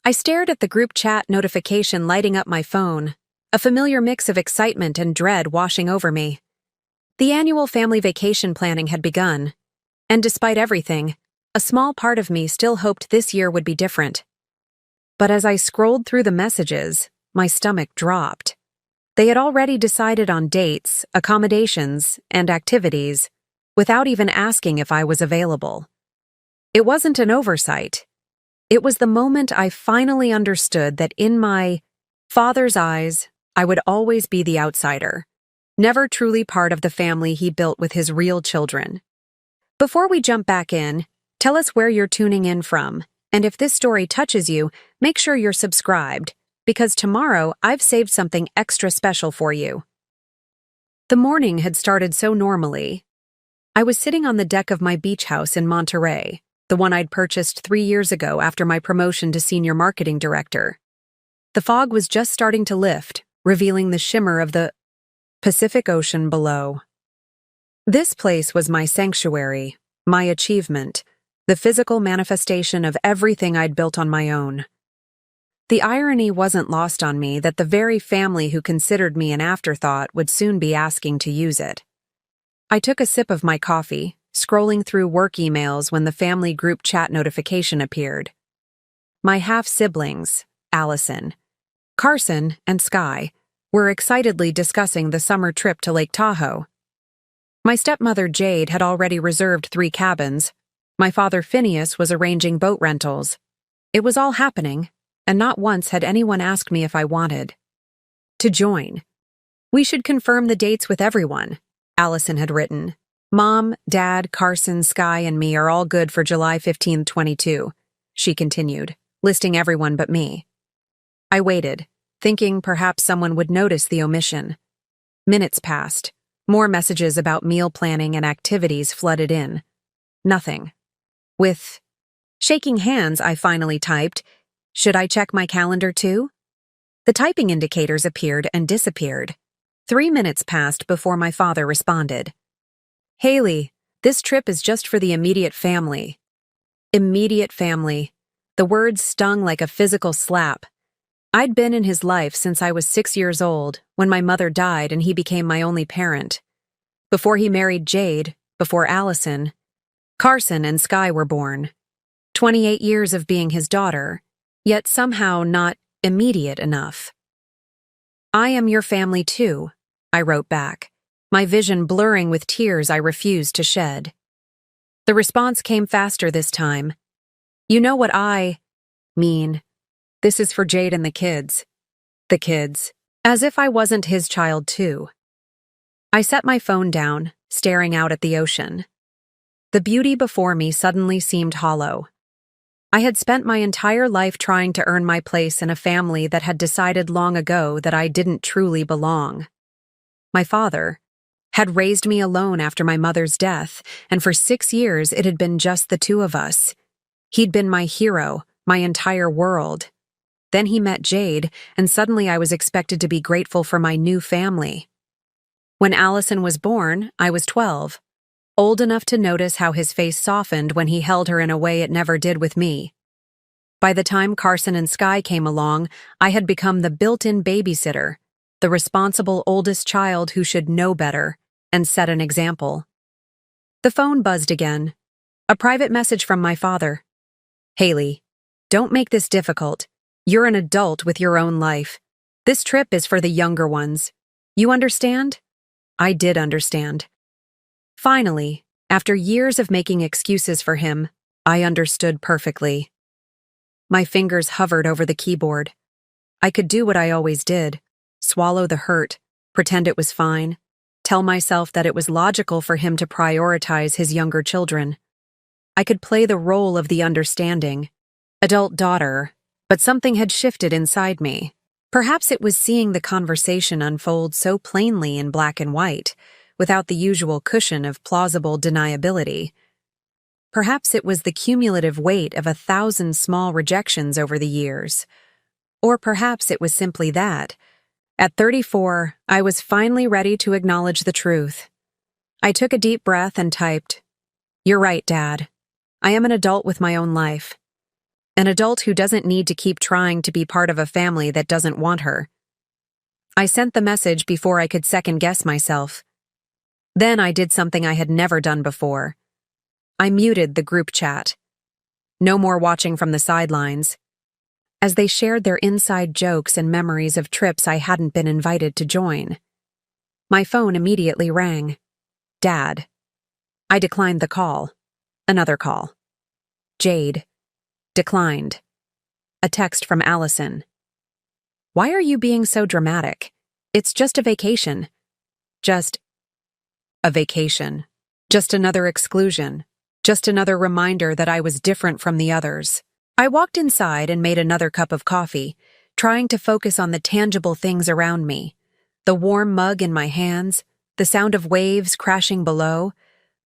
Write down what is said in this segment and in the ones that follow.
I stared at the group chat notification lighting up my phone, a familiar mix of excitement and dread washing over me. The annual family vacation planning had begun, and despite everything, a small part of me still hoped this year would be different. But as I scrolled through the messages, my stomach dropped. They had already decided on dates, accommodations, and activities, without even asking if I was available. It wasn't an oversight. It was the moment I finally understood that in my father's eyes, I would always be the outsider, never truly part of the family he built with his real children. Before we jump back in, tell us where you're tuning in from, and if this story touches you, make sure you're subscribed, because tomorrow I've saved something extra special for you. The morning had started so normally. I was sitting on the deck of my beach house in Monterey, the one I'd purchased 3 years ago after my promotion to senior marketing director. The fog was just starting to lift, revealing the shimmer of the Pacific Ocean below. This place was my sanctuary, my achievement, the physical manifestation of everything I'd built on my own. The irony wasn't lost on me that the very family who considered me an afterthought would soon be asking to use it. I took a sip of my coffee, scrolling through work emails when the family group chat notification appeared. My half-siblings, Allison, Carson, and Sky, were excitedly discussing the summer trip to Lake Tahoe. My stepmother Jade had already reserved 3 cabins. My father Phineas was arranging boat rentals. It was all happening, and not once had anyone asked me if I wanted to join. We should confirm the dates with everyone, Allison had written. Mom, Dad, Carson, Sky, and me are all good for July 15, 22, she continued, listing everyone but me. I waited, thinking perhaps someone would notice the omission. Minutes passed. More messages about meal planning and activities flooded in. Nothing. With shaking hands, I finally typed, "Should I check my calendar too?" The typing indicators appeared and disappeared. 3 minutes passed before my father responded. "Haley, this trip is just for the immediate family." Immediate family. The words stung like a physical slap. I'd been in his life since I was 6 years old, when my mother died and he became my only parent. Before he married Jade, before Allison, Carson and Sky were born. 28 years of being his daughter, yet somehow not immediate enough. "I am your family too," I wrote back, my vision blurring with tears I refused to shed. The response came faster this time. "You know what I mean. This is for Jade and the kids." The kids. As if I wasn't his child too. I set my phone down, staring out at the ocean. The beauty before me suddenly seemed hollow. I had spent my entire life trying to earn my place in a family that had decided long ago that I didn't truly belong. My father had raised me alone after my mother's death, and for 6 years it had been just the 2 of us. He'd been my hero, my entire world. Then he met Jade, and suddenly I was expected to be grateful for my new family. When Allison was born, I was 12, old enough to notice how his face softened when he held her in a way it never did with me. By the time Carson and Sky came along, I had become the built-in babysitter, the responsible oldest child who should know better and set an example. The phone buzzed again. A private message from my father. "Haley, don't make this difficult. You're an adult with your own life. This trip is for the younger ones. You understand?" I did understand. Finally, after years of making excuses for him, I understood perfectly. My fingers hovered over the keyboard. I could do what I always did, swallow the hurt, pretend it was fine, tell myself that it was logical for him to prioritize his younger children. I could play the role of the understanding, adult daughter, but something had shifted inside me. Perhaps it was seeing the conversation unfold so plainly in black and white, without the usual cushion of plausible deniability. Perhaps it was the cumulative weight of 1,000 small rejections over the years. Or perhaps it was simply that. At 34, I was finally ready to acknowledge the truth. I took a deep breath and typed, "You're right, Dad. I am an adult with my own life. An adult who doesn't need to keep trying to be part of a family that doesn't want her. I sent the message before I could second-guess myself. Then I did something I had never done before. I muted the group chat. No more watching from the sidelines, as they shared their inside jokes and memories of trips I hadn't been invited to join. My phone immediately rang. Dad. I declined the call. Another call. Jade. Declined. A text from Allison. Why are you being so dramatic? It's just a vacation. Just a vacation. Just another exclusion. Just another reminder that I was different from the others. I walked inside and made another cup of coffee, trying to focus on the tangible things around me. The warm mug in my hands, the sound of waves crashing below,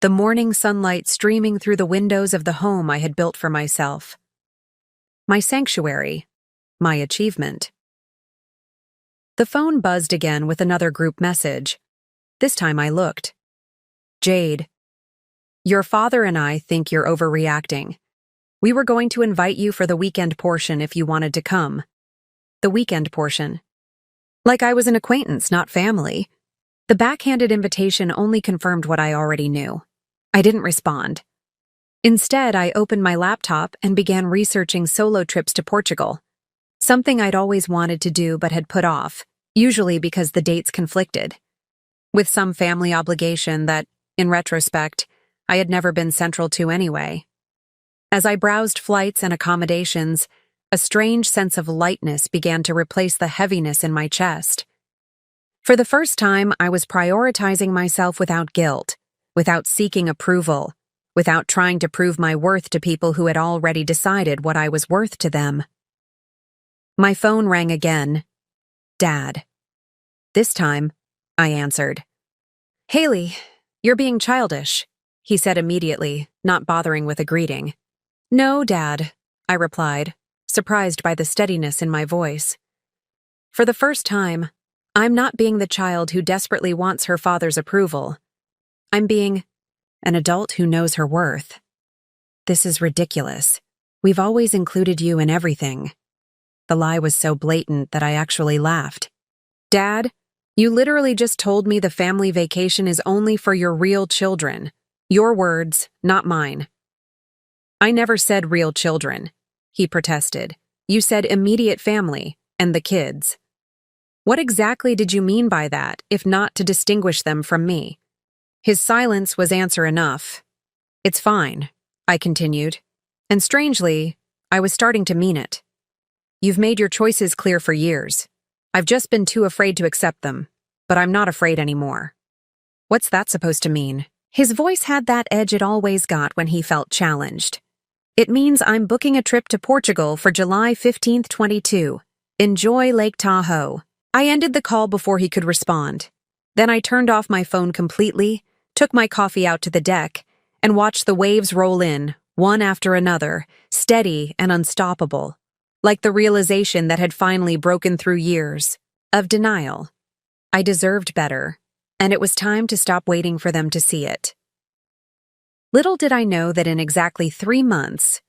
the morning sunlight streaming through the windows of the home I had built for myself. My sanctuary. My achievement. The phone buzzed again with another group message. This time I looked. Jade. Your father and I think you're overreacting. We were going to invite you for the weekend portion if you wanted to come. The weekend portion. Like I was an acquaintance, not family. The backhanded invitation only confirmed what I already knew. I didn't respond. Instead, I opened my laptop and began researching solo trips to Portugal. Something I'd always wanted to do but had put off, usually because the dates conflicted. With some family obligation that, in retrospect, I had never been central to anyway. As I browsed flights and accommodations, a strange sense of lightness began to replace the heaviness in my chest. For the first time, I was prioritizing myself without guilt, without seeking approval, without trying to prove my worth to people who had already decided what I was worth to them. My phone rang again. Dad. This time, I answered. Haley, you're being childish, he said immediately, not bothering with a greeting. No, Dad, I replied, surprised by the steadiness in my voice. For the first time, I'm not being the child who desperately wants her father's approval. I'm being an adult who knows her worth. This is ridiculous. We've always included you in everything. The lie was so blatant that I actually laughed. Dad, you literally just told me the family vacation is only for your real children. Your words, not mine. I never said real children, he protested. You said immediate family, and the kids. What exactly did you mean by that, if not to distinguish them from me? His silence was answer enough. It's fine, I continued. And strangely, I was starting to mean it. You've made your choices clear for years. I've just been too afraid to accept them, but I'm not afraid anymore. What's that supposed to mean? His voice had that edge it always got when he felt challenged. It means I'm booking a trip to Portugal for July 15th, 22. Enjoy Lake Tahoe. I ended the call before he could respond. Then I turned off my phone completely, took my coffee out to the deck, and watched the waves roll in, one after another, steady and unstoppable, like the realization that had finally broken through years of denial. I deserved better, and it was time to stop waiting for them to see it. Little did I know that in exactly 3 months,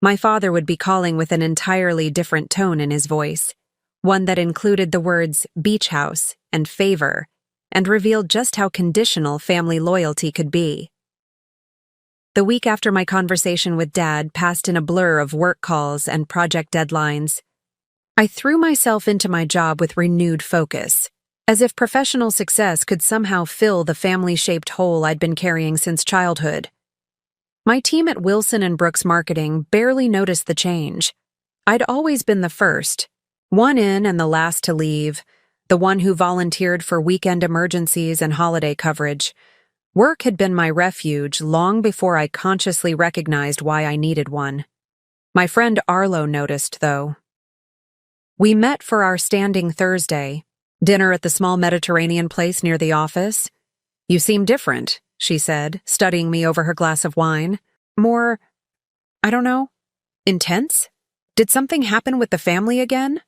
my father would be calling with an entirely different tone in his voice, one that included the words beach house and favor, and revealed just how conditional family loyalty could be. The week after my conversation with Dad passed in a blur of work calls and project deadlines. I threw myself into my job with renewed focus, as if professional success could somehow fill the family-shaped hole I'd been carrying since childhood. My team at Wilson and Brooks Marketing barely noticed the change. I'd always been the first, one in and the last to leave, the one who volunteered for weekend emergencies and holiday coverage. Work had been my refuge long before I consciously recognized why I needed one. My friend Arlo noticed, though. We met for our standing Thursday, dinner at the small Mediterranean place near the office. You seem different, she said, studying me over her glass of wine. More, I don't know, intense? Did something happen with the family again?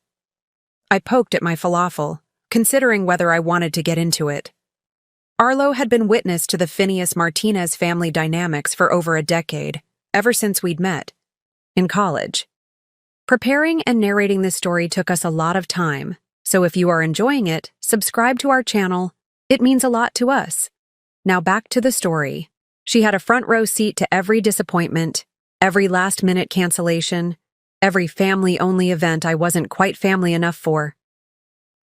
I poked at my falafel, considering whether I wanted to get into it. Arlo had been witness to the Phineas Martinez family dynamics for over a decade, ever since we'd met. In college. Preparing and narrating this story took us a lot of time, so if you are enjoying it, subscribe to our channel. It means a lot to us. Now back to the story. She had a front row seat to every disappointment, every last-minute cancellation, every family-only event I wasn't quite family enough for.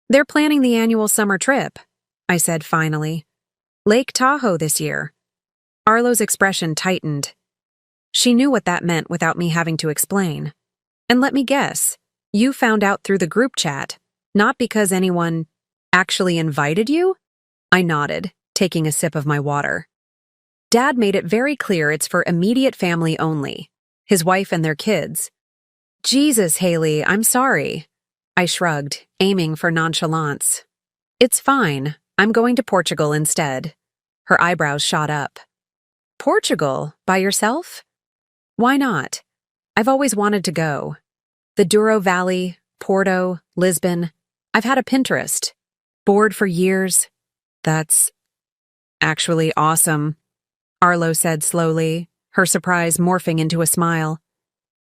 "They're planning the annual summer trip," I said finally. "Lake Tahoe this year." Arlo's expression tightened. She knew what that meant without me having to explain. "And let me guess, you found out through the group chat, not because anyone actually invited you?" I nodded, taking a sip of my water. "Dad made it very clear it's for immediate family only, his wife and their kids." "Jesus, Haley, I'm sorry." I shrugged, aiming for nonchalance. "It's fine. I'm going to Portugal instead." Her eyebrows shot up. "Portugal? By yourself?" "Why not? I've always wanted to go. The Douro Valley, Porto, Lisbon. I've had a Pinterest. Bored for years." "That's actually awesome," Arlo said slowly, her surprise morphing into a smile.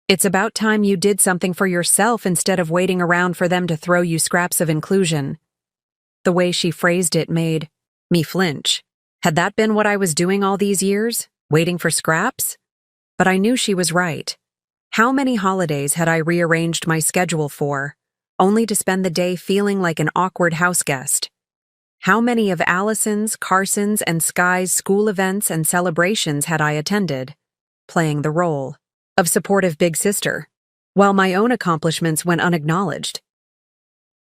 "It's about time you did something for yourself instead of waiting around for them to throw you scraps of inclusion." The way she phrased it made me flinch. Had that been what I was doing all these years, waiting for scraps? But I knew she was right. How many holidays had I rearranged my schedule for, only to spend the day feeling like an awkward house guest? How many of Allison's, Carson's, and Sky's school events and celebrations had I attended, playing the role of supportive big sister, while my own accomplishments went unacknowledged?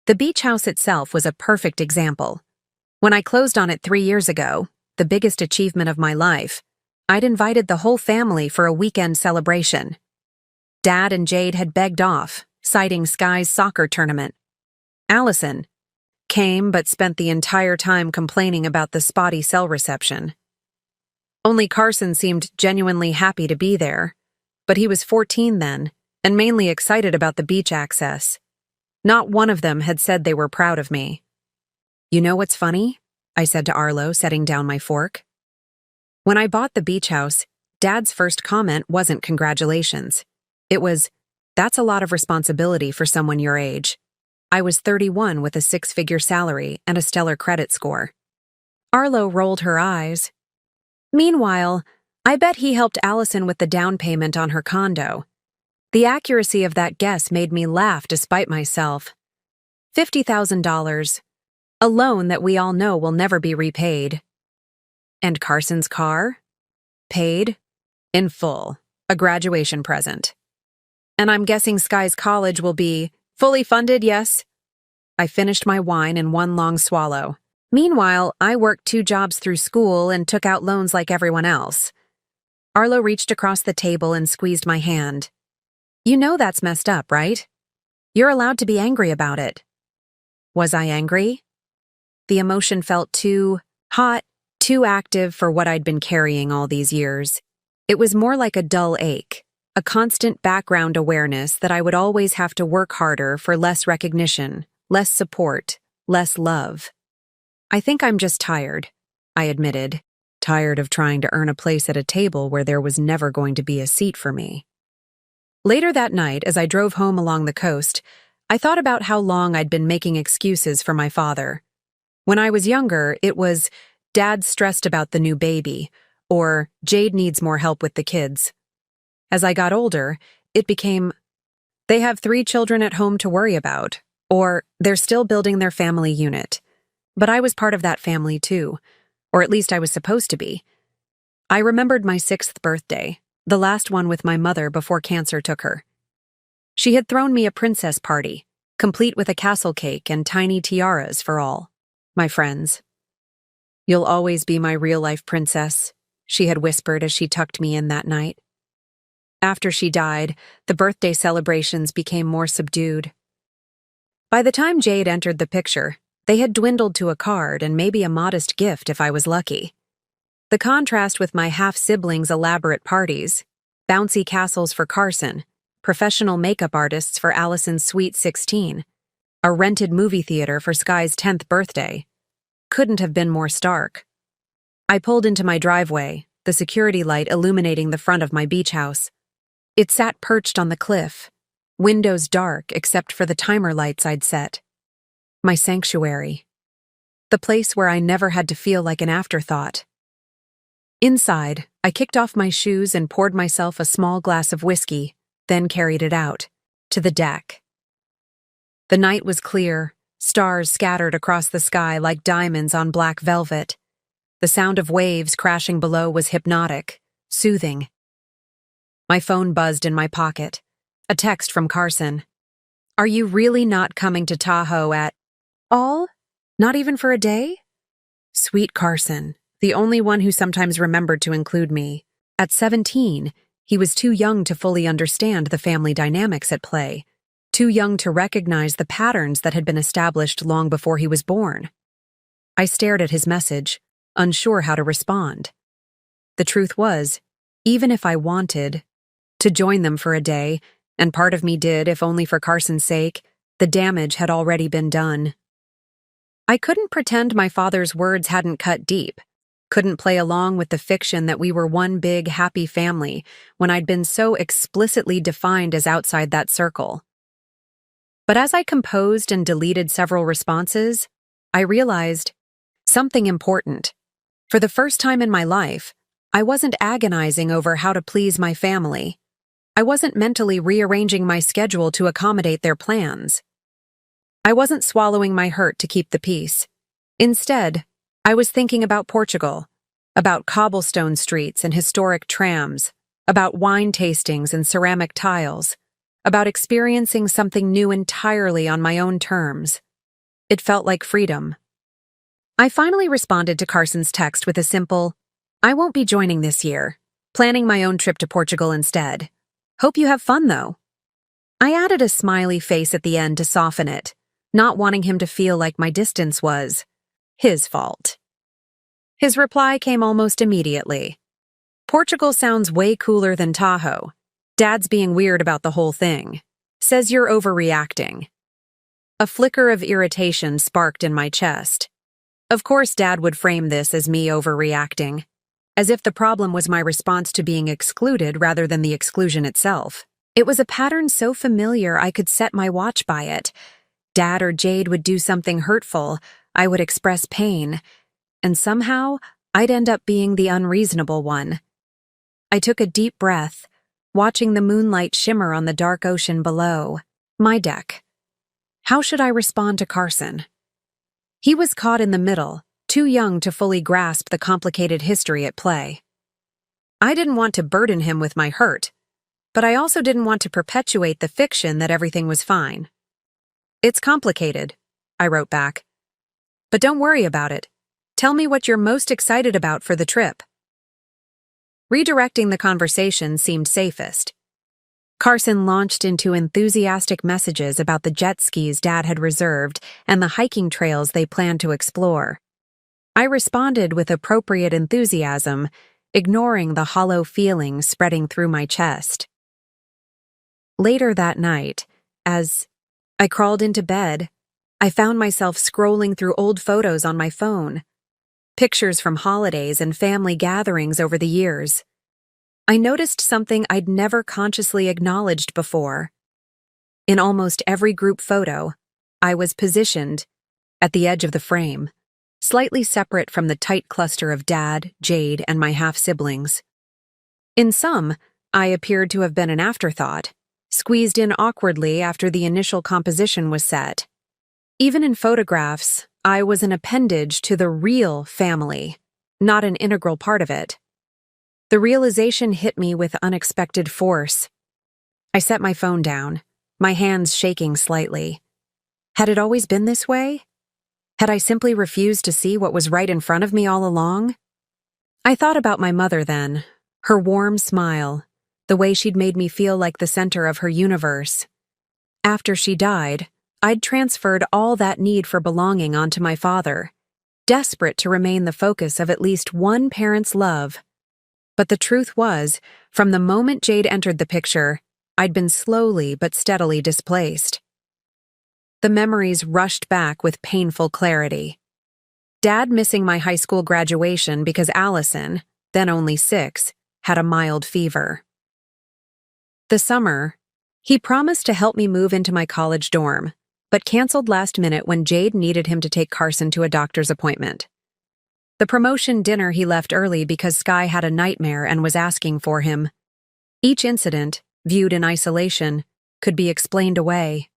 The beach house itself was a perfect example. When I closed on it 3 years ago, the biggest achievement of my life, I'd invited the whole family for a weekend celebration. Dad and Jade had begged off, citing Sky's soccer tournament. Allison came but spent the entire time complaining about the spotty cell reception. Only Carson seemed genuinely happy to be there, but he was 14 then, and mainly excited about the beach access. Not one of them had said they were proud of me. "You know what's funny?" I said to Arlo, setting down my fork. "When I bought the beach house, Dad's first comment wasn't congratulations. It was, 'That's a lot of responsibility for someone your age.' I was 31 with a 6-figure salary and a stellar credit score." Arlo rolled her eyes. "Meanwhile, I bet he helped Allison with the down payment on her condo." The accuracy of that guess made me laugh despite myself. $50,000. A loan that we all know will never be repaid. "And Carson's car? Paid? In full. A graduation present. And I'm guessing Sky's college will be fully funded, yes?" I finished my wine in one long swallow. Meanwhile, I worked 2 jobs through school and took out loans like everyone else. Arlo reached across the table and squeezed my hand. "You know that's messed up, right? You're allowed to be angry about it." Was I angry? The emotion felt too hot, too active for what I'd been carrying all these years. It was more like a dull ache, a constant background awareness that I would always have to work harder for less recognition, less support, less love. "I think I'm just tired," I admitted, tired of trying to earn a place at a table where there was never going to be a seat for me. Later that night, as I drove home along the coast, I thought about how long I'd been making excuses for my father. When I was younger, it was, "Dad's stressed about the new baby," or "Jade needs more help with the kids." As I got older, it became, "They have 3 children at home to worry about," or "They're still building their family unit." But I was part of that family too, or at least I was supposed to be. I remembered my 6th birthday, the last one with my mother before cancer took her. She had thrown me a princess party, complete with a castle cake and tiny tiaras for all my friends. "You'll always be my real-life princess," she had whispered as she tucked me in that night. After she died, the birthday celebrations became more subdued. By the time Jade entered the picture, they had dwindled to a card and maybe a modest gift if I was lucky. The contrast with my half-siblings' elaborate parties, bouncy castles for Carson, professional makeup artists for Allison's Sweet 16, a rented movie theater for Sky's 10th birthday, couldn't have been more stark. I pulled into my driveway, the security light illuminating the front of my beach house. It sat perched on the cliff, windows dark except for the timer lights I'd set. My sanctuary. The place where I never had to feel like an afterthought. Inside, I kicked off my shoes and poured myself a small glass of whiskey, then carried it out, to the deck. The night was clear, stars scattered across the sky like diamonds on black velvet. The sound of waves crashing below was hypnotic, soothing. My phone buzzed in my pocket. A text from Carson. "Are you really not coming to Tahoe at all? Not even for a day?" Sweet Carson, the only one who sometimes remembered to include me. At 17, he was too young to fully understand the family dynamics at play, too young to recognize the patterns that had been established long before he was born. I stared at his message, unsure how to respond. The truth was, even if I wanted to join them for a day, and part of me did, if only for Carson's sake, the damage had already been done. I couldn't pretend my father's words hadn't cut deep, couldn't play along with the fiction that we were one big, happy family when I'd been so explicitly defined as outside that circle. But as I composed and deleted several responses, I realized something important. For the first time in my life, I wasn't agonizing over how to please my family. I wasn't mentally rearranging my schedule to accommodate their plans. I wasn't swallowing my hurt to keep the peace. Instead, I was thinking about Portugal, about cobblestone streets and historic trams, about wine tastings and ceramic tiles, about experiencing something new entirely on my own terms. It felt like freedom. I finally responded to Carson's text with a simple, "I won't be joining this year, planning my own trip to Portugal instead. Hope you have fun, though." I added a smiley face at the end to soften it, not wanting him to feel like my distance was his fault. His reply came almost immediately. "Portugal sounds way cooler than Tahoe. Dad's being weird about the whole thing. Says you're overreacting." A flicker of irritation sparked in my chest. Of course Dad would frame this as me overreacting, as if the problem was my response to being excluded rather than the exclusion itself. It was a pattern so familiar I could set my watch by it. Dad or Jade would do something hurtful, I would express pain, and somehow I'd end up being the unreasonable one. I took a deep breath, watching the moonlight shimmer on the dark ocean below. My deck. How should I respond to Carson? He was caught in the middle, too young to fully grasp the complicated history at play. I didn't want to burden him with my hurt, but I also didn't want to perpetuate the fiction that everything was fine. "It's complicated," I wrote back. "But don't worry about it. Tell me what you're most excited about for the trip." Redirecting the conversation seemed safest. Carson launched into enthusiastic messages about the jet skis Dad had reserved and the hiking trails they planned to explore. I responded with appropriate enthusiasm, ignoring the hollow feeling spreading through my chest. Later that night, as I crawled into bed, I found myself scrolling through old photos on my phone, pictures from holidays and family gatherings over the years. I noticed something I'd never consciously acknowledged before. In almost every group photo, I was positioned at the edge of the frame, slightly separate from the tight cluster of Dad, Jade, and my half-siblings. In some, I appeared to have been an afterthought, squeezed in awkwardly after the initial composition was set. Even in photographs, I was an appendage to the real family, not an integral part of it. The realization hit me with unexpected force. I set my phone down, my hands shaking slightly. Had it always been this way? Had I simply refused to see what was right in front of me all along? I thought about my mother then, her warm smile, the way she'd made me feel like the center of her universe. After she died, I'd transferred all that need for belonging onto my father, desperate to remain the focus of at least one parent's love. But the truth was, from the moment Jade entered the picture, I'd been slowly but steadily displaced. The memories rushed back with painful clarity. Dad missing my high school graduation because Allison, then only 6, had a mild fever. The summer, He promised to help me move into my college dorm, but canceled last minute when Jade needed him to take Carson to a doctor's appointment. The promotion dinner he left early because Sky had a nightmare and was asking for him. Each incident, viewed in isolation, could be explained away.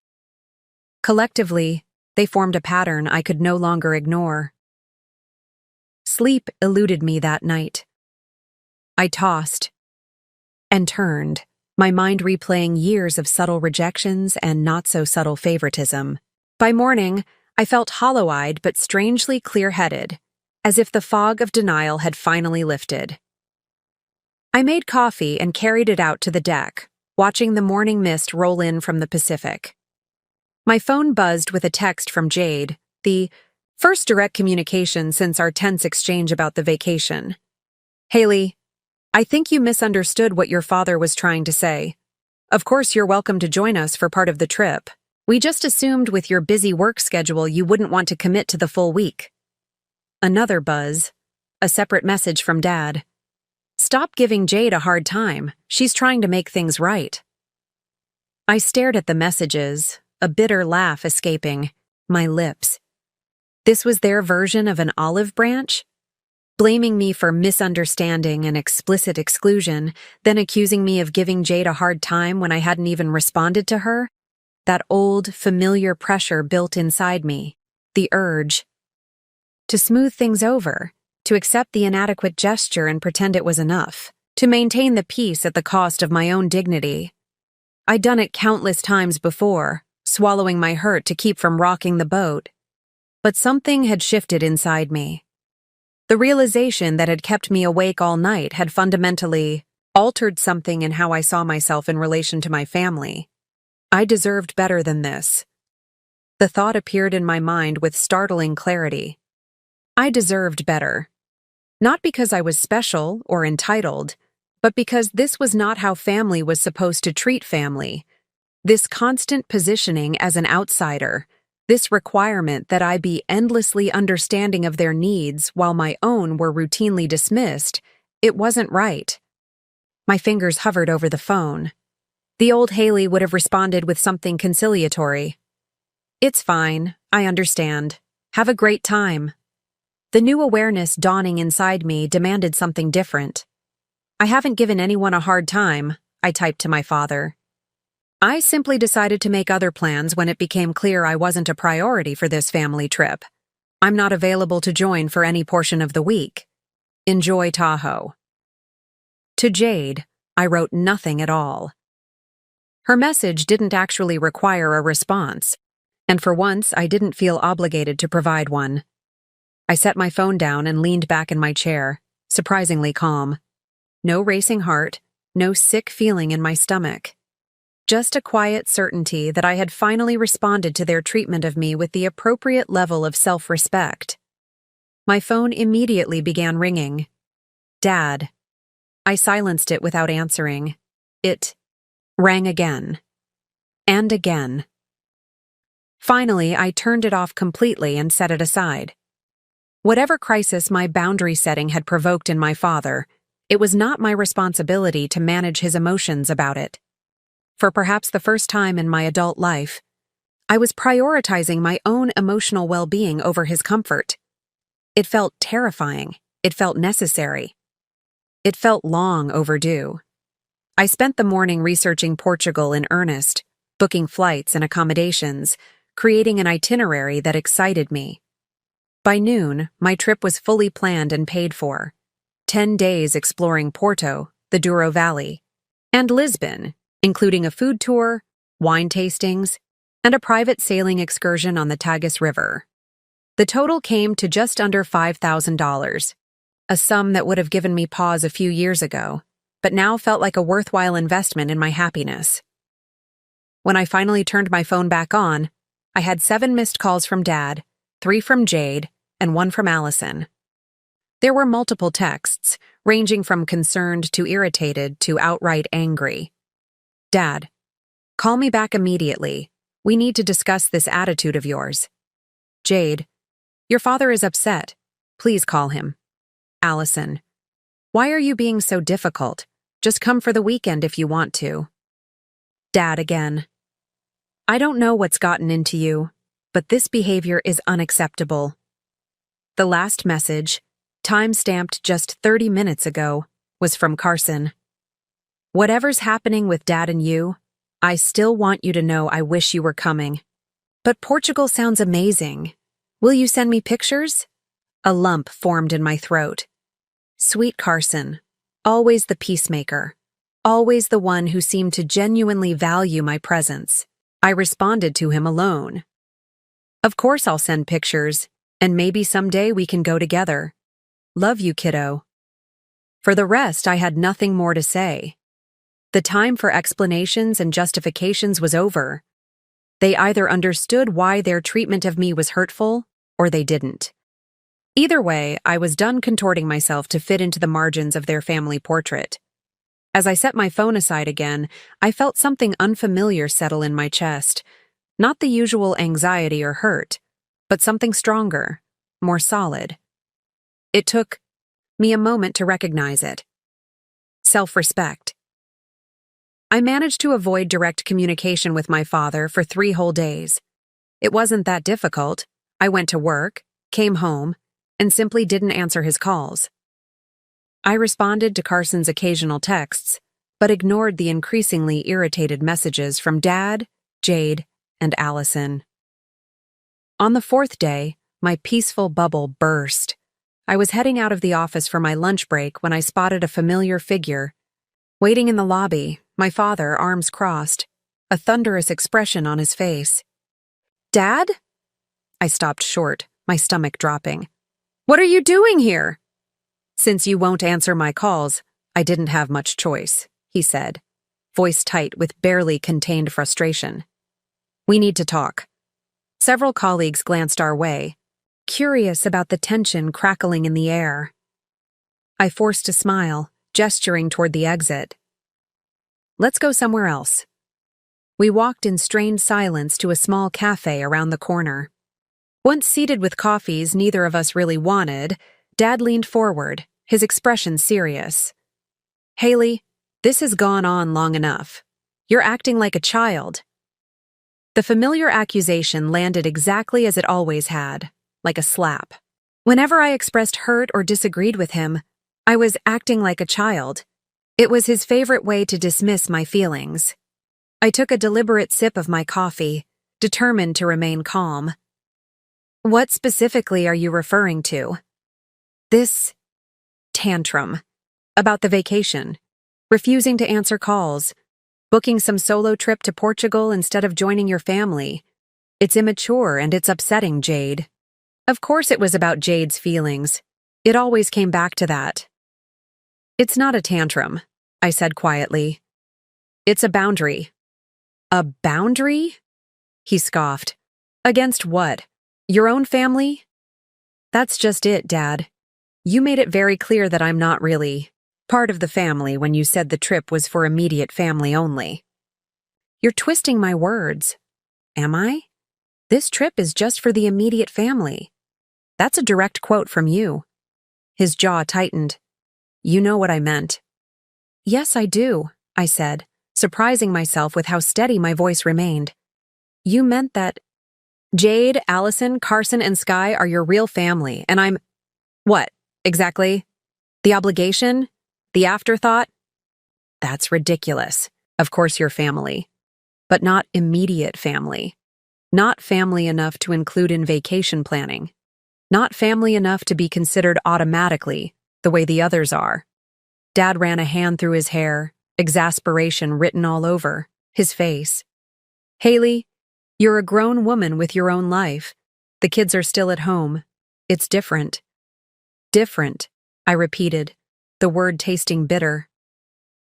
Collectively, they formed a pattern I could no longer ignore. Sleep eluded me that night. I tossed and turned, my mind replaying years of subtle rejections and not-so-subtle favoritism. By morning, I felt hollow-eyed but strangely clear-headed, as if the fog of denial had finally lifted. I made coffee and carried it out to the deck, watching the morning mist roll in from the Pacific. My phone buzzed with a text from Jade, the first direct communication since our tense exchange about the vacation. "Haley, I think you misunderstood what your father was trying to say. Of course, you're welcome to join us for part of the trip. We just assumed with your busy work schedule you wouldn't want to commit to the full week." Another buzz, a separate message from Dad. "Stop giving Jade a hard time. She's trying to make things right." I stared at the messages, a bitter laugh escaping my lips. This was their version of an olive branch? Blaming me for misunderstanding and explicit exclusion, then accusing me of giving Jade a hard time when I hadn't even responded to her? That old, familiar pressure built inside me, the urge to smooth things over, to accept the inadequate gesture and pretend it was enough, to maintain the peace at the cost of my own dignity. I'd done it countless times before, swallowing my hurt to keep from rocking the boat. But something had shifted inside me. The realization that had kept me awake all night had fundamentally altered something in how I saw myself in relation to my family. I deserved better than this. The thought appeared in my mind with startling clarity. I deserved better. Not because I was special or entitled, but because this was not how family was supposed to treat family. This constant positioning as an outsider, this requirement that I be endlessly understanding of their needs while my own were routinely dismissed, it wasn't right. My fingers hovered over the phone. The old Haley would have responded with something conciliatory. "It's fine, I understand. Have a great time." The new awareness dawning inside me demanded something different. "I haven't given anyone a hard time," I typed to my father. "I simply decided to make other plans when it became clear I wasn't a priority for this family trip. I'm not available to join for any portion of the week. Enjoy Tahoe." To Jade, I wrote nothing at all. Her message didn't actually require a response, and for once I didn't feel obligated to provide one. I set my phone down and leaned back in my chair, surprisingly calm. No racing heart, no sick feeling in my stomach. Just a quiet certainty that I had finally responded to their treatment of me with the appropriate level of self-respect. My phone immediately began ringing. "Dad." I silenced it without answering. It rang again. And again. Finally, I turned it off completely and set it aside. Whatever crisis my boundary setting had provoked in my father, it was not my responsibility to manage his emotions about it. For perhaps the first time in my adult life, I was prioritizing my own emotional well-being over his comfort. It felt terrifying. It felt necessary. It felt long overdue. I spent the morning researching Portugal in earnest, booking flights and accommodations, creating an itinerary that excited me. By noon, my trip was fully planned and paid for. 10 days exploring Porto, the Douro Valley, and Lisbon, including a food tour, wine tastings, and a private sailing excursion on the Tagus River. The total came to just under $5,000, a sum that would have given me pause a few years ago, but now felt like a worthwhile investment in my happiness. When I finally turned my phone back on, I had 7 missed calls from Dad, 3 from Jade, and 1 from Allison. There were multiple texts, ranging from concerned to irritated to outright angry. "Dad, call me back immediately. We need to discuss this attitude of yours." Jade, "Your father is upset. Please call him." Allison, "Why are you being so difficult? Just come for the weekend if you want to." Dad again. I don't know what's gotten into you, but this behavior is unacceptable. The last message, time-stamped just 30 minutes ago, was from Carson. Whatever's happening with Dad and you, I still want you to know I wish you were coming. But Portugal sounds amazing. Will you send me pictures? A lump formed in my throat. Sweet Carson, always the peacemaker, always the one who seemed to genuinely value my presence. I responded to him alone. Of course I'll send pictures, and maybe someday we can go together. Love you, kiddo. For the rest, I had nothing more to say. The time for explanations and justifications was over. They either understood why their treatment of me was hurtful, or they didn't. Either way, I was done contorting myself to fit into the margins of their family portrait. As I set my phone aside again, I felt something unfamiliar settle in my chest. Not the usual anxiety or hurt, but something stronger, more solid. It took me a moment to recognize it. Self-respect. I managed to avoid direct communication with my father for 3 whole days. It wasn't that difficult. I went to work, came home, and simply didn't answer his calls. I responded to Carson's occasional texts, but ignored the increasingly irritated messages from Dad, Jade, and Allison. On the 4th day, my peaceful bubble burst. I was heading out of the office for my lunch break when I spotted a familiar figure. Waiting in the lobby, my father, arms crossed, a thunderous expression on his face. Dad? I stopped short, my stomach dropping. What are you doing here? Since you won't answer my calls, I didn't have much choice, he said, voice tight with barely contained frustration. We need to talk. Several colleagues glanced our way, curious about the tension crackling in the air. I forced a smile, gesturing toward the exit. Let's go somewhere else. We walked in strained silence to a small cafe around the corner. Once seated with coffees neither of us really wanted, Dad leaned forward, his expression serious. Haley, this has gone on long enough. You're acting like a child. The familiar accusation landed exactly as it always had, like a slap. Whenever I expressed hurt or disagreed with him, I was acting like a child. It was his favorite way to dismiss my feelings. I took a deliberate sip of my coffee, determined to remain calm. What specifically are you referring to? This tantrum. About the vacation. Refusing to answer calls. Booking some solo trip to Portugal instead of joining your family. It's immature and it's upsetting, Jade. Of course it was about Jade's feelings. It always came back to that. It's not a tantrum, I said quietly. It's a boundary. A boundary? He scoffed. Against what? Your own family? That's just it, Dad. You made it very clear that I'm not really part of the family when you said the trip was for immediate family only. You're twisting my words. Am I? This trip is just for the immediate family. That's a direct quote from you. His jaw tightened. You know what I meant. Yes, I do, I said, surprising myself with how steady my voice remained. You meant that Jade, Allison, Carson, and Sky are your real family, and I'm… What, exactly? The obligation? The afterthought? That's ridiculous. Of course you're family. But not immediate family. Not family enough to include in vacation planning. Not family enough to be considered automatically, the way the others are. Dad ran a hand through his hair, exasperation written all over his face. Haley, you're a grown woman with your own life. The kids are still at home. It's different. Different, I repeated, the word tasting bitter.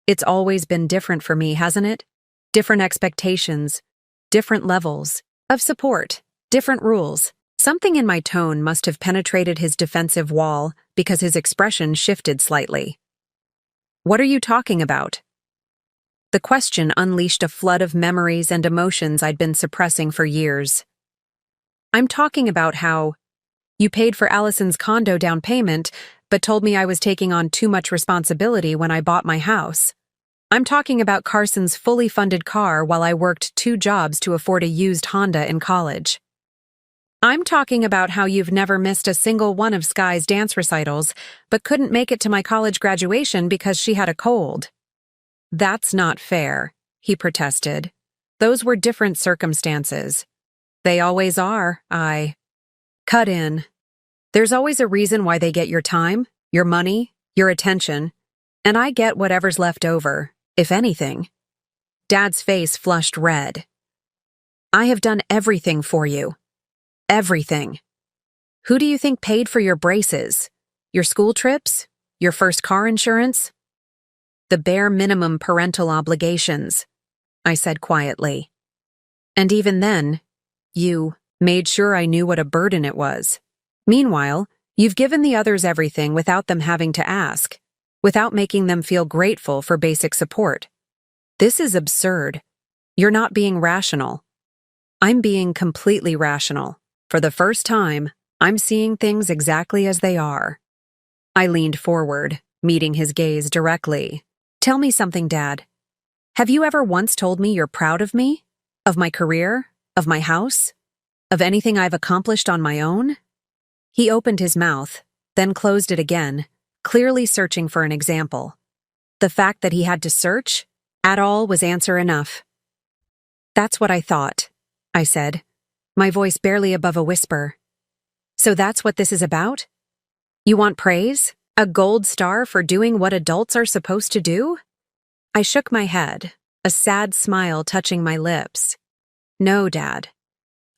It's always been different for me, hasn't it? Different expectations, different levels of support, different rules. Something in my tone must have penetrated his defensive wall because his expression shifted slightly. What are you talking about? The question unleashed a flood of memories and emotions I'd been suppressing for years. I'm talking about how you paid for Allison's condo down payment, but told me I was taking on too much responsibility when I bought my house. I'm talking about Carson's fully funded car while I worked 2 jobs to afford a used Honda in college. I'm talking about how you've never missed a single one of Sky's dance recitals, but couldn't make it to my college graduation because she had a cold. That's not fair, he protested. Those were different circumstances. They always are, I cut in. There's always a reason why they get your time, your money, your attention, and I get whatever's left over, if anything. Dad's face flushed red. I have done everything for you. Everything. Who do you think paid for your braces? Your school trips? Your first car insurance? The bare minimum parental obligations, I said quietly. And even then, you made sure I knew what a burden it was. Meanwhile, you've given the others everything without them having to ask, without making them feel grateful for basic support. This is absurd. You're not being rational. I'm being completely rational. For the first time, I'm seeing things exactly as they are. I leaned forward, meeting his gaze directly. Tell me something, Dad. Have you ever once told me you're proud of me? Of my career? Of my house? Of anything I've accomplished on my own? He opened his mouth, then closed it again, clearly searching for an example. The fact that he had to search at all was answer enough. That's what I thought, I said, my voice barely above a whisper. So that's what this is about? You want praise? A gold star for doing what adults are supposed to do? I shook my head, a sad smile touching my lips. No, Dad.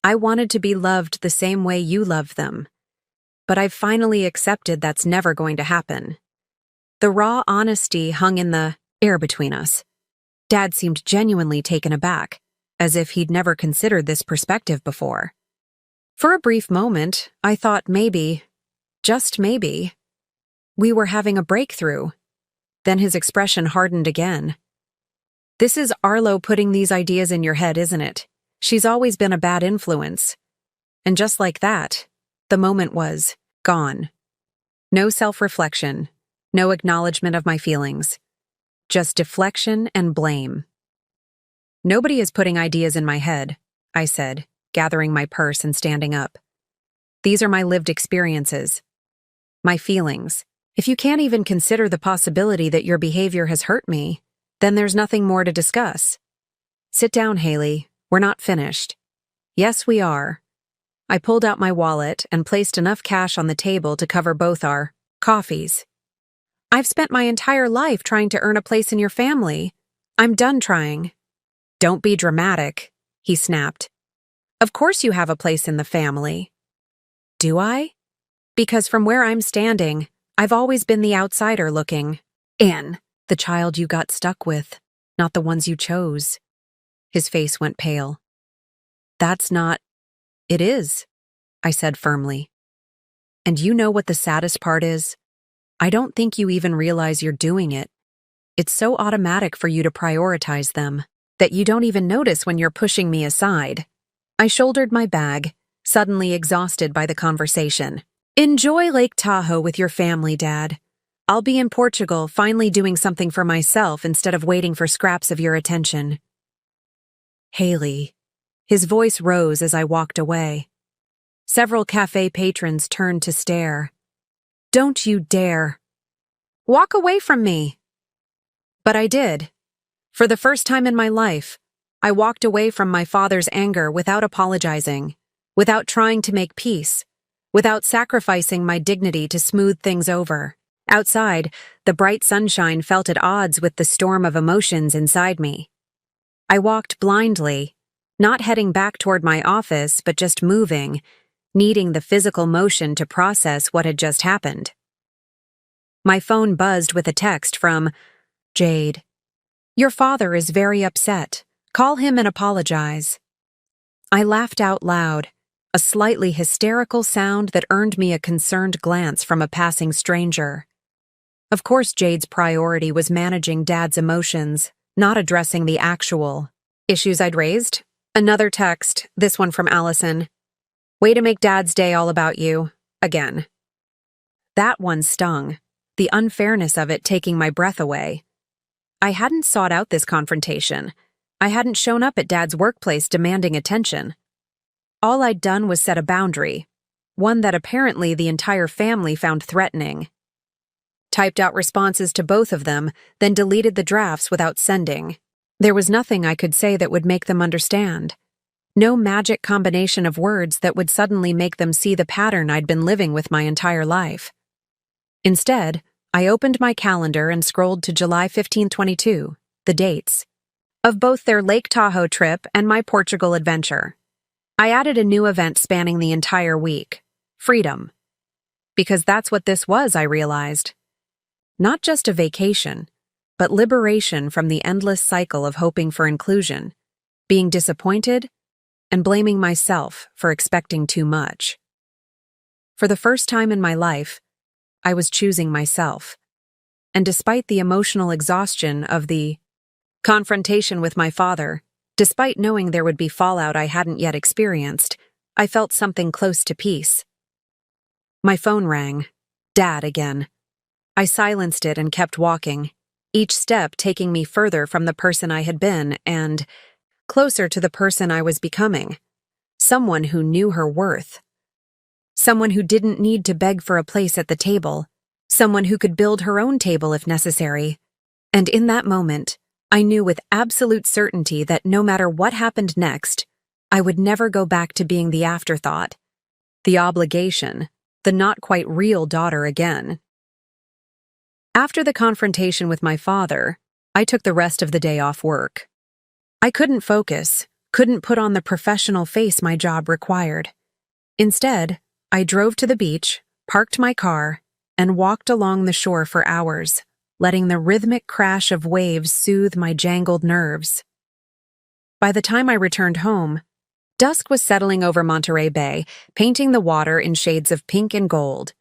I wanted to be loved the same way you loved them. But I've finally accepted that's never going to happen. The raw honesty hung in the air between us. Dad seemed genuinely taken aback, as if he'd never considered this perspective before. For a brief moment, I thought maybe, just maybe, we were having a breakthrough. Then his expression hardened again. This is Arlo putting these ideas in your head, isn't it? She's always been a bad influence. And just like that, the moment was gone. No self-reflection, no acknowledgement of my feelings. Just deflection and blame. Nobody is putting ideas in my head, I said, gathering my purse and standing up. These are my lived experiences. My feelings. If you can't even consider the possibility that your behavior has hurt me, then there's nothing more to discuss. Sit down, Haley. We're not finished. Yes, we are. I pulled out my wallet and placed enough cash on the table to cover both our coffees. I've spent my entire life trying to earn a place in your family. I'm done trying. Don't be dramatic, he snapped. Of course you have a place in the family. Do I? Because from where I'm standing, I've always been the outsider looking in, the child you got stuck with, not the ones you chose. His face went pale. That's not... It is, I said firmly. And you know what the saddest part is? I don't think you even realize you're doing it. It's so automatic for you to prioritize them that you don't even notice when you're pushing me aside. I shouldered my bag, suddenly exhausted by the conversation. Enjoy Lake Tahoe with your family, Dad. I'll be in Portugal, finally doing something for myself instead of waiting for scraps of your attention. Haley. His voice rose as I walked away. Several cafe patrons turned to stare. Don't you dare. Walk away from me. But I did. For the first time in my life, I walked away from my father's anger without apologizing, without trying to make peace, without sacrificing my dignity to smooth things over. Outside, the bright sunshine felt at odds with the storm of emotions inside me. I walked blindly, not heading back toward my office, but just moving, needing the physical motion to process what had just happened. My phone buzzed with a text from Jade. Your father is very upset. Call him and apologize. I laughed out loud, a slightly hysterical sound that earned me a concerned glance from a passing stranger. Of course, Jade's priority was managing Dad's emotions, not addressing the actual issues I'd raised. Another text, this one from Allison. Way to make Dad's day all about you, again. That one stung, the unfairness of it taking my breath away. I hadn't sought out this confrontation. I hadn't shown up at Dad's workplace demanding attention. All I'd done was set a boundary, one that apparently the entire family found threatening. Typed out responses to both of them, then deleted the drafts without sending. There was nothing I could say that would make them understand. No magic combination of words that would suddenly make them see the pattern I'd been living with my entire life. Instead, I opened my calendar and scrolled to July 15, 22, the dates of both their Lake Tahoe trip and my Portugal adventure. I added a new event spanning the entire week: freedom. Because that's what this was, I realized. Not just a vacation, but liberation from the endless cycle of hoping for inclusion, being disappointed, and blaming myself for expecting too much. For the first time in my life, I was choosing myself. And despite the emotional exhaustion of the confrontation with my father, despite knowing there would be fallout I hadn't yet experienced, I felt something close to peace. My phone rang. Dad again. I silenced it and kept walking, each step taking me further from the person I had been and closer to the person I was becoming. Someone who knew her worth. Someone who didn't need to beg for a place at the table. Someone who could build her own table if necessary. And in that moment, I knew with absolute certainty that no matter what happened next, I would never go back to being the afterthought, the obligation, the not quite real daughter again. After the confrontation with my father, I took the rest of the day off work. I couldn't focus, couldn't put on the professional face my job required. Instead, I drove to the beach, parked my car, and walked along the shore for hours, letting the rhythmic crash of waves soothe my jangled nerves. By the time I returned home, dusk was settling over Monterey Bay, painting the water in shades of pink and gold.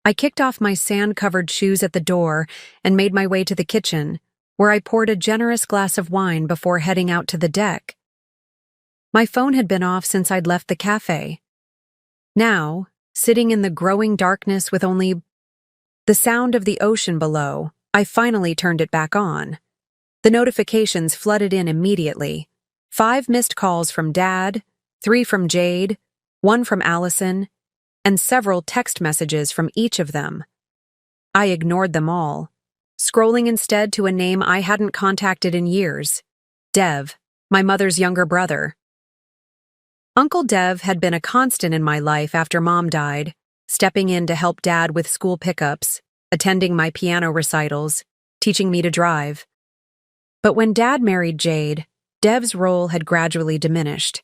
I kicked off my sand-covered shoes at the door and made my way to the kitchen, where I poured a generous glass of wine before heading out to the deck. My phone had been off since I'd left the cafe. Now, sitting in the growing darkness with only the sound of the ocean below, I finally turned it back on. The notifications flooded in immediately. 5 missed calls from Dad, 3 from Jade, 1 from Allison, and several text messages from each of them. I ignored them all, scrolling instead to a name I hadn't contacted in years: Dev, my mother's younger brother. Uncle Dev had been a constant in my life after Mom died, stepping in to help Dad with school pickups, attending my piano recitals, teaching me to drive. But when Dad married Jade, Dev's role had gradually diminished.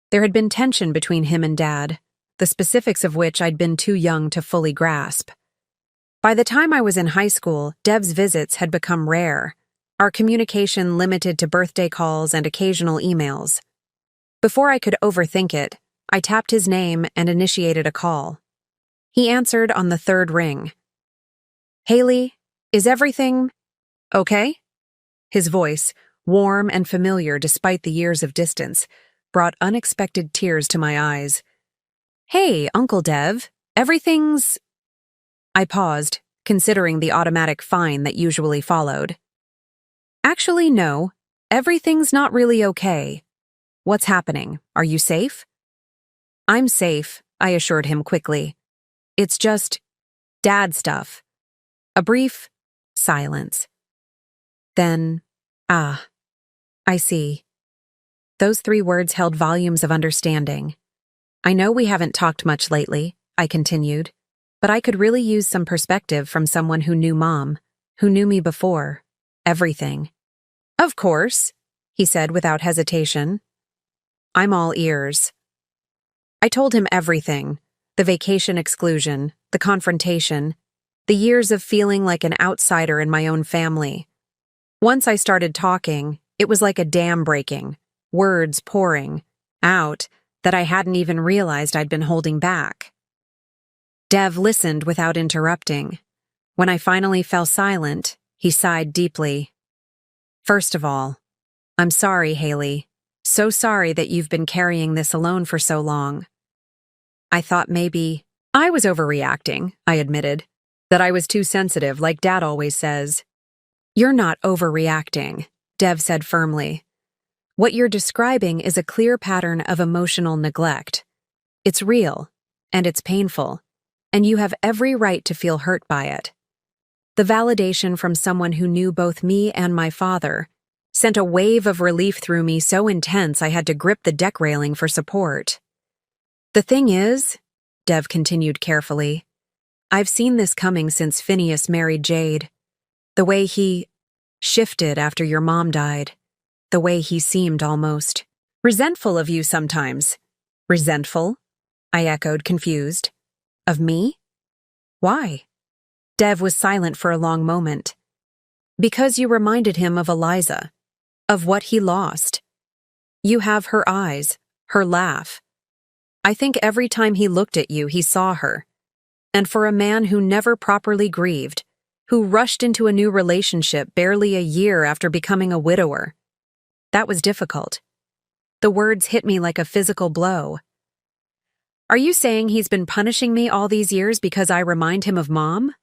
There had been tension between him and Dad, the specifics of which I'd been too young to fully grasp. By the time I was in high school, Dev's visits had become rare, our communication limited to birthday calls and occasional emails. Before I could overthink it, I tapped his name and initiated a call. He answered on the 3rd ring. "Haley, is everything okay?" His voice, warm and familiar despite the years of distance, brought unexpected tears to my eyes. "Hey, Uncle Dev, everything's—" I paused, considering the automatic fine that usually followed. "Actually, no, everything's not really okay. What's happening? Are you safe?" "I'm safe," I assured him quickly. "It's just Dad stuff." A brief silence. Then, I see. Those 3 words held volumes of understanding. "I know we haven't talked much lately," I continued, "but I could really use some perspective from someone who knew Mom, who knew me before. Everything." "Of course," he said without hesitation. "I'm all ears." I told him everything: the vacation exclusion, the confrontation, the years of feeling like an outsider in my own family. Once I started talking, it was like a dam breaking, words pouring out that I hadn't even realized I'd been holding back. Dev listened without interrupting. When I finally fell silent, he sighed deeply. "First of all, I'm sorry, Haley. So sorry that you've been carrying this alone for so long. I thought maybe I was overreacting," I admitted. "That I was too sensitive, like Dad always says." You're not overreacting, Dev said firmly. What you're describing is a clear pattern of emotional neglect. It's real, and it's painful, and you have every right to feel hurt by it. The validation from someone who knew both me and my father sent a wave of relief through me so intense I had to grip the deck railing for support. The thing is, Dev continued carefully, I've seen this coming since Phineas married Jade. The way he shifted after your mom died. The way he seemed almost resentful of you sometimes. Resentful? I echoed, confused. Of me? Why? Dev was silent for a long moment. Because you reminded him of Eliza, of what he lost. You have her eyes, her laugh. I think every time he looked at you, he saw her. And for a man who never properly grieved, who rushed into a new relationship barely a year after becoming a widower, that was difficult. The words hit me like a physical blow. Are you saying he's been punishing me all these years because I remind him of Mom?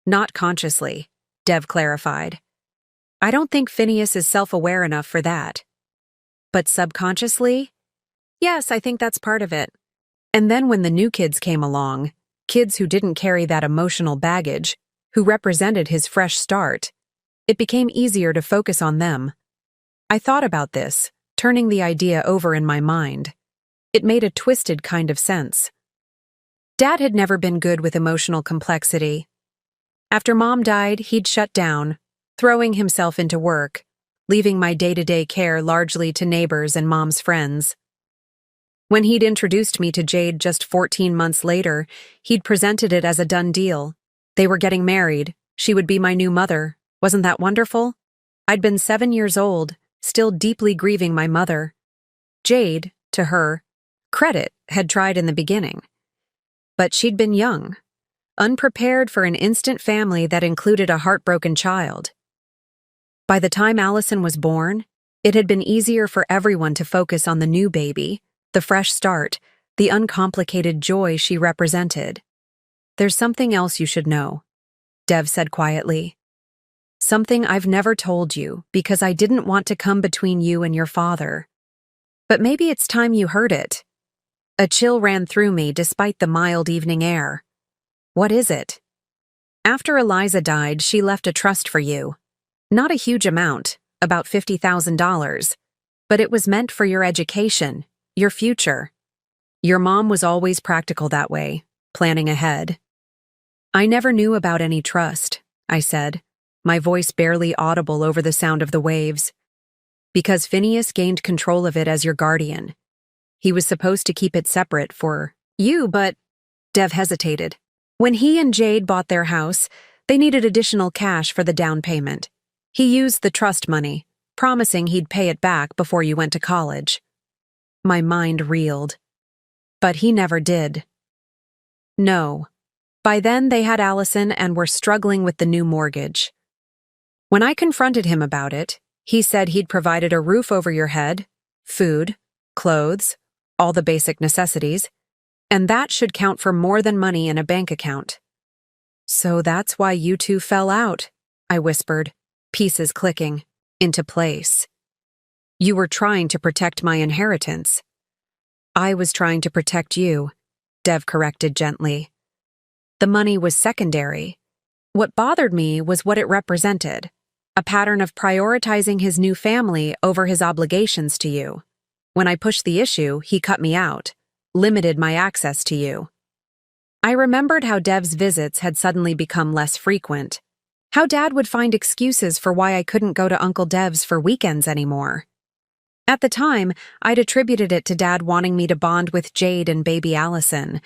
Not consciously, Dev clarified. I don't think Phineas is self-aware enough for that. But subconsciously? Yes, I think that's part of it. And then when the new kids came along, kids who didn't carry that emotional baggage, who represented his fresh start, it became easier to focus on them. I thought about this, turning the idea over in my mind. It made a twisted kind of sense. Dad had never been good with emotional complexity. After Mom died, he'd shut down, throwing himself into work, leaving my day-to-day care largely to neighbors and Mom's friends. When he'd introduced me to Jade just 14 months later, he'd presented it as a done deal. They were getting married. She would be my new mother. Wasn't that wonderful? I'd been 7 years old, still deeply grieving my mother. Jade, to her credit, had tried in the beginning. But she'd been young, unprepared for an instant family that included a heartbroken child. By the time Allison was born, it had been easier for everyone to focus on the new baby, the fresh start, the uncomplicated joy she represented. There's something else you should know, Dev said quietly. Something I've never told you because I didn't want to come between you and your father. But maybe it's time you heard it. A chill ran through me despite the mild evening air. What is it? After Eliza died, she left a trust for you. Not a huge amount, about $50,000, but it was meant for your education, your future. Your mom was always practical that way, planning ahead. I never knew about any trust, I said, my voice barely audible over the sound of the waves. Because Phineas gained control of it as your guardian. He was supposed to keep it separate for you, but Dev hesitated. When he and Jade bought their house, they needed additional cash for the down payment. He used the trust money, promising he'd pay it back before you went to college. My mind reeled. But he never did. No. By then they had Allison and were struggling with the new mortgage. When I confronted him about it, he said he'd provided a roof over your head, food, clothes, all the basic necessities, and that should count for more than money in a bank account. So that's why you two fell out, I whispered, pieces clicking into place. You were trying to protect my inheritance. I was trying to protect you, Dev corrected gently. The money was secondary. What bothered me was what it represented, a pattern of prioritizing his new family over his obligations to you. When I pushed the issue, he cut me out, limited my access to you. I remembered how Dev's visits had suddenly become less frequent, how Dad would find excuses for why I couldn't go to Uncle Dev's for weekends anymore. At the time, I'd attributed it to Dad wanting me to bond with Jade and baby Allison.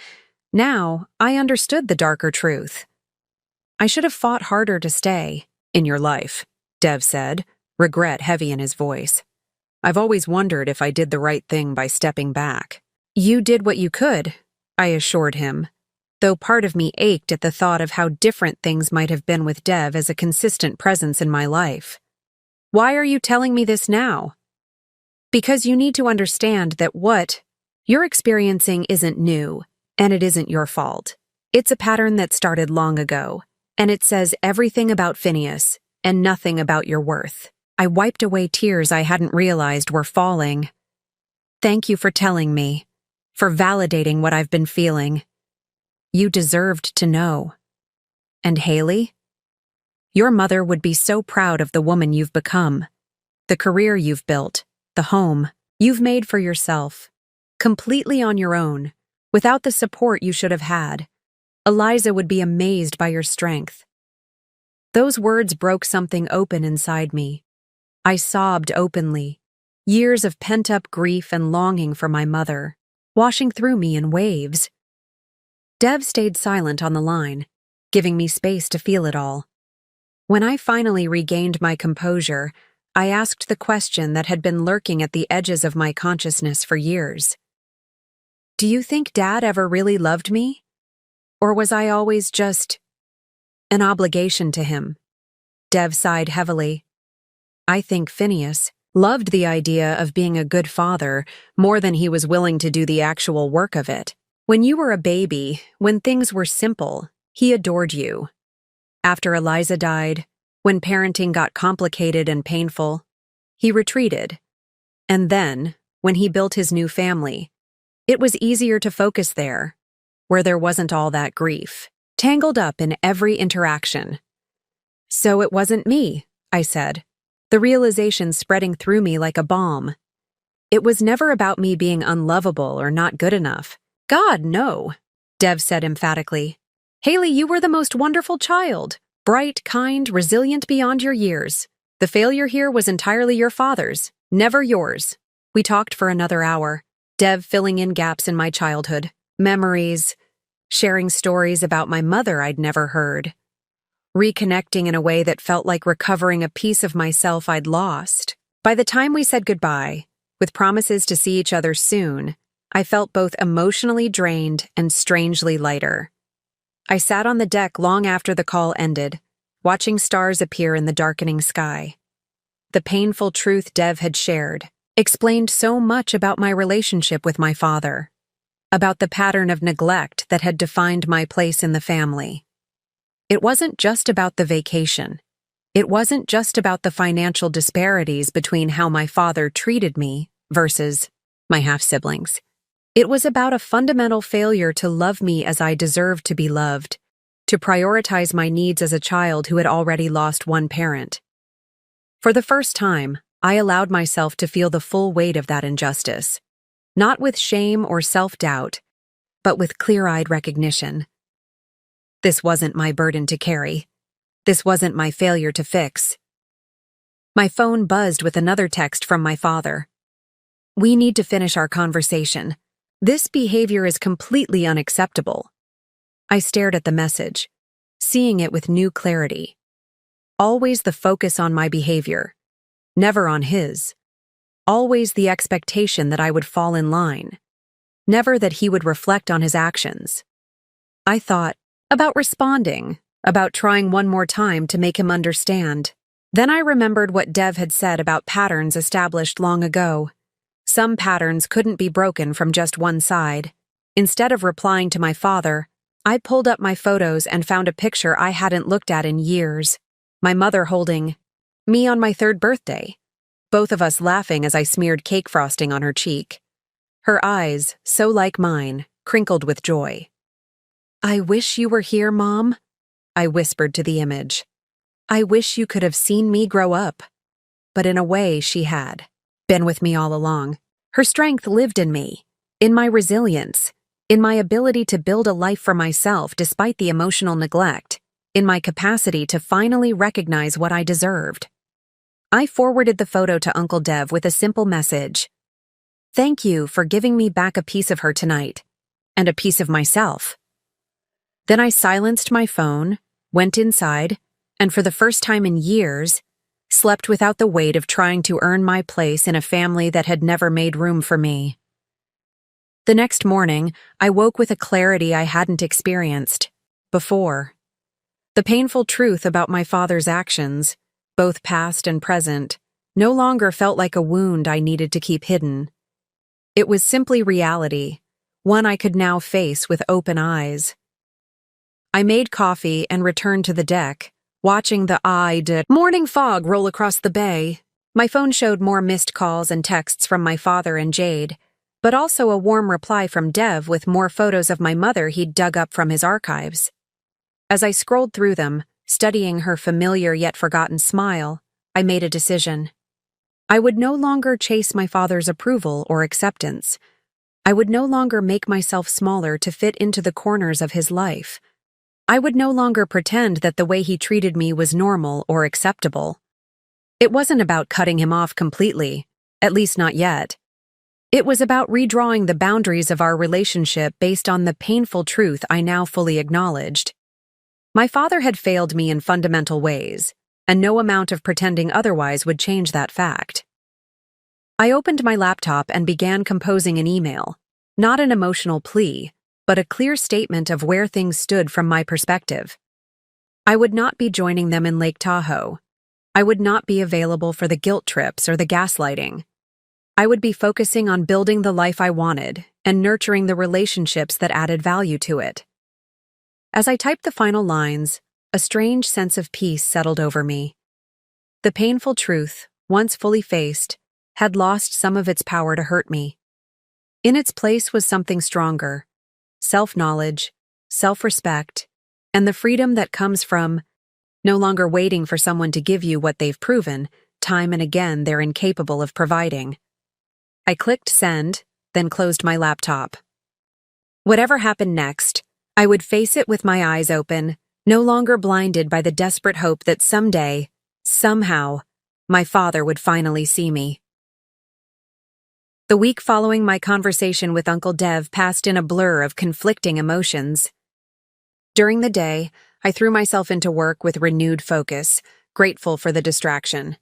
Now, I understood the darker truth. I should have fought harder to stay in your life, Dev said, regret heavy in his voice. I've always wondered if I did the right thing by stepping back. You did what you could, I assured him, though part of me ached at the thought of how different things might have been with Dev as a consistent presence in my life. Why are you telling me this now? Because you need to understand that what you're experiencing isn't new, and it isn't your fault. It's a pattern that started long ago, and it says everything about Phineas, and nothing about your worth. I wiped away tears I hadn't realized were falling. Thank you for telling me, for validating what I've been feeling. You deserved to know. And Haley? Your mother would be so proud of the woman you've become, the career you've built, the home you've made for yourself, completely on your own, without the support you should have had. Eliza would be amazed by your strength. Those words broke something open inside me. I sobbed openly, years of pent-up grief and longing for my mother, washing through me in waves. Dev stayed silent on the line, giving me space to feel it all. When I finally regained my composure, I asked the question that had been lurking at the edges of my consciousness for years. Do you think Dad ever really loved me? Or was I always just an obligation to him? Dev sighed heavily. I think Phineas loved the idea of being a good father more than he was willing to do the actual work of it. When you were a baby, when things were simple, he adored you. After Eliza died, when parenting got complicated and painful, he retreated. And then, when he built his new family, it was easier to focus there, where there wasn't all that grief, tangled up in every interaction. So it wasn't me, I said, the realization spreading through me like a balm. It was never about me being unlovable or not good enough. God, no, Dev said emphatically. Haley, you were the most wonderful child, bright, kind, resilient beyond your years. The failure here was entirely your father's, never yours. We talked for another hour, Dev filling in gaps in my childhood, memories, sharing stories about my mother I'd never heard, reconnecting in a way that felt like recovering a piece of myself I'd lost. By the time we said goodbye, with promises to see each other soon, I felt both emotionally drained and strangely lighter. I sat on the deck long after the call ended, watching stars appear in the darkening sky. The painful truth Dev had shared explained so much about my relationship with my father, about the pattern of neglect that had defined my place in the family. It wasn't just about the vacation. It wasn't just about the financial disparities between how my father treated me versus my half-siblings. It was about a fundamental failure to love me as I deserved to be loved, to prioritize my needs as a child who had already lost one parent. For the first time, I allowed myself to feel the full weight of that injustice, not with shame or self-doubt, but with clear-eyed recognition. This wasn't my burden to carry. This wasn't my failure to fix. My phone buzzed with another text from my father. We need to finish our conversation. This behavior is completely unacceptable. I stared at the message, seeing it with new clarity. Always the focus on my behavior, never on his. Always the expectation that I would fall in line, never that he would reflect on his actions. I thought about responding, about trying one more time to make him understand. Then I remembered what Dev had said about patterns established long ago. Some patterns couldn't be broken from just one side. Instead of replying to my father, I pulled up my photos and found a picture I hadn't looked at in years. My mother holding me on my 3rd birthday, both of us laughing as I smeared cake frosting on her cheek. Her eyes, so like mine, crinkled with joy. I wish you were here, Mom, I whispered to the image. I wish you could have seen me grow up. But in a way, she had been with me all along. Her strength lived in me, in my resilience, in my ability to build a life for myself despite the emotional neglect, in my capacity to finally recognize what I deserved. I forwarded the photo to Uncle Dev with a simple message. Thank you for giving me back a piece of her tonight, and a piece of myself. Then I silenced my phone, went inside, and for the first time in years, slept without the weight of trying to earn my place in a family that had never made room for me. The next morning, I woke with a clarity I hadn't experienced before. The painful truth about my father's actions, both past and present, no longer felt like a wound I needed to keep hidden. It was simply reality, one I could now face with open eyes. I made coffee and returned to the deck, watching the morning fog roll across the bay. My phone showed more missed calls and texts from my father and Jade, but also a warm reply from Dev with more photos of my mother he'd dug up from his archives. As I scrolled through them, studying her familiar yet forgotten smile, I made a decision. I would no longer chase my father's approval or acceptance. I would no longer make myself smaller to fit into the corners of his life. I would no longer pretend that the way he treated me was normal or acceptable. It wasn't about cutting him off completely, at least not yet. It was about redrawing the boundaries of our relationship based on the painful truth I now fully acknowledged. My father had failed me in fundamental ways, and no amount of pretending otherwise would change that fact. I opened my laptop and began composing an email, not an emotional plea, but a clear statement of where things stood from my perspective. I would not be joining them in Lake Tahoe. I would not be available for the guilt trips or the gaslighting. I would be focusing on building the life I wanted and nurturing the relationships that added value to it. As I typed the final lines, a strange sense of peace settled over me. The painful truth, once fully faced, had lost some of its power to hurt me. In its place was something stronger: self-knowledge, self-respect, and the freedom that comes from no longer waiting for someone to give you what they've proven, time and again, they're incapable of providing. I clicked send, then closed my laptop. Whatever happened next, I would face it with my eyes open, no longer blinded by the desperate hope that someday, somehow, my father would finally see me. The week following my conversation with Uncle Dev passed in a blur of conflicting emotions. During the day, I threw myself into work with renewed focus, grateful for the distraction.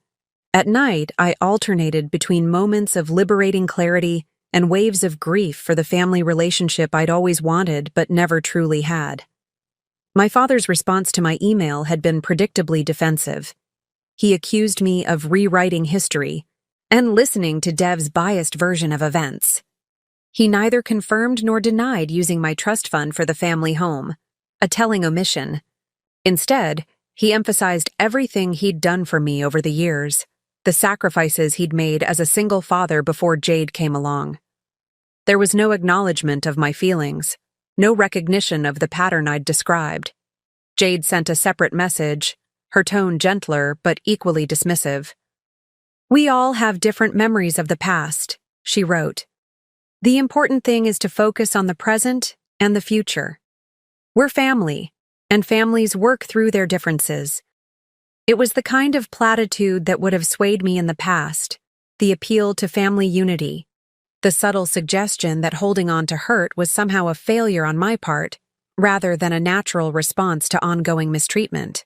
At night, I alternated between moments of liberating clarity and waves of grief for the family relationship I'd always wanted but never truly had. My father's response to my email had been predictably defensive. He accused me of rewriting history and listening to Dev's biased version of events. He neither confirmed nor denied using my trust fund for the family home, a telling omission. Instead, he emphasized everything he'd done for me over the years, the sacrifices he'd made as a single father before Jade came along. There was no acknowledgement of my feelings, no recognition of the pattern I'd described. Jade sent a separate message, her tone gentler but equally dismissive. "We all have different memories of the past," she wrote. "The important thing is to focus on the present and the future. We're family, and families work through their differences." It was the kind of platitude that would have swayed me in the past, the appeal to family unity, the subtle suggestion that holding on to hurt was somehow a failure on my part, rather than a natural response to ongoing mistreatment.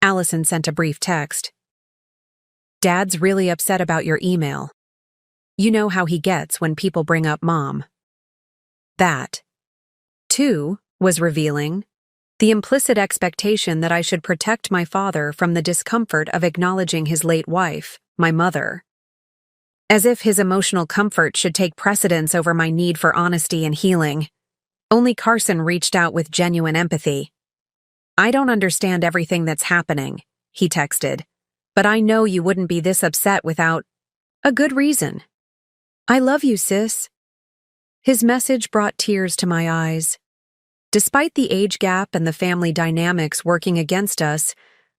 Allison sent a brief text. "Dad's really upset about your email. You know how he gets when people bring up Mom." That, too, was revealing. The implicit expectation that I should protect my father from the discomfort of acknowledging his late wife, my mother. As if his emotional comfort should take precedence over my need for honesty and healing. Only Carson reached out with genuine empathy. "I don't understand everything that's happening," he texted, "but I know you wouldn't be this upset without a good reason. I love you, sis." His message brought tears to my eyes. Despite the age gap and the family dynamics working against us,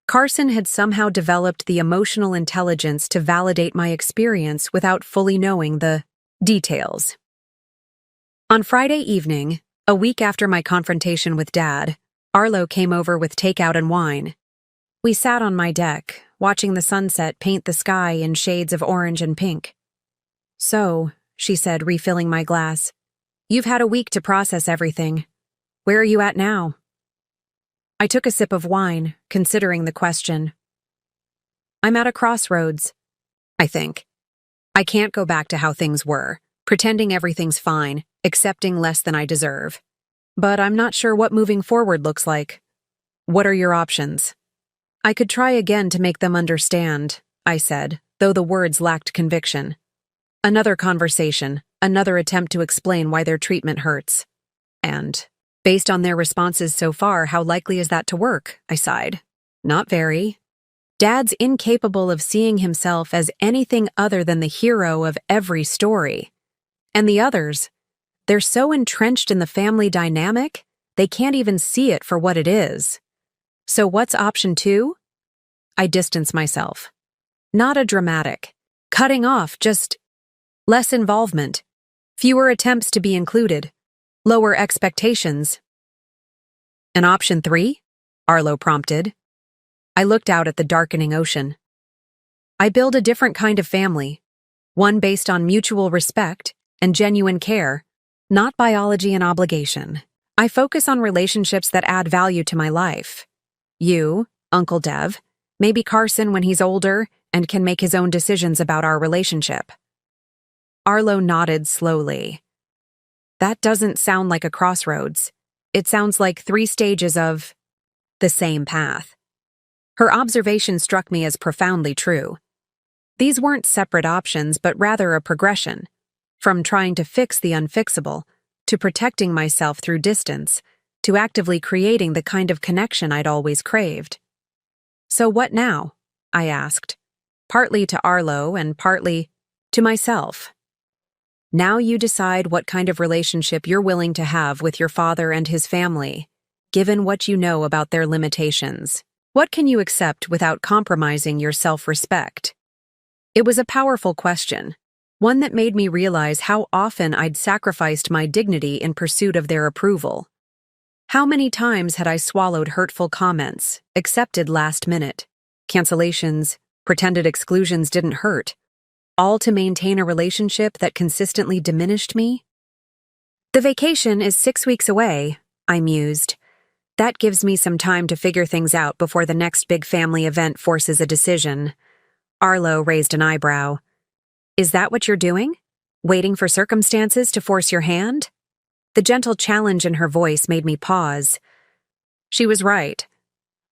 Carson had somehow developed the emotional intelligence to validate my experience without fully knowing the details. On Friday evening, a week after my confrontation with Dad, Arlo came over with takeout and wine. We sat on my deck, watching the sunset paint the sky in shades of orange and pink. "So," she said, refilling my glass, "you've had a week to process everything. Where are you at now?" I took a sip of wine, considering the question. "I'm at a crossroads, I think. I can't go back to how things were, pretending everything's fine, accepting less than I deserve. But I'm not sure what moving forward looks like. What are your options?" "I could try again to make them understand," I said, though the words lacked conviction. "Another conversation, another attempt to explain why their treatment hurts. And, based on their responses so far, how likely is that to work?" I sighed. Not very. Dad's incapable of seeing himself as anything other than the hero of every story. And the others, they're so entrenched in the family dynamic, they can't even see it for what it is. So what's option 2? I distance myself. Not a dramatic. Cutting off, just less involvement. Fewer attempts to be included. Lower expectations. And option 3? Arlo prompted. I looked out at the darkening ocean. I build a different kind of family. One based on mutual respect and genuine care, not biology and obligation. I focus on relationships that add value to my life. You, Uncle Dev, maybe Carson when he's older and can make his own decisions about our relationship. Arlo nodded slowly. That doesn't sound like a crossroads. It sounds like 3 stages of the same path. Her observation struck me as profoundly true. These weren't separate options, but rather a progression, from trying to fix the unfixable, to protecting myself through distance, to actively creating the kind of connection I'd always craved. So what now? I asked, partly to Arlo and partly to myself. Now you decide what kind of relationship you're willing to have with your father and his family, given what you know about their limitations. What can you accept without compromising your self-respect? It was a powerful question, one that made me realize how often I'd sacrificed my dignity in pursuit of their approval. How many times had I swallowed hurtful comments, accepted last minute, cancellations, pretended exclusions didn't hurt, all to maintain a relationship that consistently diminished me? The vacation is 6 weeks away, I mused. That gives me some time to figure things out before the next big family event forces a decision. Arlo raised an eyebrow. Is that what you're doing? Waiting for circumstances to force your hand? The gentle challenge in her voice made me pause. She was right.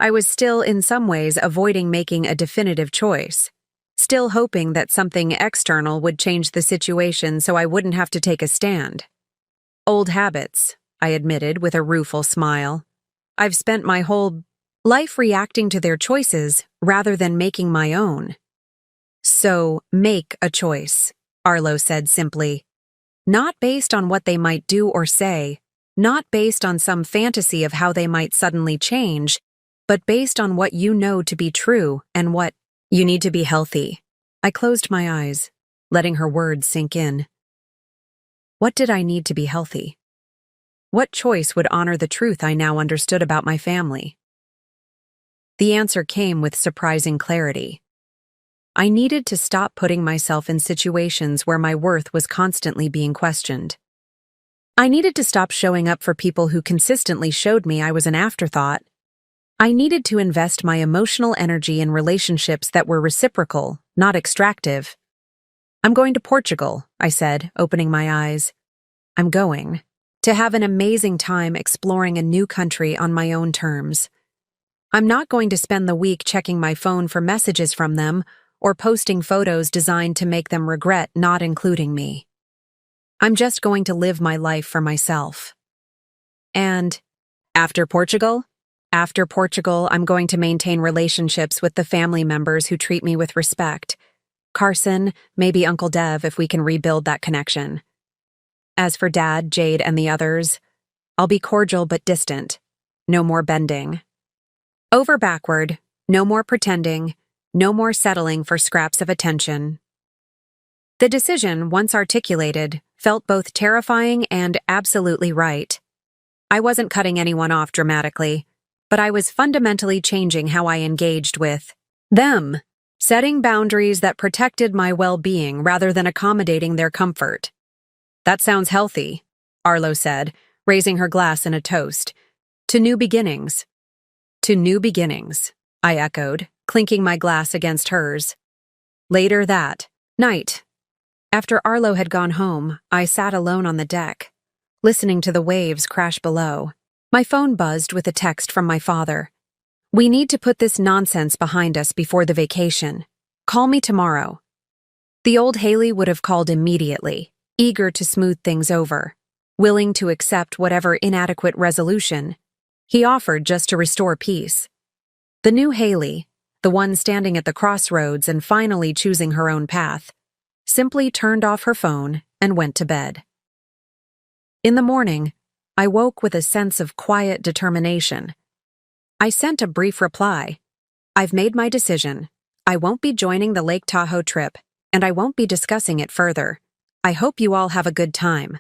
I was still, in some ways, avoiding making a definitive choice. Still hoping that something external would change the situation so I wouldn't have to take a stand. Old habits, I admitted with a rueful smile. I've spent my whole life reacting to their choices rather than making my own. So, make a choice, Arlo said simply. Not based on what they might do or say, not based on some fantasy of how they might suddenly change, but based on what you know to be true and what you need to be healthy. I closed my eyes, letting her words sink in. What did I need to be healthy? What choice would honor the truth I now understood about my family? The answer came with surprising clarity. I needed to stop putting myself in situations where my worth was constantly being questioned. I needed to stop showing up for people who consistently showed me I was an afterthought. I needed to invest my emotional energy in relationships that were reciprocal, not extractive. I'm going to Portugal, I said, opening my eyes. I'm going to have an amazing time exploring a new country on my own terms. I'm not going to spend the week checking my phone for messages from them or posting photos designed to make them regret not including me. I'm just going to live my life for myself. And after Portugal, I'm going to maintain relationships with the family members who treat me with respect. Carson, maybe Uncle Dev if we can rebuild that connection. As for Dad, Jade, and the others, I'll be cordial but distant. No more bending. Over backward, no more pretending, no more settling for scraps of attention. The decision, once articulated, felt both terrifying and absolutely right. I wasn't cutting anyone off dramatically, but I was fundamentally changing how I engaged with them, setting boundaries that protected my well-being rather than accommodating their comfort. That sounds healthy, Arlo said, raising her glass in a toast. To new beginnings. To new beginnings, I echoed, clinking my glass against hers. Later that night, after Arlo had gone home, I sat alone on the deck, listening to the waves crash below. My phone buzzed with a text from my father. We need to put this nonsense behind us before the vacation. Call me tomorrow. The old Haley would have called immediately, eager to smooth things over, willing to accept whatever inadequate resolution he offered just to restore peace. The new Haley, the one standing at the crossroads and finally choosing her own path, simply turned off her phone and went to bed. In the morning, I woke with a sense of quiet determination. I sent a brief reply. I've made my decision. I won't be joining the Lake Tahoe trip, and I won't be discussing it further. I hope you all have a good time.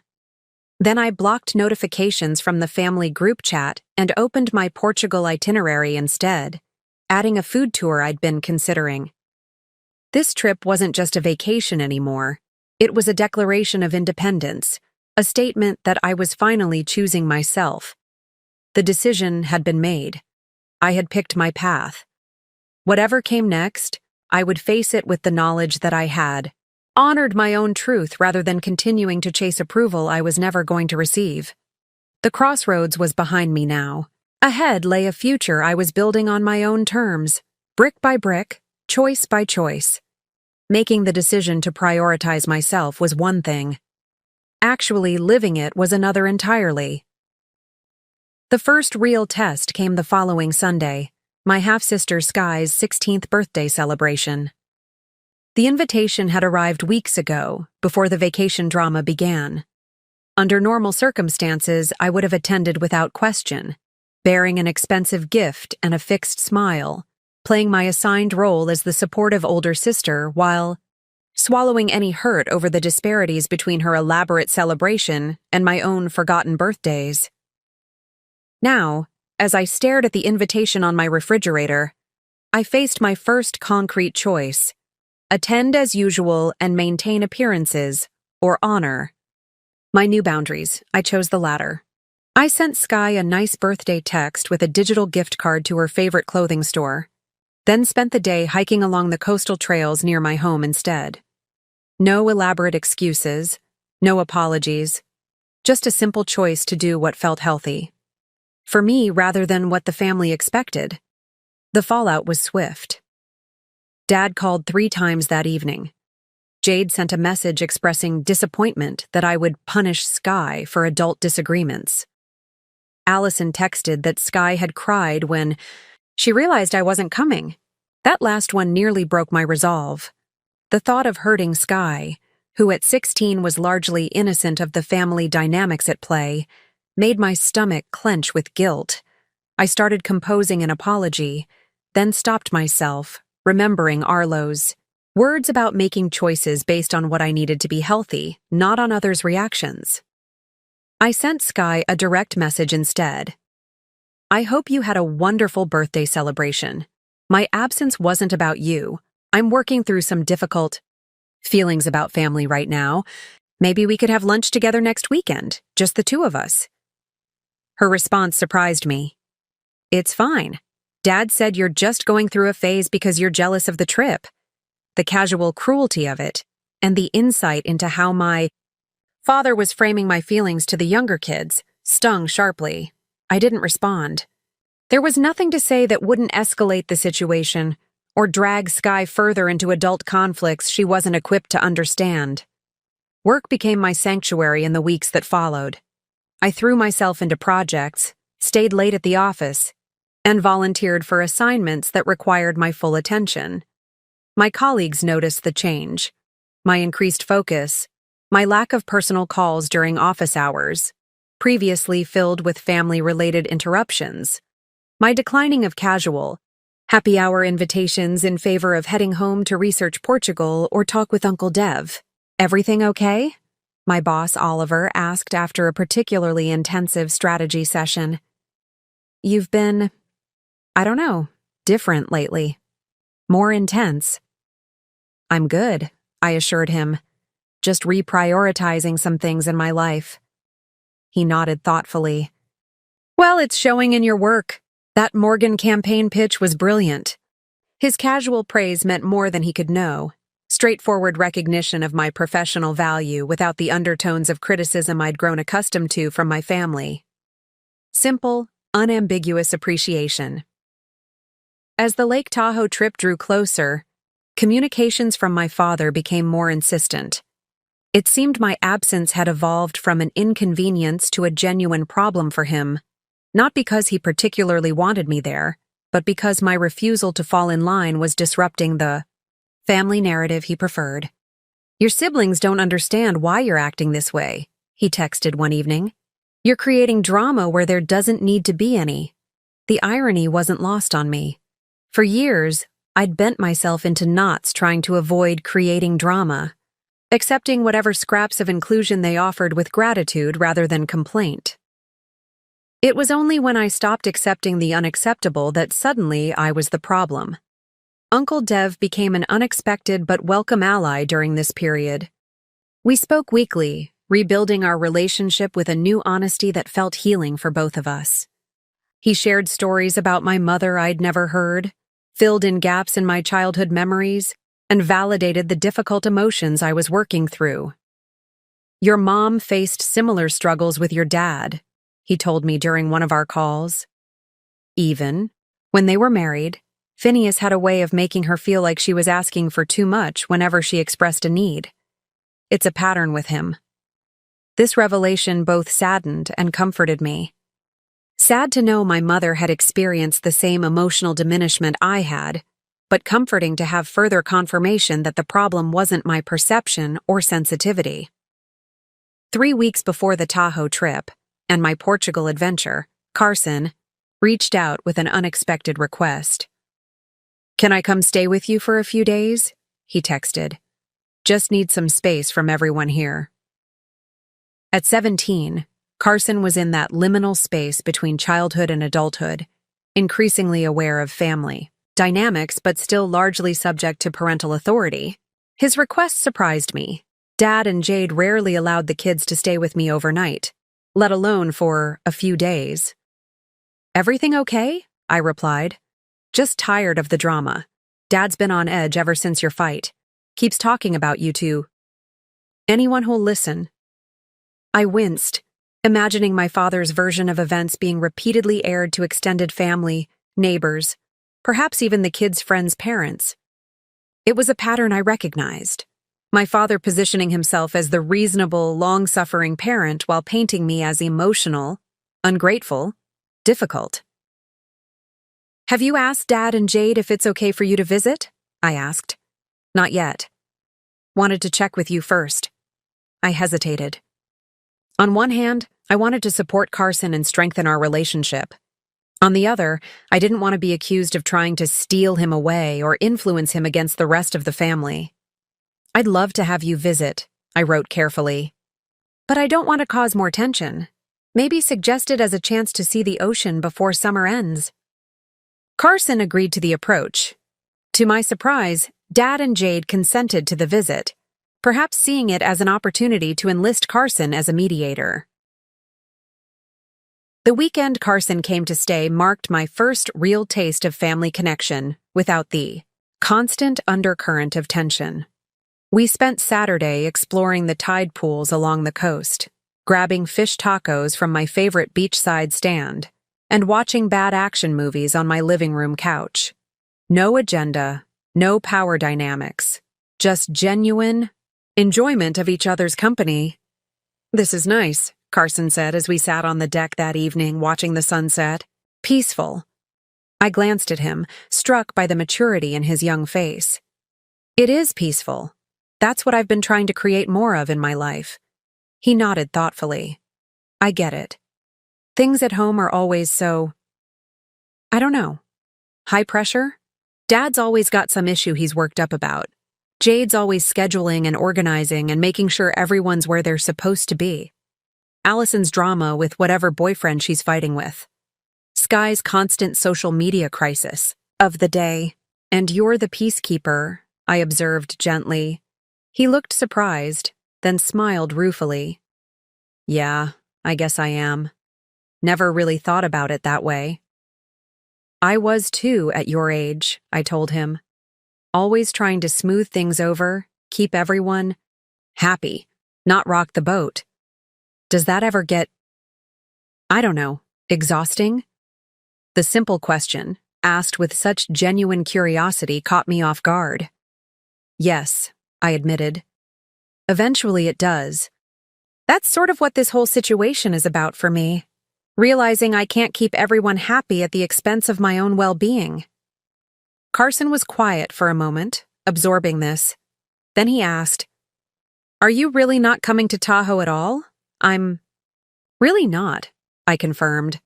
Then I blocked notifications from the family group chat and opened my Portugal itinerary instead, adding a food tour I'd been considering. This trip wasn't just a vacation anymore. It was a declaration of independence, a statement that I was finally choosing myself. The decision had been made. I had picked my path. Whatever came next, I would face it with the knowledge that I had honored my own truth rather than continuing to chase approval I was never going to receive. The crossroads was behind me now. Ahead lay a future I was building on my own terms, brick by brick, choice by choice. Making the decision to prioritize myself was one thing. Actually living it was another entirely. The first real test came the following Sunday, my half-sister Sky's 16th birthday celebration. The invitation had arrived weeks ago, before the vacation drama began. Under normal circumstances, I would have attended without question, bearing an expensive gift and a fixed smile, playing my assigned role as the supportive older sister while swallowing any hurt over the disparities between her elaborate celebration and my own forgotten birthdays. Now, as I stared at the invitation on my refrigerator, I faced my first concrete choice: attend as usual and maintain appearances, or honor. My new boundaries, I chose the latter. I sent Sky a nice birthday text with a digital gift card to her favorite clothing store, then spent the day hiking along the coastal trails near my home instead. No elaborate excuses, no apologies, just a simple choice to do what felt healthy. For me, rather than what the family expected. The fallout was swift. Dad called 3 times that evening. Jade sent a message expressing disappointment that I would punish Sky for adult disagreements. Allison texted that Sky had cried when she realized I wasn't coming. That last one nearly broke my resolve. The thought of hurting Sky, who at 16 was largely innocent of the family dynamics at play, made my stomach clench with guilt. I started composing an apology, then stopped myself, remembering Arlo's words about making choices based on what I needed to be healthy, not on others' reactions. I sent Sky a direct message instead. I hope you had a wonderful birthday celebration. My absence wasn't about you. I'm working through some difficult feelings about family right now. Maybe we could have lunch together next weekend, just the 2 of us. Her response surprised me. It's fine. Dad said you're just going through a phase because you're jealous of the trip. The casual cruelty of it, and the insight into how my father was framing my feelings to the younger kids, stung sharply. I didn't respond. There was nothing to say that wouldn't escalate the situation or drag Sky further into adult conflicts she wasn't equipped to understand. Work became my sanctuary in the weeks that followed. I threw myself into projects, stayed late at the office, and volunteered for assignments that required my full attention. My colleagues noticed the change, my increased focus, my lack of personal calls during office hours, previously filled with family-related interruptions, my declining of casual, happy hour invitations in favor of heading home to research Portugal or talk with Uncle Dev. Everything okay? My boss, Oliver, asked after a particularly intensive strategy session. You've been, I don't know, different lately. More intense. I'm good, I assured him, just reprioritizing some things in my life. He nodded thoughtfully. Well, it's showing in your work. That Morgan campaign pitch was brilliant. His casual praise meant more than he could know. Straightforward recognition of my professional value without the undertones of criticism I'd grown accustomed to from my family. Simple, unambiguous appreciation. As the Lake Tahoe trip drew closer, communications from my father became more insistent. It seemed my absence had evolved from an inconvenience to a genuine problem for him, not because he particularly wanted me there, but because my refusal to fall in line was disrupting the family narrative he preferred. "Your siblings don't understand why you're acting this way," he texted one evening. "You're creating drama where there doesn't need to be any." The irony wasn't lost on me. For years, I'd bent myself into knots trying to avoid creating drama, accepting whatever scraps of inclusion they offered with gratitude rather than complaint. It was only when I stopped accepting the unacceptable that suddenly I was the problem. Uncle Dev became an unexpected but welcome ally during this period. We spoke weekly, rebuilding our relationship with a new honesty that felt healing for both of us. He shared stories about my mother I'd never heard, filled in gaps in my childhood memories, and validated the difficult emotions I was working through. "Your mom faced similar struggles with your dad," he told me during one of our calls. Even when they were married, Phineas had a way of making her feel like she was asking for too much whenever she expressed a need. It's a pattern with him. This revelation both saddened and comforted me. Sad to know my mother had experienced the same emotional diminishment I had, but comforting to have further confirmation that the problem wasn't my perception or sensitivity. 3 weeks before the Tahoe trip and my Portugal adventure, Carson reached out with an unexpected request. "Can I come stay with you for a few days?" he texted. "Just need some space from everyone here." At 17, Carson was in that liminal space between childhood and adulthood, increasingly aware of family dynamics but still largely subject to parental authority. His request surprised me. Dad and Jade rarely allowed the kids to stay with me overnight, let alone for a few days. "Everything okay?" I replied. "Just tired of the drama. Dad's been on edge ever since your fight. Keeps talking about you to anyone who'll listen." I winced, imagining my father's version of events being repeatedly aired to extended family, neighbors, perhaps even the kids' friends' parents. It was a pattern I recognized. My father positioning himself as the reasonable, long-suffering parent while painting me as emotional, ungrateful, difficult. "Have you asked Dad and Jade if it's okay for you to visit?" I asked. "Not yet. Wanted to check with you first." I hesitated. On one hand, I wanted to support Carson and strengthen our relationship. On the other, I didn't want to be accused of trying to steal him away or influence him against the rest of the family. "I'd love to have you visit," I wrote carefully. "But I don't want to cause more tension. Maybe suggest it as a chance to see the ocean before summer ends." Carson agreed to the approach. To my surprise, Dad and Jade consented to the visit, perhaps seeing it as an opportunity to enlist Carson as a mediator. The weekend Carson came to stay marked my first real taste of family connection without the constant undercurrent of tension. We spent Saturday exploring the tide pools along the coast, grabbing fish tacos from my favorite beachside stand, and watching bad action movies on my living room couch. No agenda, no power dynamics, just genuine enjoyment of each other's company. "This is nice," Carson said as we sat on the deck that evening watching the sunset. "Peaceful." I glanced at him, struck by the maturity in his young face. "It is peaceful. That's what I've been trying to create more of in my life." He nodded thoughtfully. "I get it. Things at home are always so, I don't know, high pressure? Dad's always got some issue he's worked up about. Jade's always scheduling and organizing and making sure everyone's where they're supposed to be. Allison's drama with whatever boyfriend she's fighting with. Sky's constant social media crisis of the day. And you're the peacekeeper," I observed gently. He looked surprised, then smiled ruefully. "Yeah, I guess I am. Never really thought about it that way." "I was too at your age," I told him. "Always trying to smooth things over, keep everyone happy, not rock the boat. Does that ever get, I don't know, exhausting?" The simple question, asked with such genuine curiosity, caught me off guard. "Yes," I admitted. "Eventually it does. That's sort of what this whole situation is about for me. realizing I can't keep everyone happy at the expense of my own well-being. Carson was quiet for a moment, absorbing this. Then he asked, "Are you really not coming to Tahoe at all?" "I'm really not," I confirmed.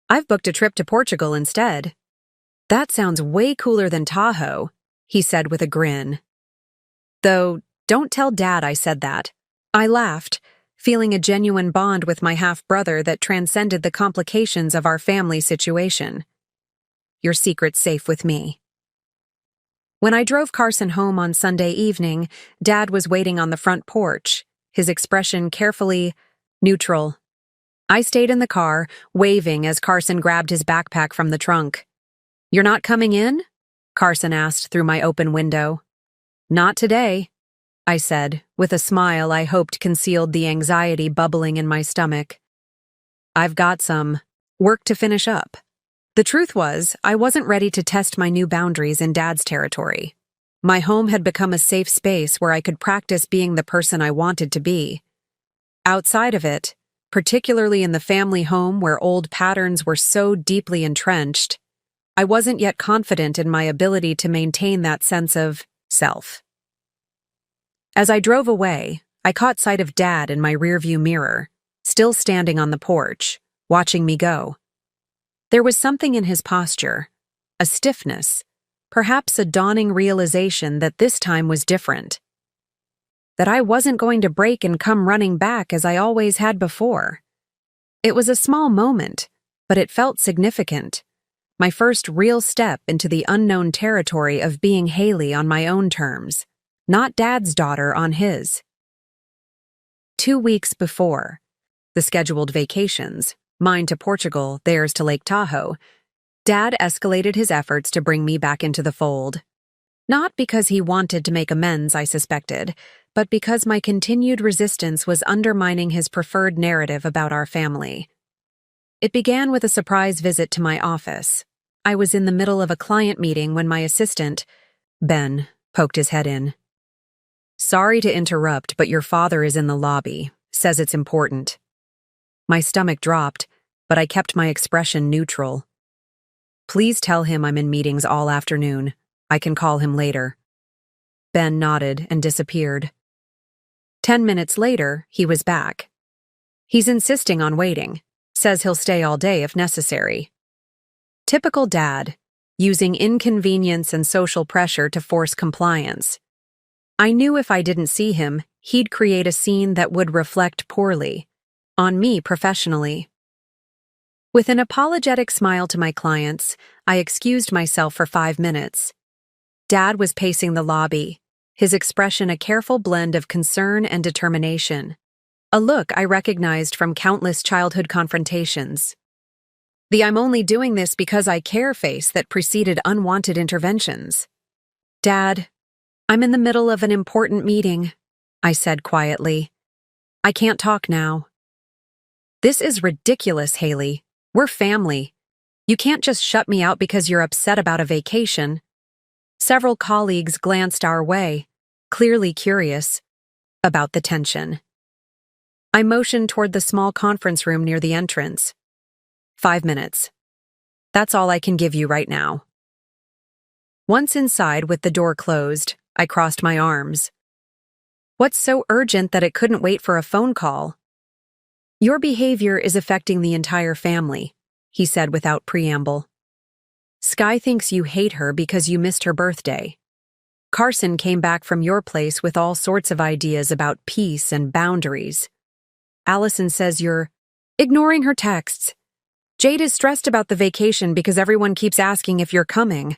"I've booked a trip to Portugal instead." "That sounds way cooler than Tahoe," he said with a grin. "Though, don't tell Dad I said that." I laughed, feeling a genuine bond with my half-brother that transcended the complications of our family situation. "Your secret's safe with me." When I drove Carson home on Sunday evening, Dad was waiting on the front porch, his expression carefully neutral. I stayed in the car, waving as Carson grabbed his backpack from the trunk. "You're not coming in?" Carson asked through my open window. "Not today," I said, with a smile I hoped concealed the anxiety bubbling in my stomach. "I've got some work to finish up." The truth was, I wasn't ready to test my new boundaries in Dad's territory. My home had become a safe space where I could practice being the person I wanted to be. Outside of it, particularly in the family home where old patterns were so deeply entrenched, I wasn't yet confident in my ability to maintain that sense of self. As I drove away, I caught sight of Dad in my rearview mirror, still standing on the porch, watching me go. There was something in his posture, a stiffness, perhaps a dawning realization that this time was different. That I wasn't going to break and come running back as I always had before. It was a small moment, but it felt significant. My first real step into the unknown territory of being Haley on my own terms, not Dad's daughter on his. 2 weeks before, the scheduled vacations, mine to Portugal, theirs to Lake Tahoe, Dad escalated his efforts to bring me back into the fold. Not because he wanted to make amends, I suspected, but because my continued resistance was undermining his preferred narrative about our family. It began with a surprise visit to my office. I was in the middle of a client meeting when my assistant, Ben, poked his head in. "Sorry to interrupt, but your father is in the lobby. Says it's important." My stomach dropped, but I kept my expression neutral. "Please tell him I'm in meetings all afternoon. I can call him later." Ben nodded and disappeared. 10 minutes later, he was back. "He's insisting on waiting. Says he'll stay all day if necessary." Typical Dad, using inconvenience and social pressure to force compliance. I knew if I didn't see him, he'd create a scene that would reflect poorly on me professionally. With an apologetic smile to my clients, I excused myself for 5 minutes. Dad was pacing the lobby, his expression a careful blend of concern and determination, a look I recognized from countless childhood confrontations. The "I'm only doing this because I care" face that preceded unwanted interventions. "Dad, I'm in the middle of an important meeting," I said quietly. "I can't talk now." "This is ridiculous, Haley. We're family. You can't just shut me out because you're upset about a vacation." Several colleagues glanced our way, clearly curious about the tension. I motioned toward the small conference room near the entrance. 5 minutes. That's all I can give you right now." Once inside with the door closed, I crossed my arms. "What's so urgent that it couldn't wait for a phone call?" "Your behavior is affecting the entire family," he said without preamble. "Sky thinks you hate her because you missed her birthday. Carson came back from your place with all sorts of ideas about peace and boundaries. Allison says you're ignoring her texts. Jade is stressed about the vacation because everyone keeps asking if you're coming.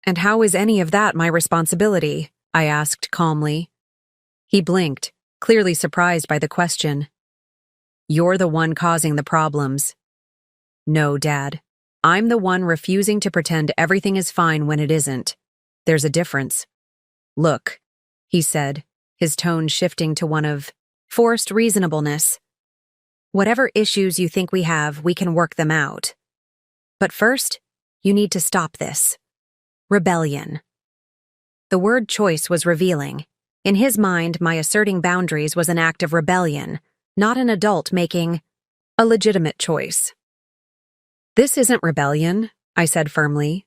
And how is any of that my responsibility?" I asked calmly. He blinked, clearly surprised by the question. "You're the one causing the problems." "No, Dad. I'm the one refusing to pretend everything is fine when it isn't. There's a difference." "Look," he said, his tone shifting to one of forced reasonableness. "Whatever issues you think we have, we can work them out. But first, you need to stop this. Rebellion." The word choice was revealing. In his mind, my asserting boundaries was an act of rebellion, not an adult making a legitimate choice. "This isn't rebellion," I said firmly.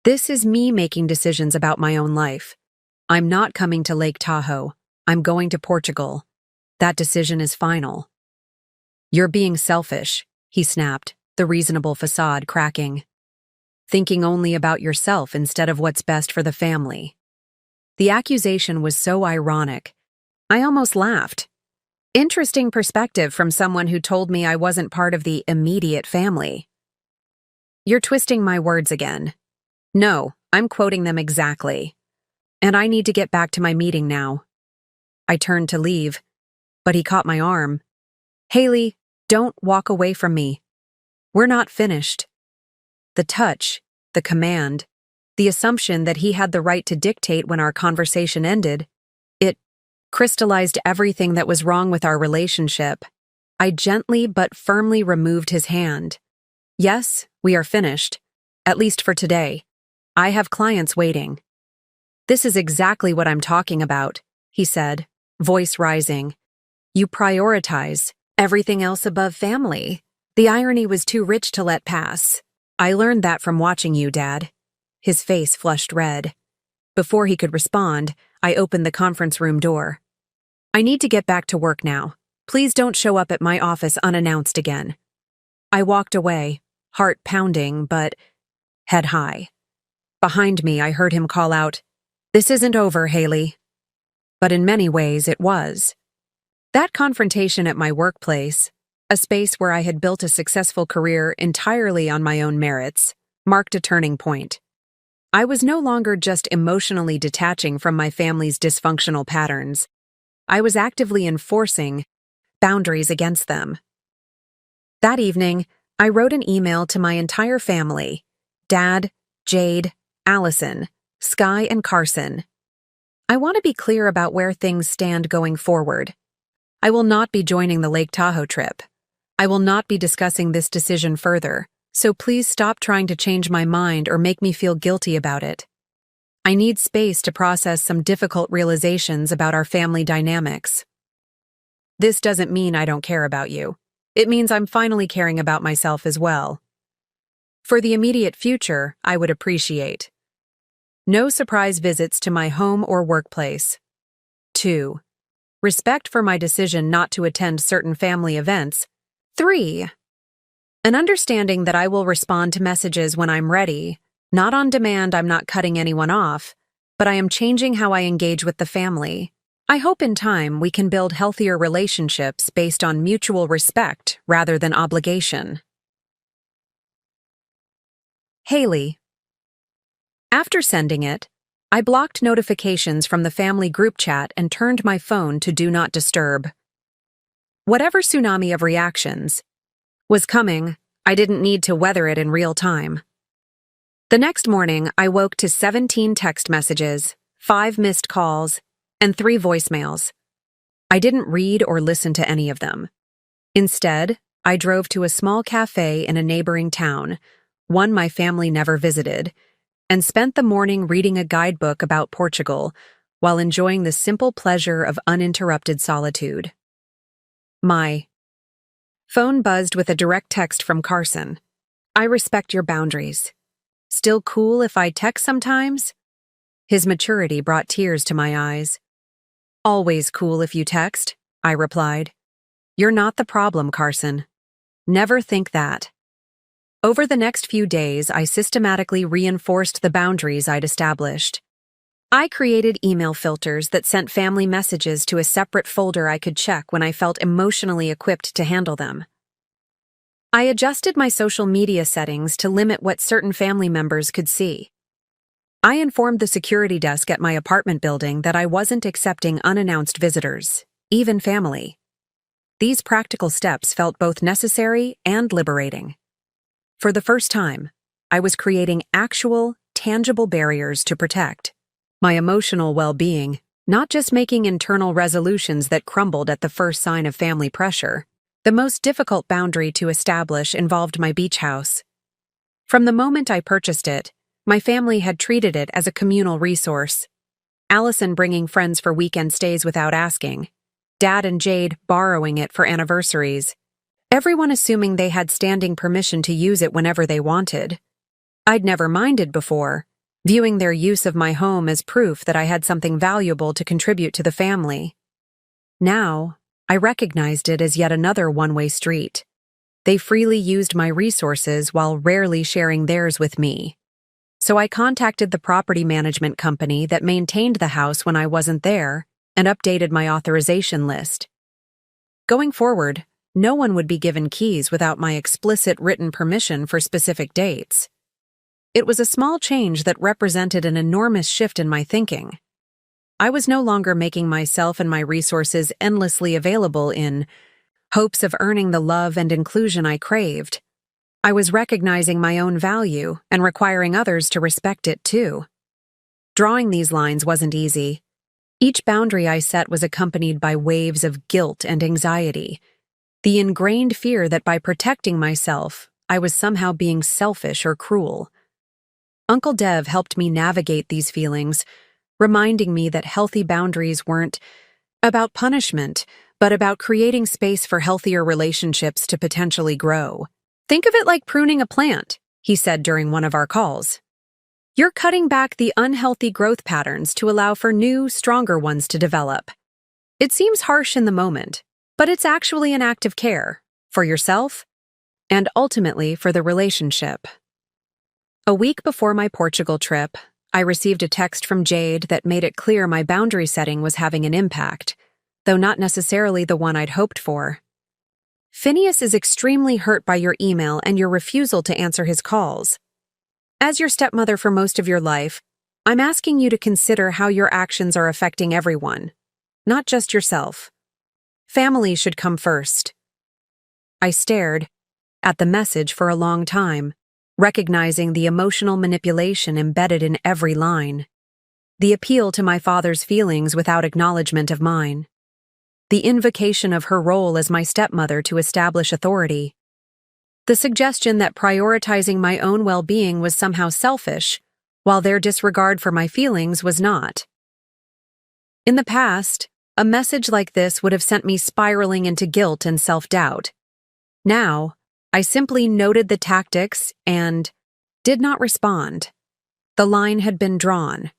"This is me making decisions about my own life. I'm not coming to Lake Tahoe. I'm going to Portugal. That decision is final." "You're being selfish," he snapped, the reasonable facade cracking. "Thinking only about yourself instead of what's best for the family." The accusation was so ironic. I almost laughed. Interesting perspective from someone who told me I wasn't part of the immediate family. "You're twisting my words again." "No, I'm quoting them exactly. And I need to get back to my meeting now." I turned to leave, but he caught my arm. "Haley, don't walk away from me. We're not finished." The touch, the command, the assumption that he had the right to dictate when our conversation ended, it crystallized everything that was wrong with our relationship. I gently but firmly removed his hand. "Yes, we are finished. At least for today. I have clients waiting." "This is exactly what I'm talking about," he said, voice rising. "You prioritize everything else above family." The irony was too rich to let pass. "I learned that from watching you, Dad." His face flushed red. Before he could respond, I opened the conference room door. "I need to get back to work now. Please don't show up at my office unannounced again." I walked away, heart pounding, but head high. Behind me, I heard him call out, "This isn't over, Haley." But in many ways, it was. That confrontation at my workplace, a space where I had built a successful career entirely on my own merits, marked a turning point. I was no longer just emotionally detaching from my family's dysfunctional patterns. I was actively enforcing boundaries against them. That evening, I wrote an email to my entire family: Dad, Jade, Allison, Sky, and Carson. I want to be clear about where things stand going forward. I will not be joining the Lake Tahoe trip. I will not be discussing this decision further, so please stop trying to change my mind or make me feel guilty about it. I need space to process some difficult realizations about our family dynamics. This doesn't mean I don't care about you. It means I'm finally caring about myself as well. For the immediate future, I would appreciate no surprise visits to my home or workplace. 2. Respect for my decision not to attend certain family events. 3. An understanding that I will respond to messages when I'm ready. Not on demand. I'm not cutting anyone off, but I am changing how I engage with the family. I hope in time we can build healthier relationships based on mutual respect rather than obligation. Haley. After sending it, I blocked notifications from the family group chat and turned my phone to Do Not Disturb. Whatever tsunami of reactions was coming, I didn't need to weather it in real time. The next morning, I woke to 17 text messages, 5 missed calls, and 3 voicemails. I didn't read or listen to any of them. Instead, I drove to a small cafe in a neighboring town, one my family never visited, and spent the morning reading a guidebook about Portugal while enjoying the simple pleasure of uninterrupted solitude. My phone buzzed with a direct text from Carson. "I respect your boundaries. Still cool if I text sometimes?" His maturity brought tears to my eyes. "Always cool if you text," I replied. "You're not the problem, Carson. Never think that." Over the next few days, I systematically reinforced the boundaries I'd established. I created email filters that sent family messages to a separate folder I could check when I felt emotionally equipped to handle them. I adjusted my social media settings to limit what certain family members could see. I informed the security desk at my apartment building that I wasn't accepting unannounced visitors, even family. These practical steps felt both necessary and liberating. For the first time, I was creating actual, tangible barriers to protect my emotional well-being, not just making internal resolutions that crumbled at the first sign of family pressure. The most difficult boundary to establish involved my beach house. From the moment I purchased it, my family had treated it as a communal resource. Allison bringing friends for weekend stays without asking, Dad and Jade borrowing it for anniversaries, everyone assuming they had standing permission to use it whenever they wanted. I'd never minded before, viewing their use of my home as proof that I had something valuable to contribute to the family. Now, I recognized it as yet another one-way street. They freely used my resources while rarely sharing theirs with me. So I contacted the property management company that maintained the house when I wasn't there and updated my authorization list. Going forward, no one would be given keys without my explicit written permission for specific dates. It was a small change that represented an enormous shift in my thinking. I was no longer making myself and my resources endlessly available in hopes of earning the love and inclusion I craved. I was recognizing my own value and requiring others to respect it too. Drawing these lines wasn't easy. Each boundary I set was accompanied by waves of guilt and anxiety, the ingrained fear that by protecting myself, I was somehow being selfish or cruel. Uncle Dev helped me navigate these feelings, reminding me that healthy boundaries weren't about punishment, but about creating space for healthier relationships to potentially grow. Think of it like pruning a plant, he said during one of our calls. You're cutting back the unhealthy growth patterns to allow for new, stronger ones to develop. It seems harsh in the moment, but it's actually an act of care for yourself and ultimately for the relationship. A week before my Portugal trip, I received a text from Jade that made it clear my boundary setting was having an impact, though not necessarily the one I'd hoped for. Phineas is extremely hurt by your email and your refusal to answer his calls. As your stepmother for most of your life, I'm asking you to consider how your actions are affecting everyone, not just yourself. Family should come first. I stared at the message for a long time, recognizing the emotional manipulation embedded in every line. The appeal to my father's feelings without acknowledgement of mine. The invocation of her role as my stepmother to establish authority. The suggestion that prioritizing my own well-being was somehow selfish, while their disregard for my feelings was not. In the past, a message like this would have sent me spiraling into guilt and self-doubt. Now, I simply noted the tactics and did not respond. The line had been drawn.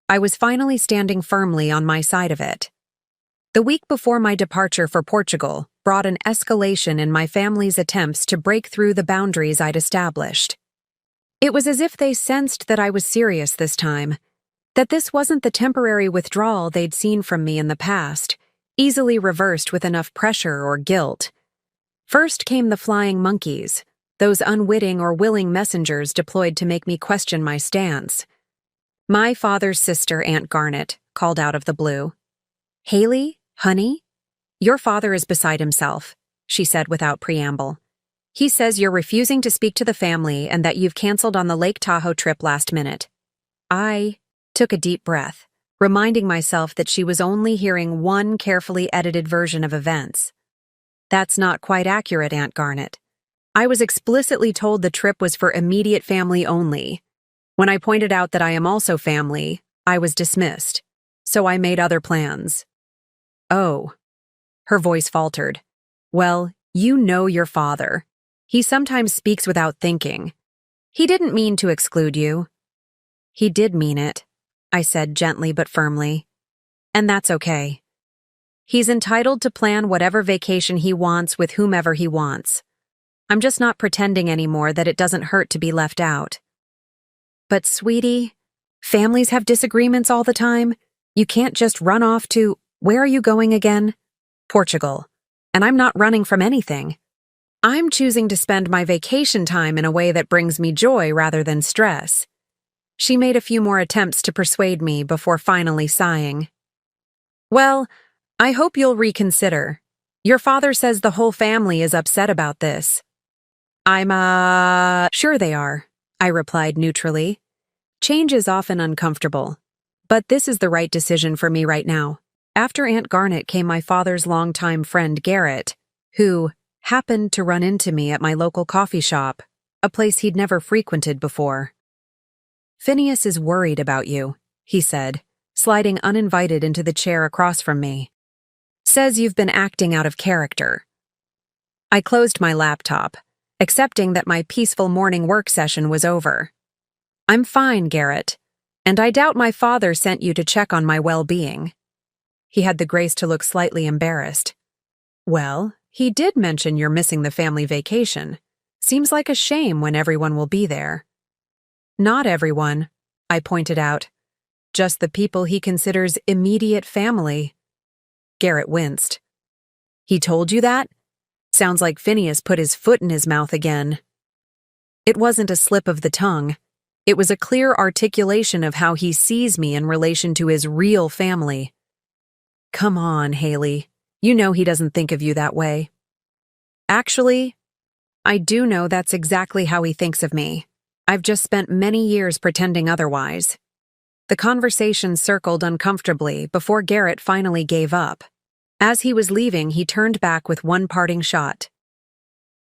I was finally standing firmly on my side of it. The week before my departure for Portugal brought an escalation in my family's attempts to break through the boundaries I'd established. It was as if they sensed that I was serious this time, that this wasn't the temporary withdrawal they'd seen from me in the past, easily reversed with enough pressure or guilt. First came the flying monkeys, those unwitting or willing messengers deployed to make me question my stance. My father's sister, Aunt Garnet, called out of the blue. "Haley, honey, your father is beside himself," she said without preamble. "He says you're refusing to speak to the family and that you've canceled on the Lake Tahoe trip last minute." I took a deep breath, reminding myself that she was only hearing one carefully edited version of events. "That's not quite accurate, Aunt Garnet. I was explicitly told the trip was for immediate family only. When I pointed out that I am also family, I was dismissed, so I made other plans." "Oh." Her voice faltered. "Well, you know your father. He sometimes speaks without thinking. He didn't mean to exclude you." "He did mean it," I said gently but firmly. "And that's okay. He's entitled to plan whatever vacation he wants with whomever he wants. I'm just not pretending anymore that it doesn't hurt to be left out." "But sweetie, families have disagreements all the time. You can't just run off to, where are you going again? Portugal. And I'm not running from anything. I'm choosing to spend my vacation time in a way that brings me joy rather than stress." She made a few more attempts to persuade me before finally sighing. "Well, I hope you'll reconsider. Your father says the whole family is upset about this." I'm sure they are," I replied neutrally. Change is often uncomfortable, but this is the right decision for me right now. After Aunt Garnet came my father's longtime friend Garrett, who happened to run into me at my local coffee shop, a place he'd never frequented before. "Phineas is worried about you," he said, sliding uninvited into the chair across from me. "Says you've been acting out of character." I closed my laptop, accepting that my peaceful morning work session was over. I'm fine, Garrett, and I doubt my father sent you to check on my well-being. He had the grace to look slightly embarrassed. Well, he did mention you're missing the family vacation. Seems like a shame when everyone will be there. Not everyone, I pointed out. Just the people he considers immediate family. Garrett winced. He told you that? Sounds like Phineas put his foot in his mouth again. It wasn't a slip of the tongue. It was a clear articulation of how he sees me in relation to his real family. Come on, Haley. You know he doesn't think of you that way. Actually, I do know that's exactly how he thinks of me. I've just spent many years pretending otherwise. The conversation circled uncomfortably before Garrett finally gave up. As he was leaving, he turned back with one parting shot.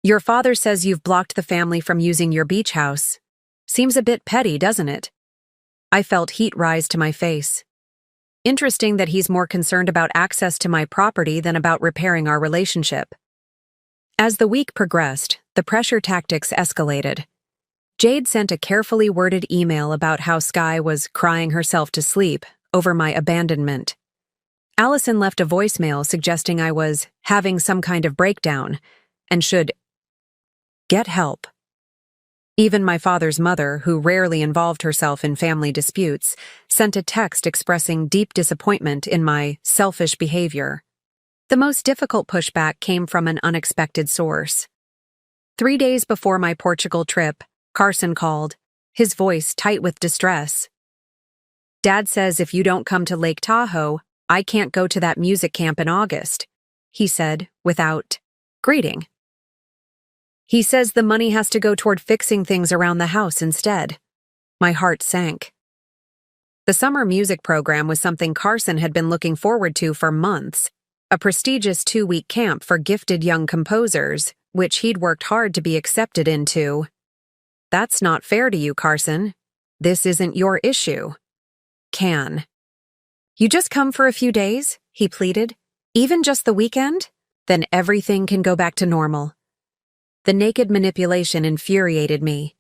Your father says you've blocked the family from using your beach house. Seems a bit petty, doesn't it? I felt heat rise to my face. Interesting that he's more concerned about access to my property than about repairing our relationship. As the week progressed, the pressure tactics escalated. Jade sent a carefully worded email about how Skye was crying herself to sleep over my abandonment. Allison left a voicemail suggesting I was having some kind of breakdown and should get help. Even my father's mother, who rarely involved herself in family disputes, sent a text expressing deep disappointment in my selfish behavior. The most difficult pushback came from an unexpected source. 3 days before my Portugal trip, Carson called, his voice tight with distress. Dad says if you don't come to Lake Tahoe, I can't go to that music camp in August, he said without greeting. He says the money has to go toward fixing things around the house instead. My heart sank. The summer music program was something Carson had been looking forward to for months, a prestigious 2-week camp for gifted young composers, which he'd worked hard to be accepted into. That's not fair to you, Carson. This isn't your issue. Can. You just come for a few days, he pleaded. Even just the weekend? Then everything can go back to normal. The naked manipulation infuriated me.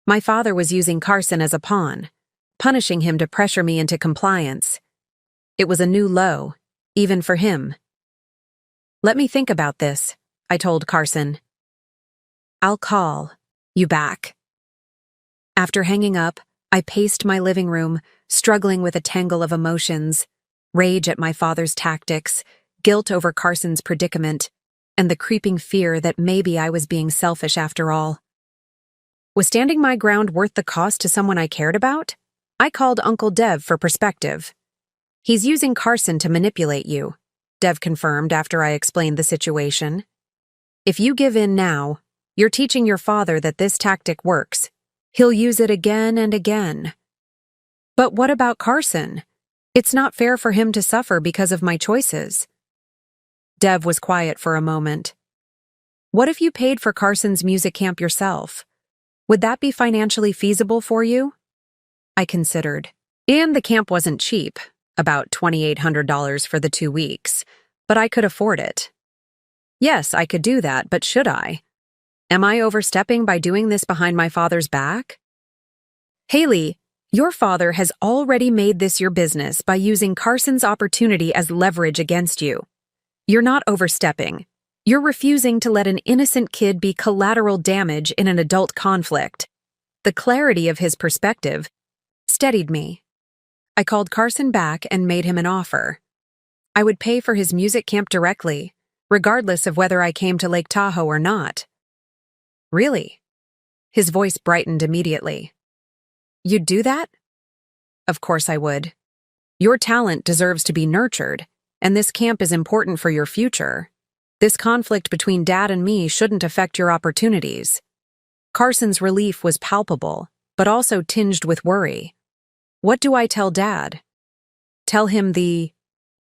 My father was using Carson as a pawn, punishing him to pressure me into compliance. It was a new low, even for him. Let me think about this, I told Carson. I'll call you back. After hanging up, I paced my living room, struggling with a tangle of emotions, rage at my father's tactics, guilt over Carson's predicament, and the creeping fear that maybe I was being selfish after all. Was standing my ground worth the cost to someone I cared about? I called Uncle Dev for perspective. He's using Carson to manipulate you, Dev confirmed after I explained the situation. If you give in now, you're teaching your father that this tactic works. He'll use it again and again. But what about Carson? It's not fair for him to suffer because of my choices. Dev was quiet for a moment. What if you paid for Carson's music camp yourself? Would that be financially feasible for you? I considered. And the camp wasn't cheap, about $2,800 for the 2 weeks, but I could afford it. Yes, I could do that, but should I? Am I overstepping by doing this behind my father's back? Haley, your father has already made this your business by using Carson's opportunity as leverage against you. You're not overstepping. You're refusing to let an innocent kid be collateral damage in an adult conflict. The clarity of his perspective steadied me. I called Carson back and made him an offer. I would pay for his music camp directly, regardless of whether I came to Lake Tahoe or not. Really? His voice brightened immediately. You'd do that? Of course I would. Your talent deserves to be nurtured, and this camp is important for your future. This conflict between Dad and me shouldn't affect your opportunities. Carson's relief was palpable, but also tinged with worry. What do I tell Dad? Tell him the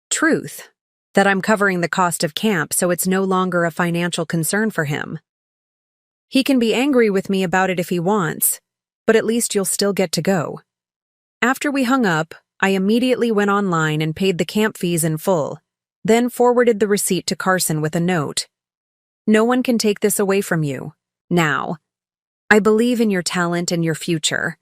truth, that I'm covering the cost of camp so it's no longer a financial concern for him. He can be angry with me about it if he wants, but at least you'll still get to go. After we hung up, I immediately went online and paid the camp fees in full, then forwarded the receipt to Carson with a note. No one can take this away from you. Now. I believe in your talent and your future.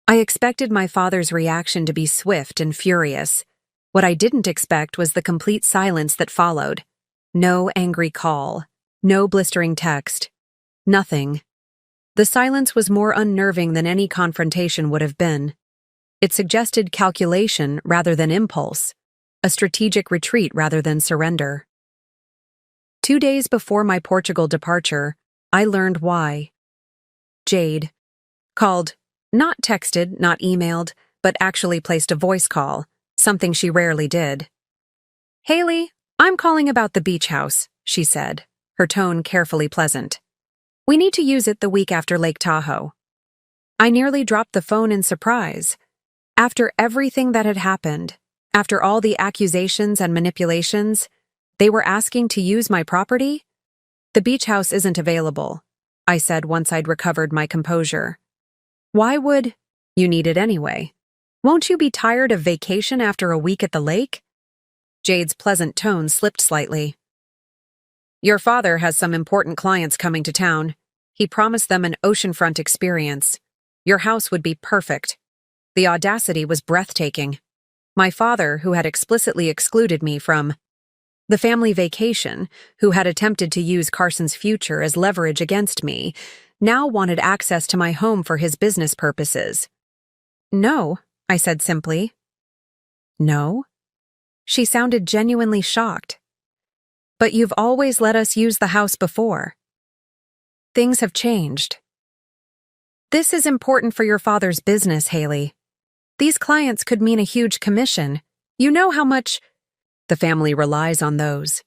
I expected my father's reaction to be swift and furious. What I didn't expect was the complete silence that followed. No angry call. No blistering text. Nothing. The silence was more unnerving than any confrontation would have been. It suggested calculation rather than impulse, a strategic retreat rather than surrender. 2 days before my Portugal departure, I learned why. Jade called, not texted, not emailed, but actually placed a voice call, something she rarely did. "Haley, I'm calling about the beach house," she said, her tone carefully pleasant. "We need to use it the week after Lake Tahoe." I nearly dropped the phone in surprise. After everything that had happened, after all the accusations and manipulations, they were asking to use my property? "The beach house isn't available," I said once I'd recovered my composure. "Why would you need it anyway? Won't you be tired of vacation after a week at the lake?" Jade's pleasant tone slipped slightly. "Your father has some important clients coming to town. He promised them an oceanfront experience. Your house would be perfect." The audacity was breathtaking. My father, who had explicitly excluded me from the family vacation, who had attempted to use Carson's future as leverage against me, now wanted access to my home for his business purposes. "No," I said simply. "No?" She sounded genuinely shocked. "But you've always let us use the house before." "Things have changed." "This is important for your father's business, Haley. These clients could mean a huge commission. You know how much the family relies on those."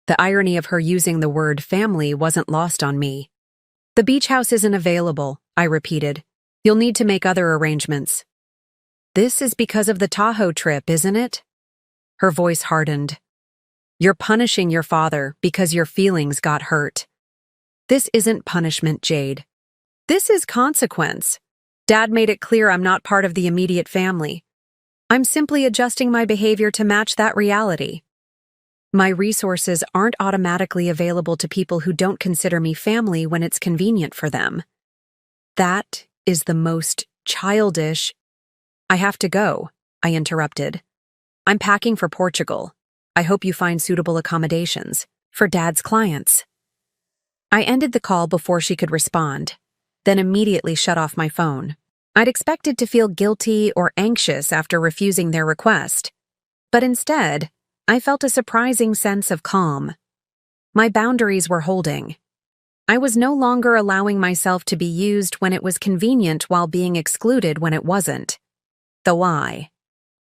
The irony of her using the word family wasn't lost on me. "The beach house isn't available," I repeated. "You'll need to make other arrangements." "This is because of the Tahoe trip, isn't it?" Her voice hardened. "You're punishing your father because your feelings got hurt." "This isn't punishment, Jade. This is consequence. Dad made it clear I'm not part of the immediate family. I'm simply adjusting my behavior to match that reality. My resources aren't automatically available to people who don't consider me family when it's convenient for them." "That is the most childish—" "I have to go," I interrupted. "I'm packing for Portugal. I hope you find suitable accommodations for Dad's clients." I ended the call before she could respond, then immediately shut off my phone. I'd expected to feel guilty or anxious after refusing their request, but instead, I felt a surprising sense of calm. My boundaries were holding. I was no longer allowing myself to be used when it was convenient while being excluded when it wasn't. The why.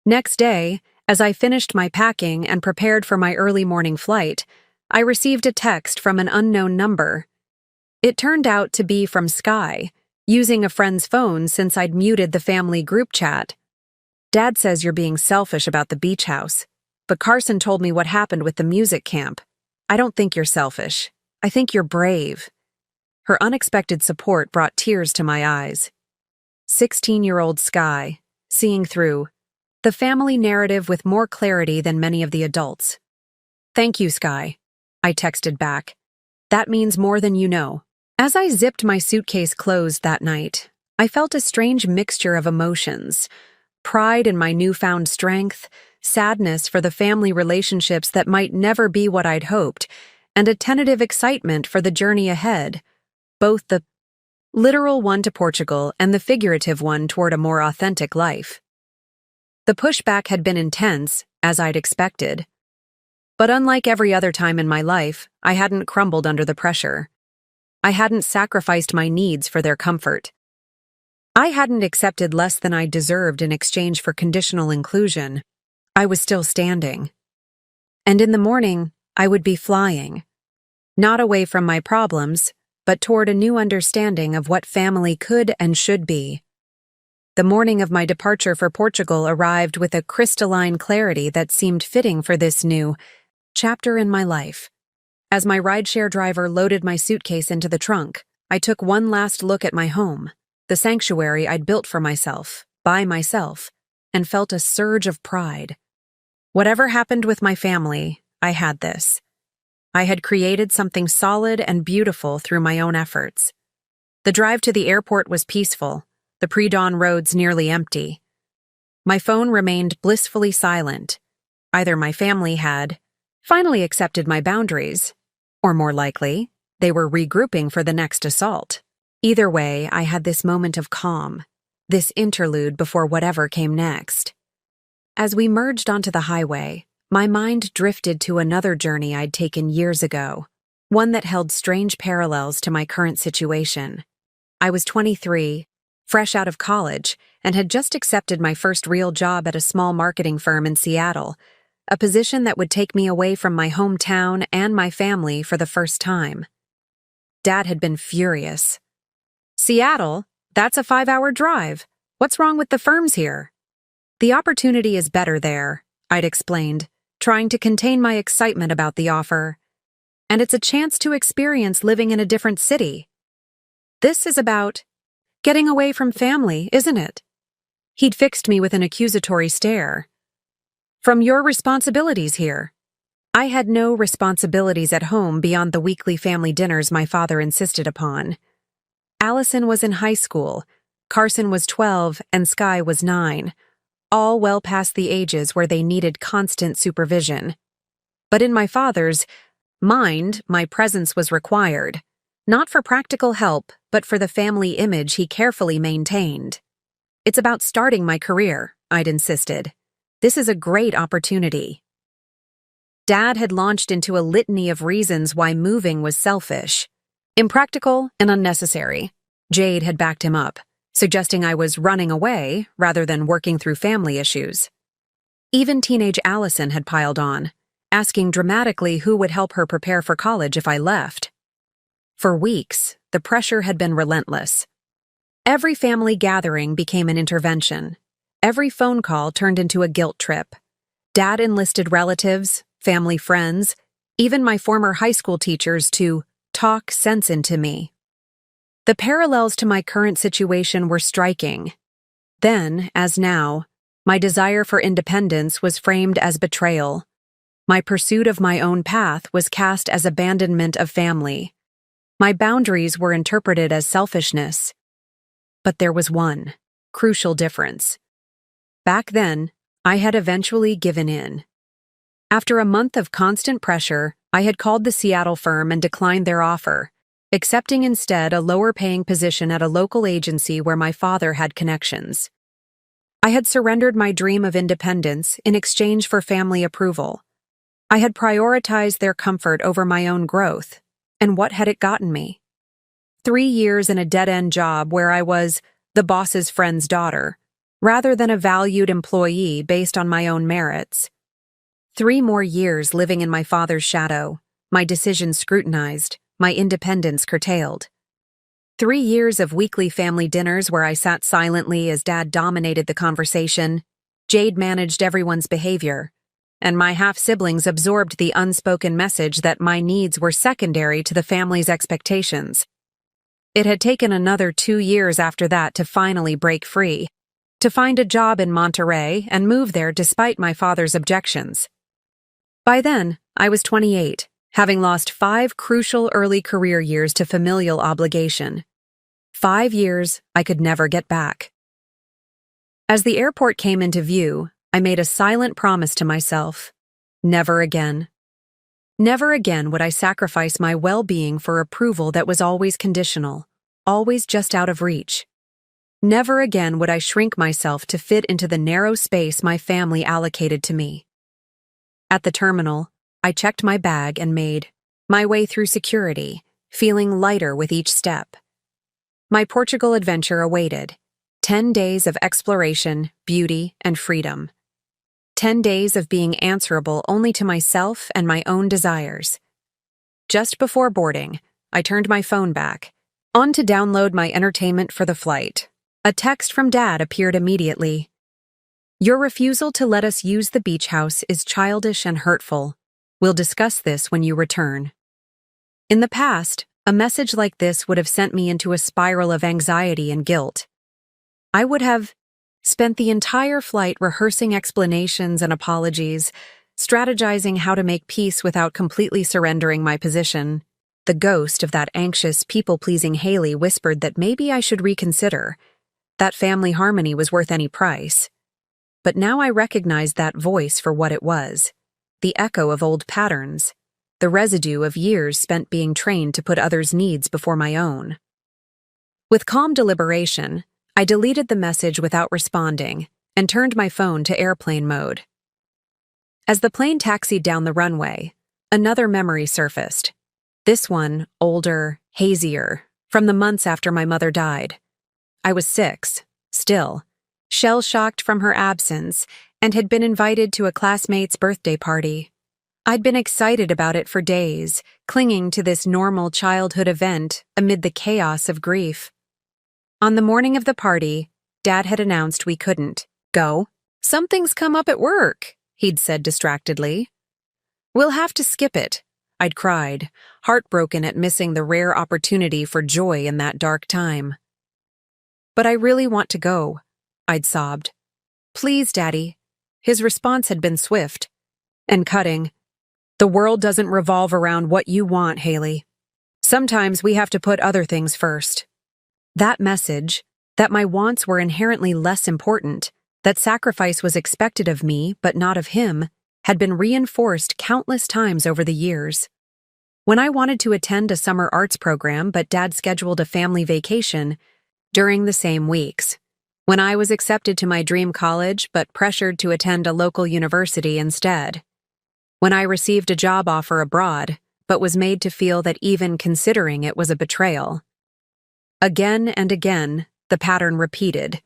Next day, as I finished my packing and prepared for my early morning flight, I received a text from an unknown number. It turned out to be from Sky, using a friend's phone since I'd muted the family group chat. "Dad says you're being selfish about the beach house, but Carson told me what happened with the music camp. I don't think you're selfish. I think you're brave." Her unexpected support brought tears to my eyes. 16-year-old Sky, seeing through the family narrative with more clarity than many of the adults. "Thank you, Sky," I texted back. "That means more than you know." As I zipped my suitcase closed that night, I felt a strange mixture of emotions: pride in my newfound strength, sadness for the family relationships that might never be what I'd hoped, and a tentative excitement for the journey ahead, both the literal one to Portugal and the figurative one toward a more authentic life. The pushback had been intense, as I'd expected. But unlike every other time in my life, I hadn't crumbled under the pressure. I hadn't sacrificed my needs for their comfort. I hadn't accepted less than I deserved in exchange for conditional inclusion. I was still standing. And in the morning, I would be flying. Not away from my problems, but toward a new understanding of what family could and should be. The morning of my departure for Portugal arrived with a crystalline clarity that seemed fitting for this new chapter in my life. As my rideshare driver loaded my suitcase into the trunk, I took one last look at my home, the sanctuary I'd built for myself, by myself, and felt a surge of pride. Whatever happened with my family, I had this. I had created something solid and beautiful through my own efforts. The drive to the airport was peaceful, the pre-dawn roads nearly empty. My phone remained blissfully silent. Either my family had finally accepted my boundaries, or more likely, they were regrouping for the next assault. Either way, I had this moment of calm, this interlude before whatever came next. As we merged onto the highway, my mind drifted to another journey I'd taken years ago, one that held strange parallels to my current situation. I was 23, fresh out of college, and had just accepted my first real job at a small marketing firm in Seattle, a position that would take me away from my hometown and my family for the first time. Dad had been furious. "Seattle? That's a 5-hour drive. What's wrong with the firms here?" "The opportunity is better there," I'd explained, trying to contain my excitement about the offer. "And it's a chance to experience living in a different city." "This is about getting away from family, isn't it?" He'd fixed me with an accusatory stare. "From your responsibilities here." I had no responsibilities at home beyond the weekly family dinners my father insisted upon. Allison was in high school, Carson was 12, and Sky was 9, all well past the ages where they needed constant supervision. But in my father's mind, my presence was required, not for practical help, but for the family image he carefully maintained. "It's about starting my career," I'd insisted. "This is a great opportunity." Dad had launched into a litany of reasons why moving was selfish, impractical, and unnecessary. Jade had backed him up, suggesting I was running away rather than working through family issues. Even teenage Allison had piled on, asking dramatically who would help her prepare for college if I left. For weeks, the pressure had been relentless. Every family gathering became an intervention. Every phone call turned into a guilt trip. Dad enlisted relatives, family friends, even my former high school teachers to talk sense into me. The parallels to my current situation were striking. Then, as now, my desire for independence was framed as betrayal. My pursuit of my own path was cast as abandonment of family. My boundaries were interpreted as selfishness. But there was one crucial difference. Back then, I had eventually given in. After a month of constant pressure, I had called the Seattle firm and declined their offer, accepting instead a lower-paying position at a local agency where my father had connections. I had surrendered my dream of independence in exchange for family approval. I had prioritized their comfort over my own growth, and what had it gotten me? 3 years in a dead-end job where I was the boss's friend's daughter, rather than a valued employee based on my own merits. 3 more years living in my father's shadow, my decisions scrutinized, my independence curtailed. 3 years of weekly family dinners where I sat silently as Dad dominated the conversation, Jade managed everyone's behavior, and my half-siblings absorbed the unspoken message that my needs were secondary to the family's expectations. It had taken another 2 years after that to finally break free, to find a job in Monterey and move there despite my father's objections. By then, I was 28, having lost 5 crucial early career years to familial obligation. 5 years I could never get back. As the airport came into view, I made a silent promise to myself. Never again. Never again would I sacrifice my well-being for approval that was always conditional, always just out of reach. Never again would I shrink myself to fit into the narrow space my family allocated to me. At the terminal, I checked my bag and made my way through security, feeling lighter with each step. My Portugal adventure awaited. 10 days of exploration, beauty, and freedom. 10 days of being answerable only to myself and my own desires. Just before boarding, I turned my phone back, on to download my entertainment for the flight. A text from Dad appeared immediately. "Your refusal to let us use the beach house is childish and hurtful. We'll discuss this when you return." In the past, a message like this would have sent me into a spiral of anxiety and guilt. I would have spent the entire flight rehearsing explanations and apologies, strategizing how to make peace without completely surrendering my position. The ghost of that anxious, people-pleasing Haley whispered that maybe I should reconsider. That family harmony was worth any price. But now I recognized that voice for what it was. The echo of old patterns. The residue of years spent being trained to put others' needs before my own. With calm deliberation, I deleted the message without responding and turned my phone to airplane mode. As the plane taxied down the runway, another memory surfaced. This one, older, hazier, from the months after my mother died. I was 6, still, shell-shocked from her absence, and had been invited to a classmate's birthday party. I'd been excited about it for days, clinging to this normal childhood event amid the chaos of grief. On the morning of the party, Dad had announced we couldn't go. "Something's come up at work," he'd said distractedly. "We'll have to skip it," I'd cried, heartbroken at missing the rare opportunity for joy in that dark time. "But I really want to go," I'd sobbed. "Please, Daddy." His response had been swift and cutting. "The world doesn't revolve around what you want, Haley. Sometimes we have to put other things first." That message, that my wants were inherently less important, that sacrifice was expected of me but not of him, had been reinforced countless times over the years. When I wanted to attend a summer arts program but Dad scheduled a family vacation during the same weeks. When I was accepted to my dream college but pressured to attend a local university instead. When I received a job offer abroad but was made to feel that even considering it was a betrayal. Again and again, the pattern repeated.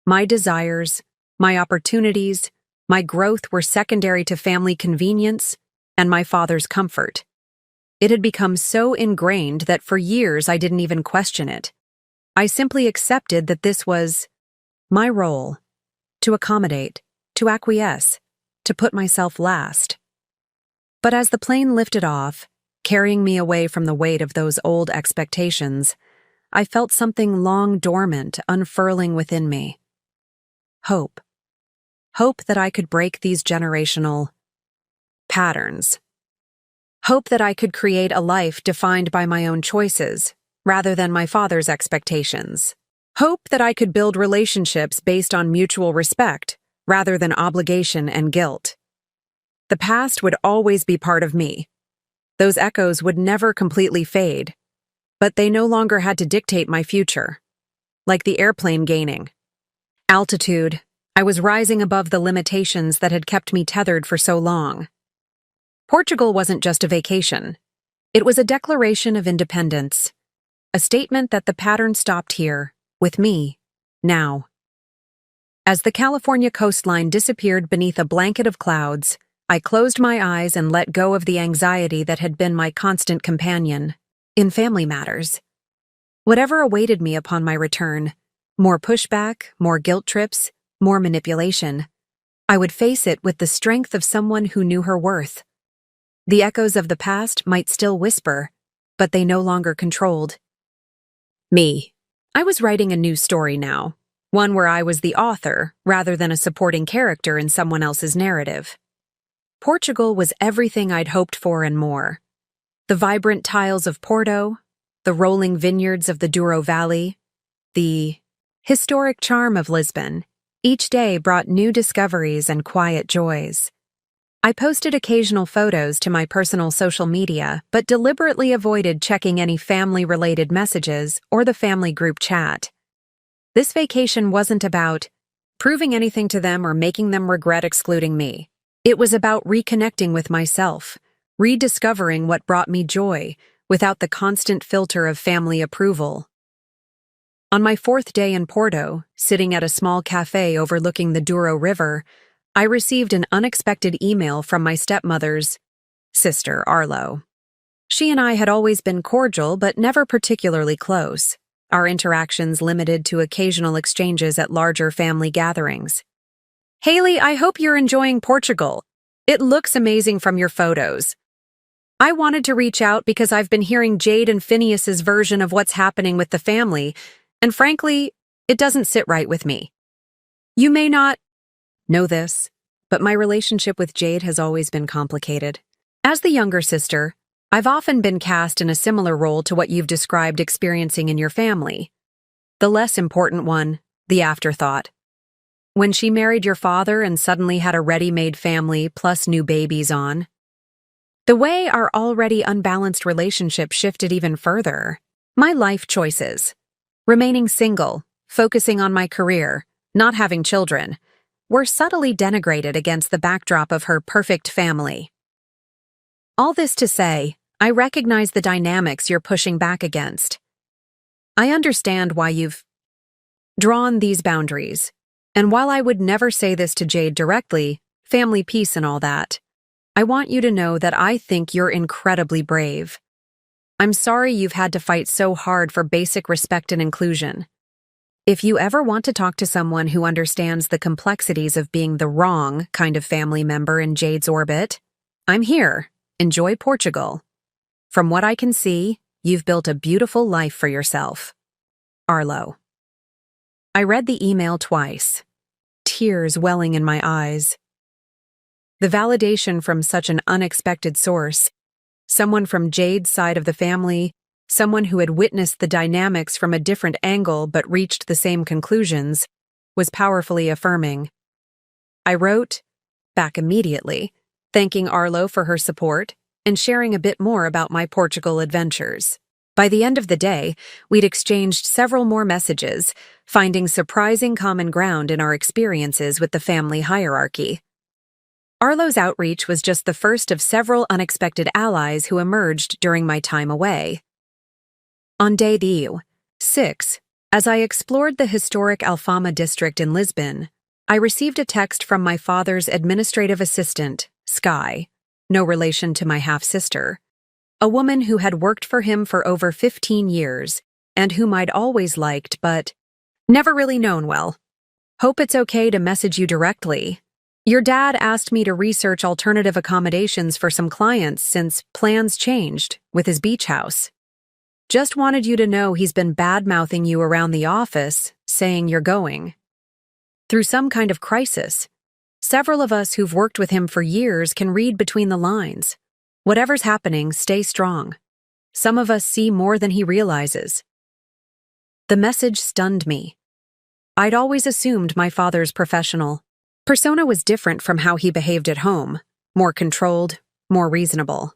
My desires, my opportunities, my growth were secondary to family convenience and my father's comfort. It had become so ingrained that for years I didn't even question it. I simply accepted that this was my role, to accommodate, to acquiesce, to put myself last. But as the plane lifted off, carrying me away from the weight of those old expectations, I felt something long dormant unfurling within me. Hope. Hope that I could break these generational patterns. Hope that I could create a life defined by my own choices, rather than my father's expectations. Hope that I could build relationships based on mutual respect, rather than obligation and guilt. The past would always be part of me. Those echoes would never completely fade. But they no longer had to dictate my future. Like the airplane gaining altitude, I was rising above the limitations that had kept me tethered for so long. Portugal wasn't just a vacation. It was a declaration of independence. A statement that the pattern stopped here, with me, now. As the California coastline disappeared beneath a blanket of clouds, I closed my eyes and let go of the anxiety that had been my constant companion. In family matters. Whatever awaited me upon my return, more pushback, more guilt trips, more manipulation, I would face it with the strength of someone who knew her worth. The echoes of the past might still whisper, but they no longer controlled me. I was writing a new story now, one where I was the author rather than a supporting character in someone else's narrative. Portugal was everything I'd hoped for and more. The vibrant tiles of Porto, the rolling vineyards of the Douro Valley, the historic charm of Lisbon, each day brought new discoveries and quiet joys. I posted occasional photos to my personal social media, but deliberately avoided checking any family-related messages or the family group chat. This vacation wasn't about proving anything to them or making them regret excluding me. It was about reconnecting with myself, rediscovering what brought me joy without the constant filter of family approval. On my 4th day in Porto, sitting at a small cafe overlooking the Douro River, I received an unexpected email from my stepmother's sister, Arlo. She and I had always been cordial but never particularly close, our interactions limited to occasional exchanges at larger family gatherings. "Haley, I hope you're enjoying Portugal. It looks amazing from your photos. I wanted to reach out because I've been hearing Jade and Phineas's version of what's happening with the family, and frankly, it doesn't sit right with me. You may not know this, but my relationship with Jade has always been complicated. As the younger sister, I've often been cast in a similar role to what you've described experiencing in your family. The less important one, the afterthought. When she married your father and suddenly had a ready-made family plus new babies on. The way our already unbalanced relationship shifted even further. My life choices. Remaining single, focusing on my career, not having children, were subtly denigrated against the backdrop of her perfect family. All this to say, I recognize the dynamics you're pushing back against. I understand why you've drawn these boundaries, and while I would never say this to Jade directly, family peace and all that, I want you to know that I think you're incredibly brave. I'm sorry you've had to fight so hard for basic respect and inclusion. If you ever want to talk to someone who understands the complexities of being the wrong kind of family member in Jade's orbit, I'm here. Enjoy Portugal. From what I can see, you've built a beautiful life for yourself. Arlo. I read the email twice, tears welling in my eyes. The validation from such an unexpected source, someone from Jade's side of the family, someone who had witnessed the dynamics from a different angle but reached the same conclusions, was powerfully affirming. I wrote back immediately, thanking Arlo for her support and sharing a bit more about my Portugal adventures. By the end of the day, we'd exchanged several more messages, finding surprising common ground in our experiences with the family hierarchy. Arlo's outreach was just the first of several unexpected allies who emerged during my time away. On day 6, as I explored the historic Alfama district in Lisbon, I received a text from my father's administrative assistant, Sky, no relation to my half-sister, a woman who had worked for him for over 15 years and whom I'd always liked but never really known well. Hope it's okay to message you directly. Your dad asked me to research alternative accommodations for some clients since plans changed with his beach house. Just wanted you to know he's been bad-mouthing you around the office, saying you're going through some kind of crisis. Several of us who've worked with him for years can read between the lines. Whatever's happening, stay strong. Some of us see more than he realizes. The message stunned me. I'd always assumed my father's professional persona was different from how he behaved at home, more controlled, more reasonable.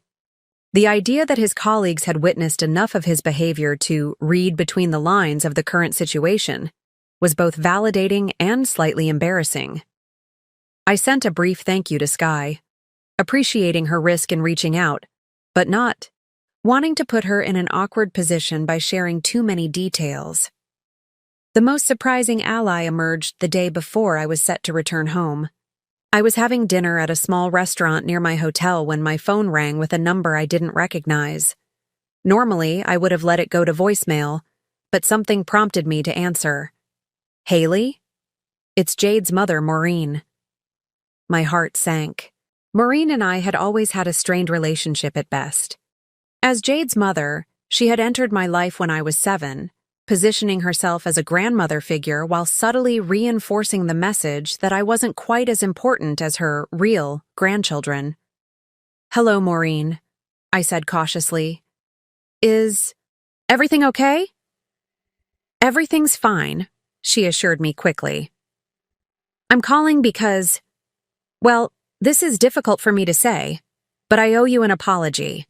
The idea that his colleagues had witnessed enough of his behavior to read between the lines of the current situation was both validating and slightly embarrassing. I sent a brief thank you to Sky, appreciating her risk in reaching out, but not wanting to put her in an awkward position by sharing too many details. The most surprising ally emerged the day before I was set to return home. I was having dinner at a small restaurant near my hotel when my phone rang with a number I didn't recognize. Normally, I would have let it go to voicemail, but something prompted me to answer. Haley? It's Jade's mother, Maureen. My heart sank. Maureen and I had always had a strained relationship at best. As Jade's mother, she had entered my life when I was 7, positioning herself as a grandmother figure while subtly reinforcing the message that I wasn't quite as important as her real grandchildren. Hello, Maureen, I said cautiously. Is everything okay? Everything's fine, she assured me quickly. I'm calling because, well, this is difficult for me to say, but I owe you an apology.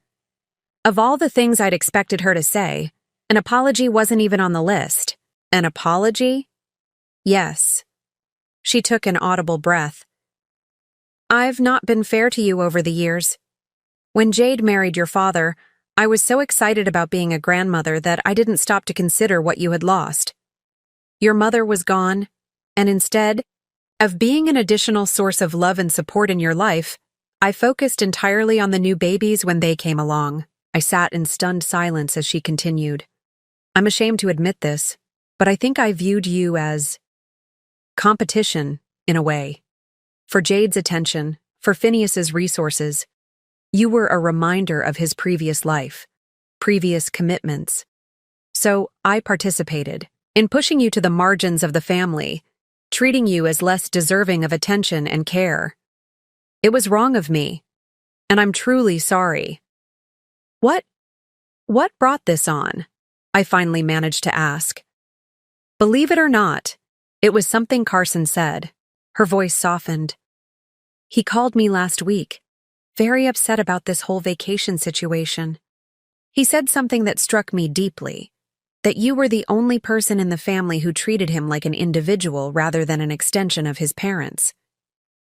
Of all the things I'd expected her to say, an apology wasn't even on the list. An apology? Yes. She took an audible breath. I've not been fair to you over the years. When Jade married your father, I was so excited about being a grandmother that I didn't stop to consider what you had lost. Your mother was gone, and instead of being an additional source of love and support in your life, I focused entirely on the new babies when they came along. I sat in stunned silence as she continued. I'm ashamed to admit this, but I think I viewed you as competition, in a way. For Jade's attention, for Phineas's resources, you were a reminder of his previous life, previous commitments. So I participated in pushing you to the margins of the family, treating you as less deserving of attention and care. It was wrong of me, and I'm truly sorry. What? What brought this on? I finally managed to ask. Believe it or not, it was something Carson said. Her voice softened. He called me last week, very upset about this whole vacation situation. He said something that struck me deeply, that you were the only person in the family who treated him like an individual rather than an extension of his parents.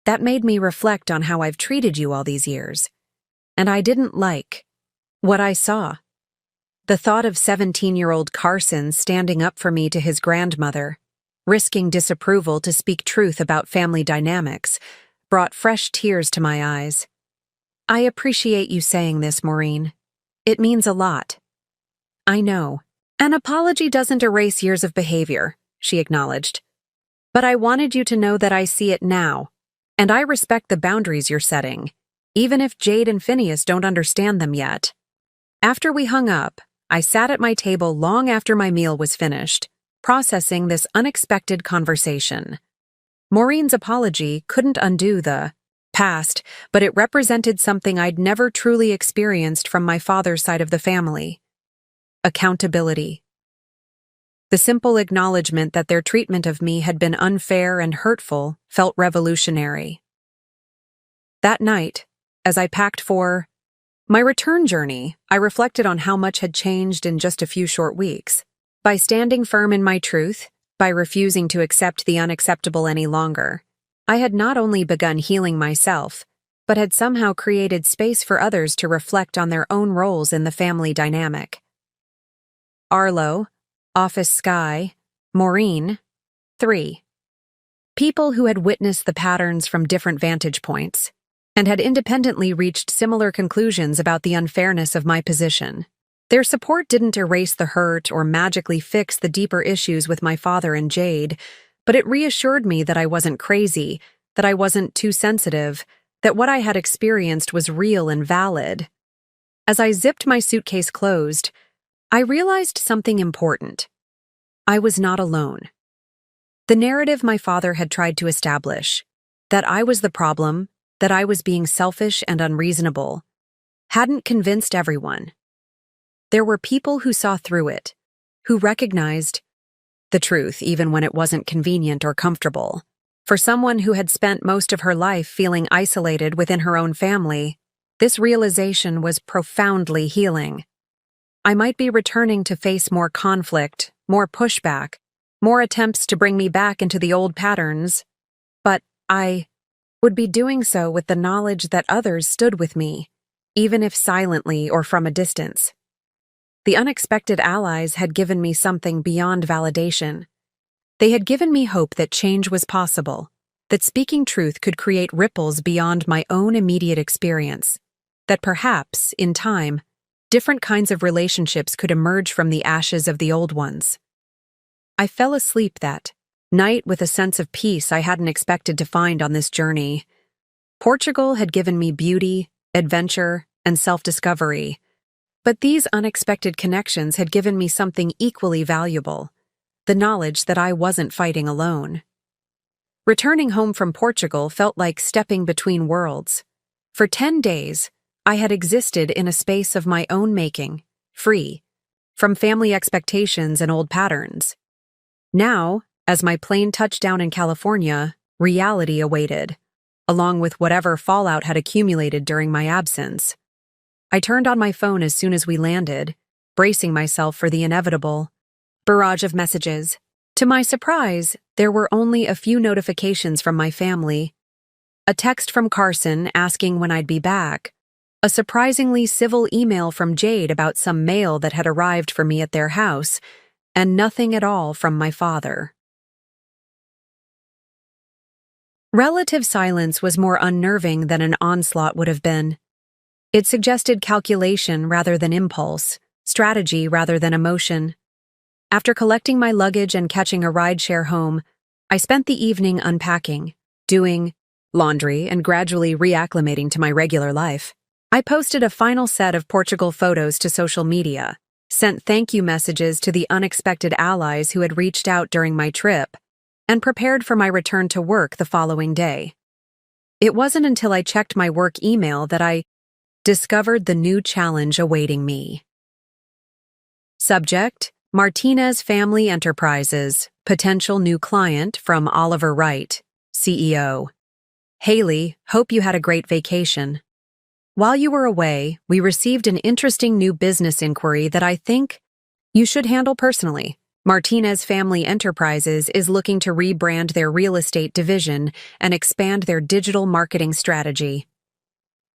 That made me reflect on how I've treated you all these years, and I didn't like what I saw. The thought of 17-year-old Carson standing up for me to his grandmother, risking disapproval to speak truth about family dynamics, brought fresh tears to my eyes. I appreciate you saying this, Maureen. It means a lot. I know. An apology doesn't erase years of behavior, she acknowledged. But I wanted you to know that I see it now, and I respect the boundaries you're setting, even if Jade and Phineas don't understand them yet. After we hung up, I sat at my table long after my meal was finished, processing this unexpected conversation. Maureen's apology couldn't undo the past, but it represented something I'd never truly experienced from my father's side of the family. Accountability. The simple acknowledgement that their treatment of me had been unfair and hurtful felt revolutionary. That night, as I packed for my return journey, I reflected on how much had changed in just a few short weeks. By standing firm in my truth, by refusing to accept the unacceptable any longer, I had not only begun healing myself, but had somehow created space for others to reflect on their own roles in the family dynamic. Arlo, Office Sky, Maureen, 3. People who had witnessed the patterns from different vantage points, and had independently reached similar conclusions about the unfairness of my position. Their support didn't erase the hurt or magically fix the deeper issues with my father and Jade, but it reassured me that I wasn't crazy, that I wasn't too sensitive, that what I had experienced was real and valid. As I zipped my suitcase closed, I realized something important. I was not alone. The narrative my father had tried to establish, that I was the problem, that I was being selfish and unreasonable, hadn't convinced everyone. There were people who saw through it, who recognized the truth even when it wasn't convenient or comfortable. For someone who had spent most of her life feeling isolated within her own family, this realization was profoundly healing. I might be returning to face more conflict, more pushback, more attempts to bring me back into the old patterns, but I would be doing so with the knowledge that others stood with me, even if silently or from a distance. The unexpected allies had given me something beyond validation. They had given me hope that change was possible, that speaking truth could create ripples beyond my own immediate experience, that perhaps, in time, different kinds of relationships could emerge from the ashes of the old ones. I fell asleep that night with a sense of peace I hadn't expected to find on this journey. Portugal had given me beauty, adventure, and self-discovery, but these unexpected connections had given me something equally valuable, the knowledge that I wasn't fighting alone. Returning home from Portugal felt like stepping between worlds. For 10 days, I had existed in a space of my own making, free from family expectations and old patterns. Now, as my plane touched down in California, reality awaited, along with whatever fallout had accumulated during my absence. I turned on my phone as soon as we landed, bracing myself for the inevitable barrage of messages. To my surprise, there were only a few notifications from my family. A text from Carson asking when I'd be back, a surprisingly civil email from Jade about some mail that had arrived for me at their house, and nothing at all from my father. Relative silence was more unnerving than an onslaught would have been. It suggested calculation rather than impulse, strategy rather than emotion. After collecting my luggage and catching a rideshare home, I spent the evening unpacking, doing laundry, and gradually reacclimating to my regular life. I posted a final set of Portugal photos to social media, sent thank you messages to the unexpected allies who had reached out during my trip, and prepared for my return to work the following day. It wasn't until I checked my work email that I discovered the new challenge awaiting me. Subject: Martinez Family Enterprises, potential new client from Oliver Wright, CEO. Haley, hope you had a great vacation. While you were away, we received an interesting new business inquiry that I think you should handle personally. Martinez Family Enterprises is looking to rebrand their real estate division and expand their digital marketing strategy.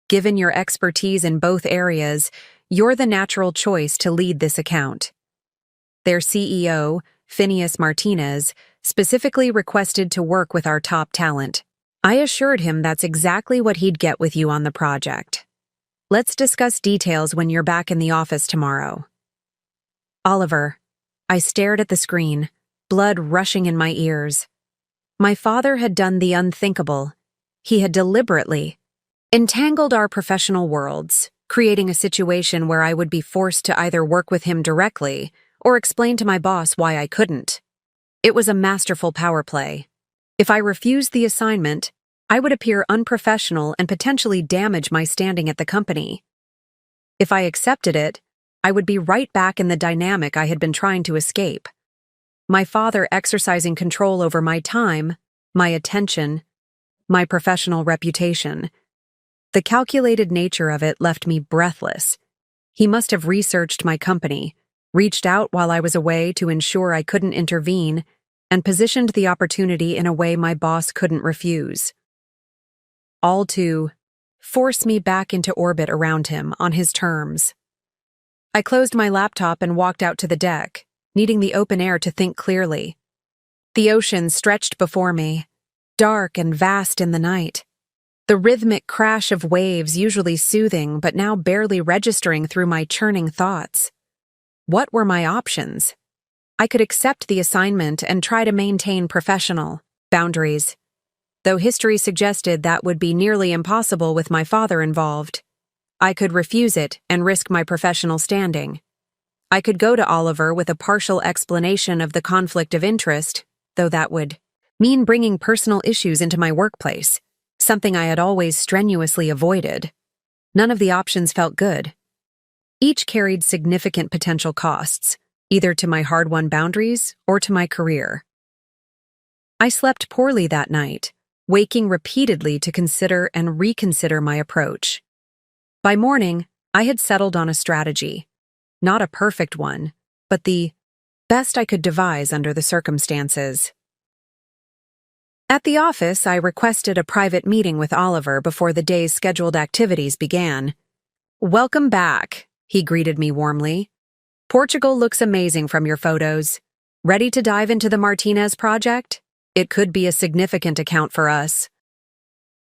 Given your expertise in both areas, you're the natural choice to lead this account. Their CEO, Phineas Martinez, specifically requested to work with our top talent. I assured him that's exactly what he'd get with you on the project. Let's discuss details when you're back in the office tomorrow. Oliver. I stared at the screen, blood rushing in my ears. My father had done the unthinkable. He had deliberately entangled our professional worlds, creating a situation where I would be forced to either work with him directly or explain to my boss why I couldn't. It was a masterful power play. If I refused the assignment, I would appear unprofessional and potentially damage my standing at the company. If I accepted it, I would be right back in the dynamic I had been trying to escape. My father exercising control over my time, my attention, my professional reputation. The calculated nature of it left me breathless. He must have researched my company, reached out while I was away to ensure I couldn't intervene, and positioned the opportunity in a way my boss couldn't refuse. All to force me back into orbit around him on his terms. I closed my laptop and walked out to the deck, needing the open air to think clearly. The ocean stretched before me, dark and vast in the night. The rhythmic crash of waves usually soothing but now barely registering through my churning thoughts. What were my options? I could accept the assignment and try to maintain professional boundaries, though history suggested that would be nearly impossible with my father involved. I could refuse it and risk my professional standing. I could go to Oliver with a partial explanation of the conflict of interest, though that would mean bringing personal issues into my workplace, something I had always strenuously avoided. None of the options felt good. Each carried significant potential costs, either to my hard-won boundaries or to my career. I slept poorly that night, waking repeatedly to consider and reconsider my approach. By morning, I had settled on a strategy. Not a perfect one, but the best I could devise under the circumstances. At the office, I requested a private meeting with Oliver before the day's scheduled activities began. "Welcome back," he greeted me warmly. "Portugal looks amazing from your photos. Ready to dive into the Martinez project? It could be a significant account for us."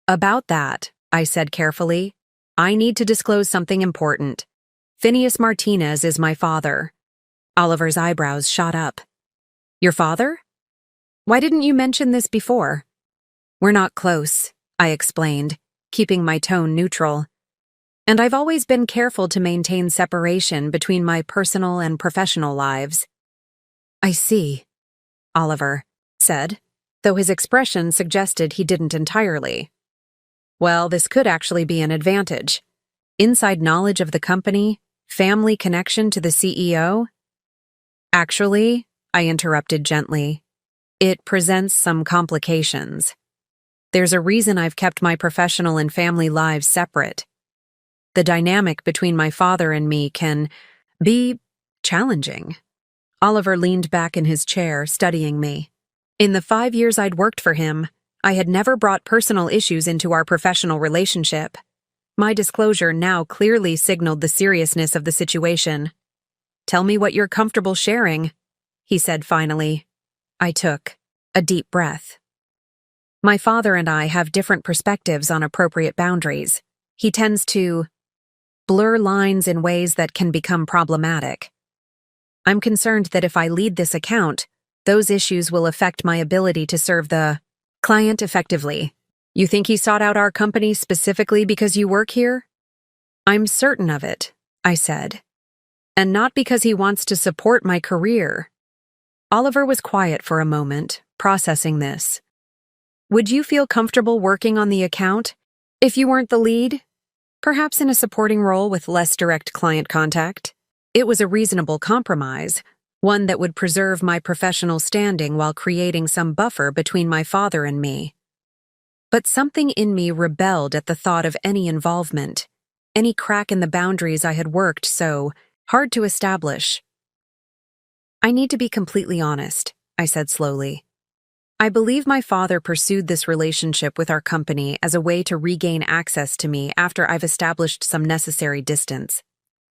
"About that," I said carefully, "I need to disclose something important. Phineas Martinez is my father." Oliver's eyebrows shot up. "Your father? Why didn't you mention this before?" "We're not close," I explained, keeping my tone neutral. "And I've always been careful to maintain separation between my personal and professional lives." "I see," Oliver said, though his expression suggested he didn't entirely. "Well, this could actually be an advantage. Inside knowledge of the company, family connection to the CEO." "Actually," I interrupted gently, "it presents some complications. There's a reason I've kept my professional and family lives separate. The dynamic between my father and me can be challenging." Oliver leaned back in his chair, studying me. In the 5 years I'd worked for him, I had never brought personal issues into our professional relationship. My disclosure now clearly signaled the seriousness of the situation. "Tell me what you're comfortable sharing," he said finally. I took a deep breath. "My father and I have different perspectives on appropriate boundaries. He tends to blur lines in ways that can become problematic. I'm concerned that if I lead this account, those issues will affect my ability to serve the client effectively." "You think he sought out our company specifically because you work here?" "I'm certain of it," I said. "And not because he wants to support my career." Oliver was quiet for a moment, processing this. Would you feel comfortable working on the account if you weren't the lead? Perhaps in a supporting role with less direct client contact? It was a reasonable compromise, one that would preserve my professional standing while creating some buffer between my father and me. But something in me rebelled at the thought of any involvement, any crack in the boundaries I had worked so hard to establish. I need to be completely honest, I said slowly. I believe my father pursued this relationship with our company as a way to regain access to me after I've established some necessary distance.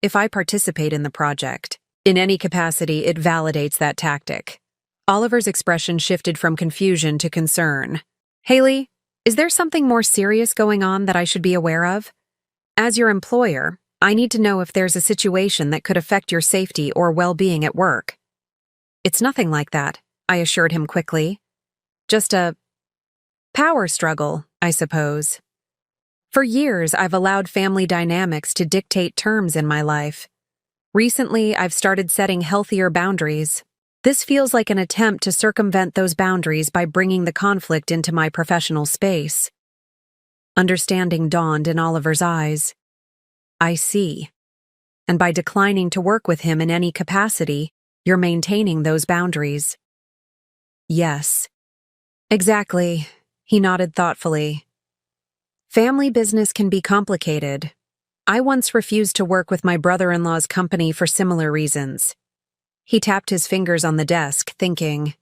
If I participate in the project, in any capacity, it validates that tactic. Oliver's expression shifted from confusion to concern. Haley, is there something more serious going on that I should be aware of? As your employer, I need to know if there's a situation that could affect your safety or well-being at work. It's nothing like that, I assured him quickly. Just a power struggle, I suppose. For years, I've allowed family dynamics to dictate terms in my life. Recently, I've started setting healthier boundaries. This feels like an attempt to circumvent those boundaries by bringing the conflict into my professional space. Understanding dawned in Oliver's eyes. I see. And by declining to work with him in any capacity, you're maintaining those boundaries. Yes. Exactly, he nodded thoughtfully. Family business can be complicated. I once refused to work with my brother-in-law's company for similar reasons. He tapped his fingers on the desk, thinking,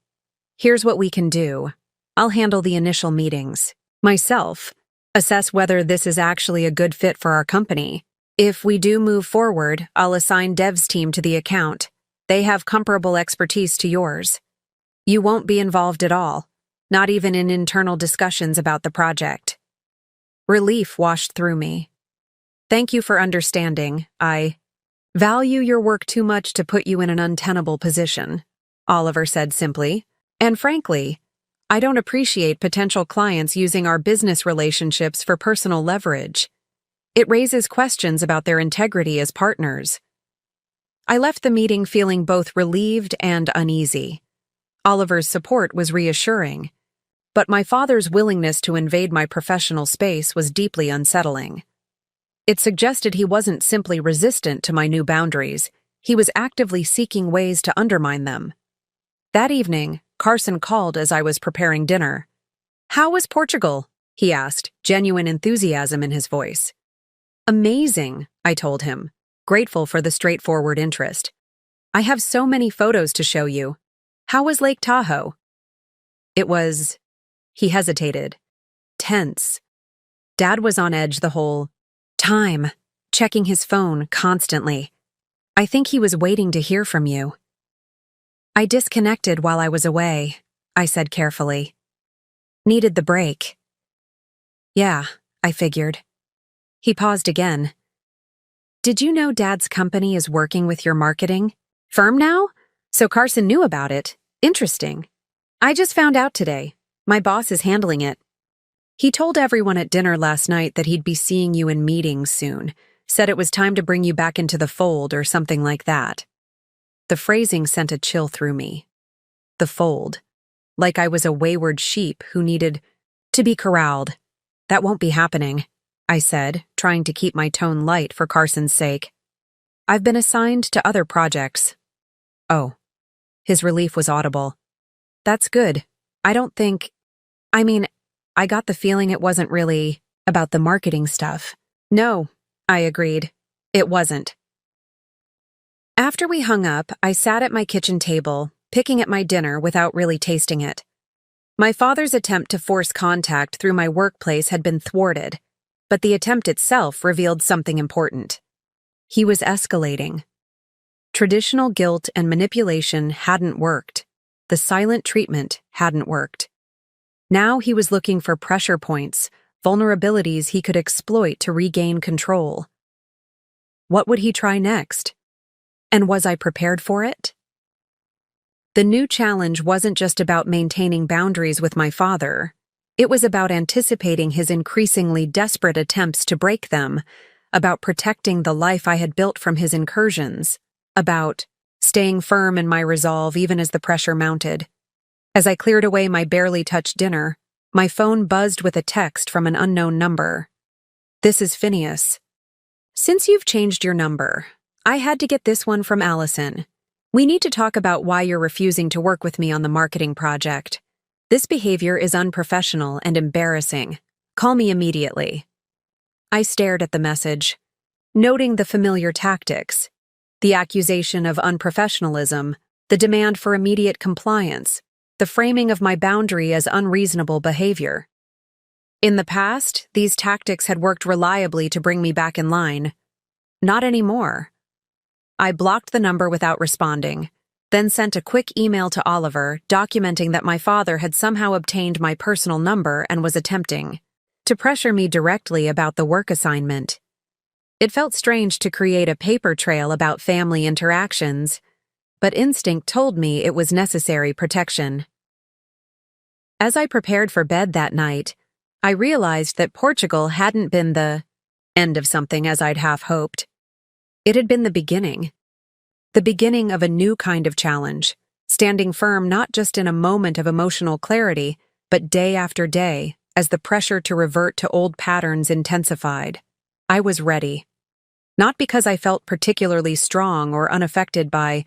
here's what we can do. I'll handle the initial meetings. Myself, assess whether this is actually a good fit for our company. If we do move forward, I'll assign Dev's team to the account. They have comparable expertise to yours. You won't be involved at all. Not even in internal discussions about the project. Relief washed through me. Thank you for understanding. I value your work too much to put you in an untenable position, Oliver said simply. And frankly, I don't appreciate potential clients using our business relationships for personal leverage. It raises questions about their integrity as partners. I left the meeting feeling both relieved and uneasy. Oliver's support was reassuring. But my father's willingness to invade my professional space was deeply unsettling. It suggested he wasn't simply resistant to my new boundaries, he was actively seeking ways to undermine them. That evening, Carson called as I was preparing dinner. How was Portugal? He asked, genuine enthusiasm in his voice. Amazing, I told him, grateful for the straightforward interest. I have so many photos to show you. How was Lake Tahoe? It was... He hesitated. Tense. Dad was on edge the whole time, checking his phone constantly. I think he was waiting to hear from you. I disconnected while I was away, I said carefully. Needed the break. Yeah, I figured. He paused again. Did you know Dad's company is working with your marketing firm now? So Carson knew about it. Interesting. I just found out today. My boss is handling it. He told everyone at dinner last night that he'd be seeing you in meetings soon, said it was time to bring you back into the fold or something like that. The phrasing sent a chill through me. The fold. Like I was a wayward sheep who needed to be corralled. That won't be happening, I said, trying to keep my tone light for Carson's sake. I've been assigned to other projects. Oh. His relief was audible. That's good. I got the feeling it wasn't really about the marketing stuff. No, I agreed. It wasn't. After we hung up, I sat at my kitchen table, picking at my dinner without really tasting it. My father's attempt to force contact through my workplace had been thwarted, but the attempt itself revealed something important. He was escalating. Traditional guilt and manipulation hadn't worked. The silent treatment hadn't worked. Now he was looking for pressure points, vulnerabilities he could exploit to regain control. What would he try next? And was I prepared for it? The new challenge wasn't just about maintaining boundaries with my father. It was about anticipating his increasingly desperate attempts to break them, about protecting the life I had built from his incursions, about staying firm in my resolve even as the pressure mounted. As I cleared away my barely touched dinner, My phone buzzed with a text from an unknown number. "This is Phineas. Since you've changed your number, I had to get this one from Allison. We need to talk about why you're refusing to work with me on the marketing project. This behavior is unprofessional and embarrassing. Call me immediately." I stared at the message, noting the familiar tactics: the accusation of unprofessionalism, the demand for immediate compliance, the framing of my boundary as unreasonable behavior. In the past, these tactics had worked reliably to bring me back in line. Not anymore. I blocked the number without responding, then sent a quick email to Oliver documenting that my father had somehow obtained my personal number and was attempting to pressure me directly about the work assignment. It felt strange to create a paper trail about family interactions, but instinct told me it was necessary protection. As I prepared for bed that night, I realized that Portugal hadn't been the end of something as I'd half hoped. It had been the beginning of a new kind of challenge, standing firm not just in a moment of emotional clarity, but day after day, as the pressure to revert to old patterns intensified. I was ready. Not because I felt particularly strong or unaffected by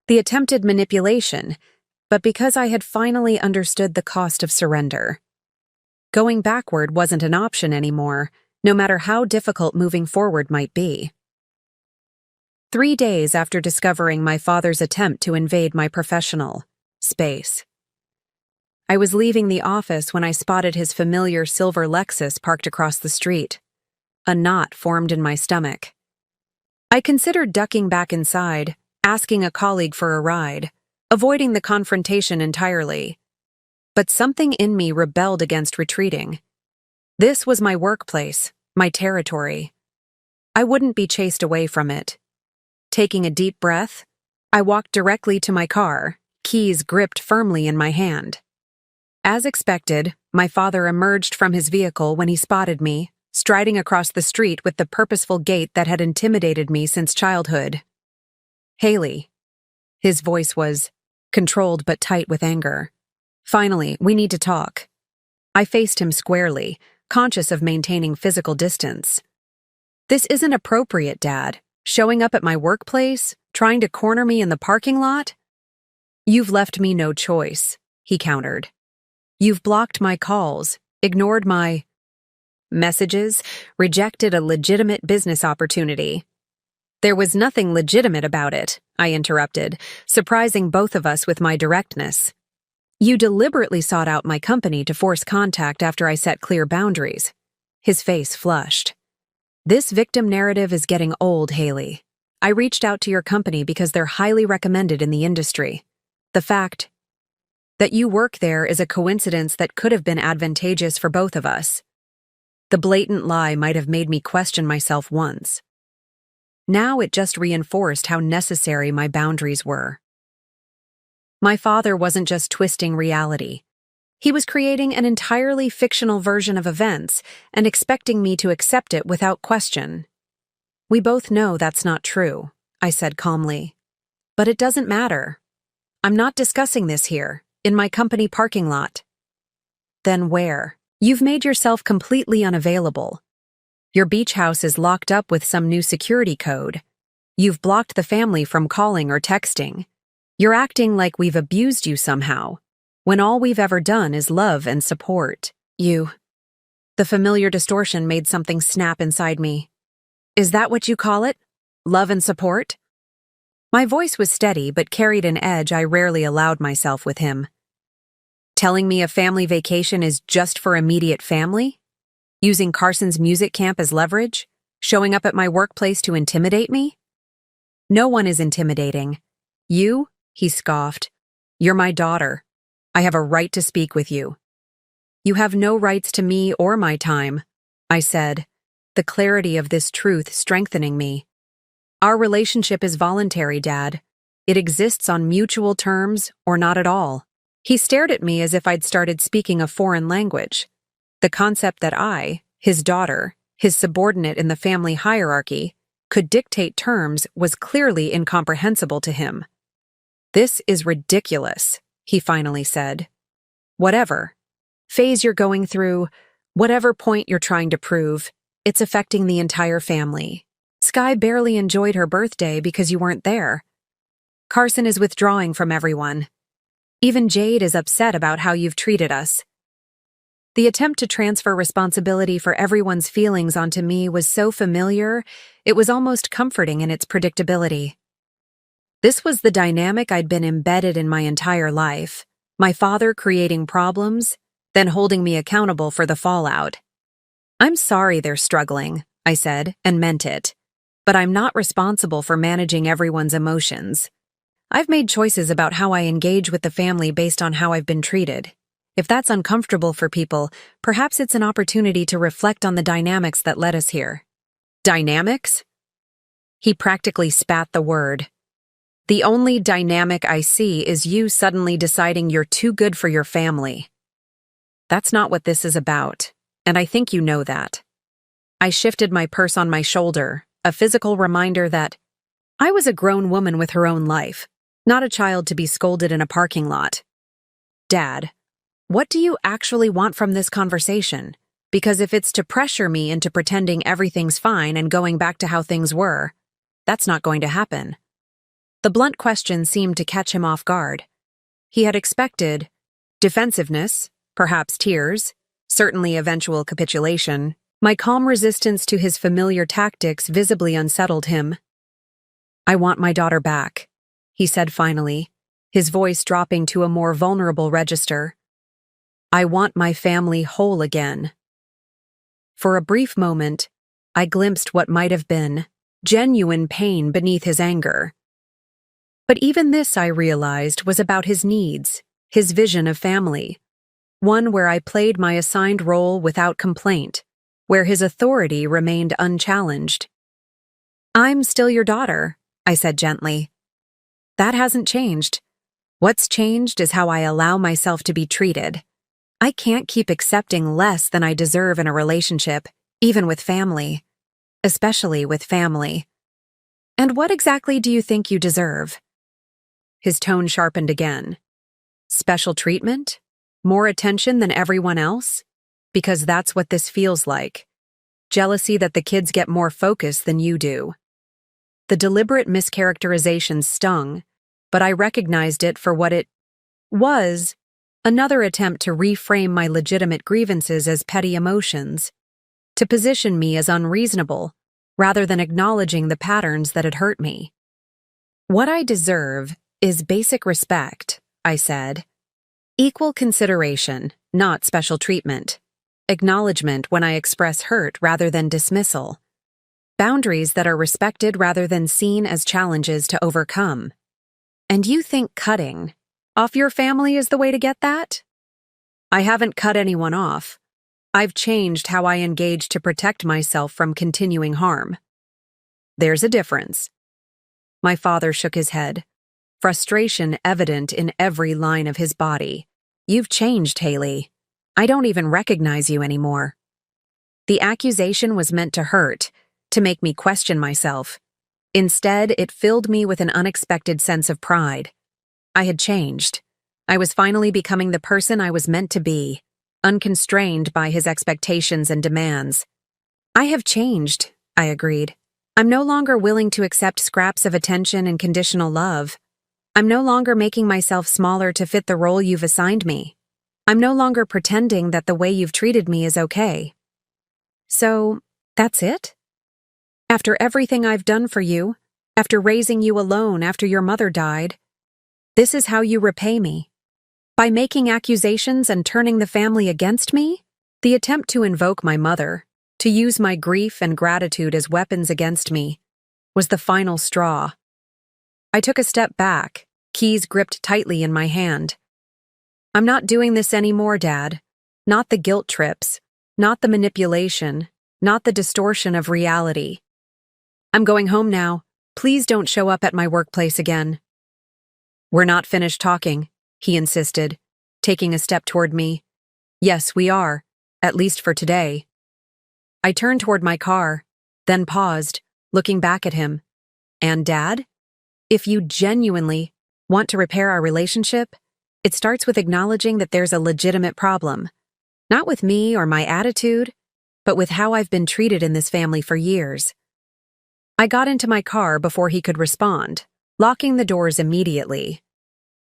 the attempted manipulation, but because I had finally understood the cost of surrender. Going backward wasn't an option anymore, no matter how difficult moving forward might be. 3 days after discovering my father's attempt to invade my professional space, I was leaving the office when I spotted his familiar silver Lexus parked across the street. A knot formed in my stomach. I considered ducking back inside, asking a colleague for a ride, avoiding the confrontation entirely. But something in me rebelled against retreating. This was my workplace, my territory. I wouldn't be chased away from it. Taking a deep breath, I walked directly to my car, keys gripped firmly in my hand. As expected, my father emerged from his vehicle when he spotted me, striding across the street with the purposeful gait that had intimidated me since childhood. "Haley." His voice was controlled but tight with anger. "Finally, we need to talk." I faced him squarely, conscious of maintaining physical distance. "This isn't appropriate, Dad. Showing up at my workplace, trying to corner me in the parking lot?" "You've left me no choice," he countered. "You've blocked my calls, ignored my messages, rejected a legitimate business opportunity." "There was nothing legitimate about it," I interrupted, surprising both of us with my directness. "You deliberately sought out my company to force contact after I set clear boundaries." His face flushed. "This victim narrative is getting old, Haley. I reached out to your company because they're highly recommended in the industry. The fact that you work there is a coincidence that could have been advantageous for both of us. The blatant lie might have made me question myself once. Now it just reinforced how necessary my boundaries were." My father wasn't just twisting reality. He was creating an entirely fictional version of events and expecting me to accept it without question. "We both know that's not true," I said calmly. "But it doesn't matter. I'm not discussing this here, in my company parking lot." "Then where? You've made yourself completely unavailable. Your beach house is locked up with some new security code. You've blocked the family from calling or texting. You're acting like we've abused you somehow, when all we've ever done is love and support you." The familiar distortion made something snap inside me. "Is that what you call it? Love and support?" My voice was steady but carried an edge I rarely allowed myself with him. "Telling me a family vacation is just for immediate family? Using Carson's music camp as leverage? Showing up at my workplace to intimidate me?" "No one is intimidating. You?" he scoffed. "You're my daughter. I have a right to speak with you." "You have no rights to me or my time," I said, the clarity of this truth strengthening me. "Our relationship is voluntary, Dad. It exists on mutual terms or not at all." He stared at me as if I'd started speaking a foreign language. The concept that I, his daughter, his subordinate in the family hierarchy, could dictate terms was clearly incomprehensible to him. "This is ridiculous," he finally said. "Whatever. phase you're going through, whatever point you're trying to prove, it's affecting the entire family. Sky barely enjoyed her birthday because you weren't there. Carson is withdrawing from everyone. Even Jade is upset about how you've treated us. The attempt to transfer responsibility for everyone's feelings onto me was so familiar, it was almost comforting in its predictability. This was the dynamic I'd been embedded in my entire life, my father creating problems, then holding me accountable for the fallout. "I'm sorry they're struggling," I said, and meant it. "But I'm not responsible for managing everyone's emotions. I've made choices about how I engage with the family based on how I've been treated. If that's uncomfortable for people, perhaps it's an opportunity to reflect on the dynamics that led us here." "Dynamics?" He practically spat the word. "The only dynamic I see is you suddenly deciding you're too good for your family. That's not what this is about, and I think you know that." I shifted my purse on my shoulder, a physical reminder that I was a grown woman with her own life, not a child to be scolded in a parking lot. "Dad, what do you actually want from this conversation? Because if it's to pressure me into pretending everything's fine and going back to how things were, that's not going to happen." The blunt question seemed to catch him off guard. He had expected defensiveness, perhaps tears, certainly eventual capitulation. My calm resistance to his familiar tactics visibly unsettled him. "I want my daughter back," he said finally, his voice dropping to a more vulnerable register. "I want my family whole again." For a brief moment, I glimpsed what might have been genuine pain beneath his anger. But even this, I realized, was about his needs, his vision of family, one where I played my assigned role without complaint, where his authority remained unchallenged. "I'm still your daughter," I said gently. "That hasn't changed. What's changed is how I allow myself to be treated. I can't keep accepting less than I deserve in a relationship, even with family. Especially with family. And what exactly do you think you deserve?" His tone sharpened again. "Special treatment? More attention than everyone else? Because that's what this feels like. Jealousy that the kids get more focus than you do." The deliberate mischaracterization stung, but I recognized it for what it was, another attempt to reframe my legitimate grievances as petty emotions, to position me as unreasonable, rather than acknowledging the patterns that had hurt me. "What I deserve is basic respect," I said. "Equal consideration, not special treatment. Acknowledgement when I express hurt rather than dismissal. Boundaries that are respected rather than seen as challenges to overcome. And you think cutting off your family is the way to get that?" "I haven't cut anyone off. I've changed how I engage to protect myself from continuing harm." "There's a difference." My father shook his head, frustration evident in every line of his body. "You've changed, Haley. I don't even recognize you anymore." The accusation was meant to hurt, to make me question myself. Instead, it filled me with an unexpected sense of pride. I had changed. I was finally becoming the person I was meant to be, unconstrained by his expectations and demands. "I have changed," I agreed. "I'm no longer willing to accept scraps of attention and conditional love. I'm no longer making myself smaller to fit the role you've assigned me. I'm no longer pretending that the way you've treated me is okay." "So, that's it? After everything I've done for you, after raising you alone after your mother died, this is how you repay me? By making accusations and turning the family against me?" The attempt to invoke my mother, to use my grief and gratitude as weapons against me, was the final straw. I took a step back, keys gripped tightly in my hand. "I'm not doing this anymore, Dad. Not the guilt trips, not the manipulation, not the distortion of reality. I'm going home now. Please don't show up at my workplace again." "We're not finished talking," he insisted, taking a step toward me. "Yes, we are, at least for today." I turned toward my car, then paused, looking back at him. "And Dad? If you genuinely want to repair our relationship, it starts with acknowledging that there's a legitimate problem, Not with me or my attitude, but with how I've been treated in this family for years. I got into my car before he could respond, locking the doors immediately.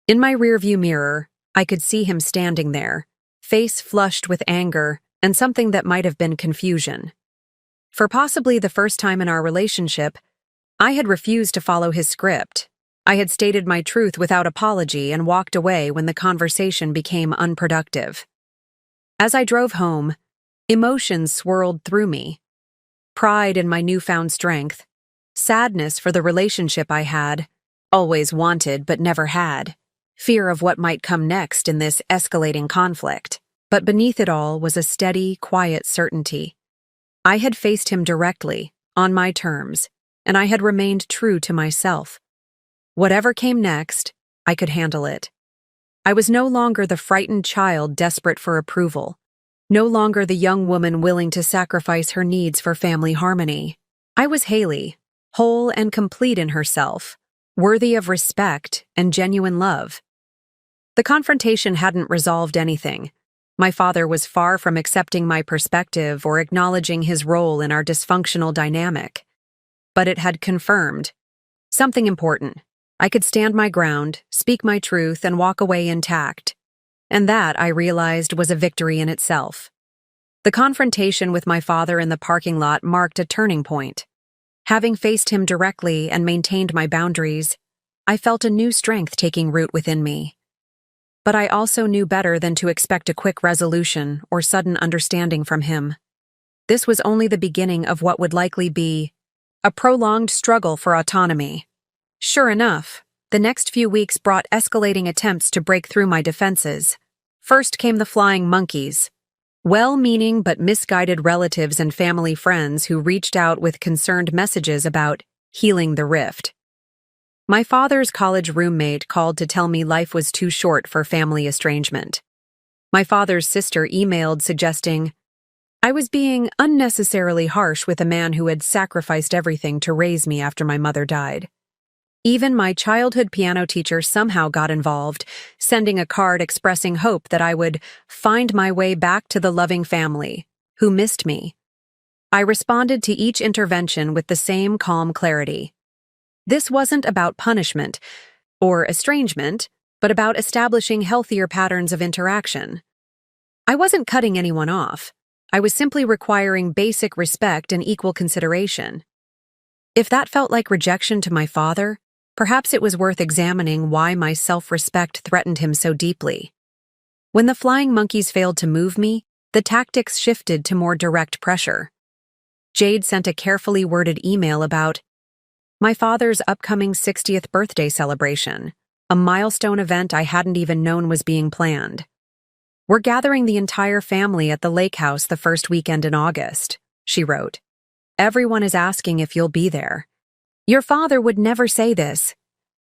In my rearview mirror, I could see him standing there, face flushed with anger and something that might have been confusion. For possibly the first time in our relationship, I had refused to follow his script. I had stated my truth without apology and walked away when the conversation became unproductive. As I drove home, emotions swirled through me. Pride in my newfound strength, sadness for the relationship I had, always wanted but never had, fear of what might come next in this escalating conflict. But beneath it all was a steady, quiet certainty. I had faced him directly, on my terms, and I had remained true to myself. Whatever came next, I could handle it. I was no longer the frightened child desperate for approval, no longer the young woman willing to sacrifice her needs for family harmony. I was Haley, whole and complete in herself, worthy of respect and genuine love. The confrontation hadn't resolved anything. My father was far from accepting my perspective or acknowledging his role in our dysfunctional dynamic. But it had confirmed something important. I could stand my ground, speak my truth, and walk away intact. And that, I realized, was a victory in itself. The confrontation with my father in the parking lot marked a turning point. Having faced him directly and maintained my boundaries, I felt a new strength taking root within me. But I also knew better than to expect a quick resolution or sudden understanding from him. This was only the beginning of what would likely be a prolonged struggle for autonomy. Sure enough, the next few weeks brought escalating attempts to break through my defenses. First came the flying monkeys, well-meaning but misguided relatives and family friends who reached out with concerned messages about healing the rift. My father's college roommate called to tell me life was too short for family estrangement. My father's sister emailed suggesting I was being unnecessarily harsh with a man who had sacrificed everything to raise me after my mother died. Even my childhood piano teacher somehow got involved, sending a card expressing hope that I would find my way back to the loving family, who missed me. I responded to each intervention with the same calm clarity. This wasn't about punishment or estrangement, but about establishing healthier patterns of interaction. I wasn't cutting anyone off. I was simply requiring basic respect and equal consideration. If that felt like rejection to my father, perhaps it was worth examining why my self-respect threatened him so deeply. When the flying monkeys failed to move me, the tactics shifted to more direct pressure. Jade sent a carefully worded email about my father's upcoming 60th birthday celebration, a milestone event I hadn't even known was being planned. We're gathering the entire family at the lake house the first weekend in August, she wrote. Everyone is asking if you'll be there. Your father would never say this,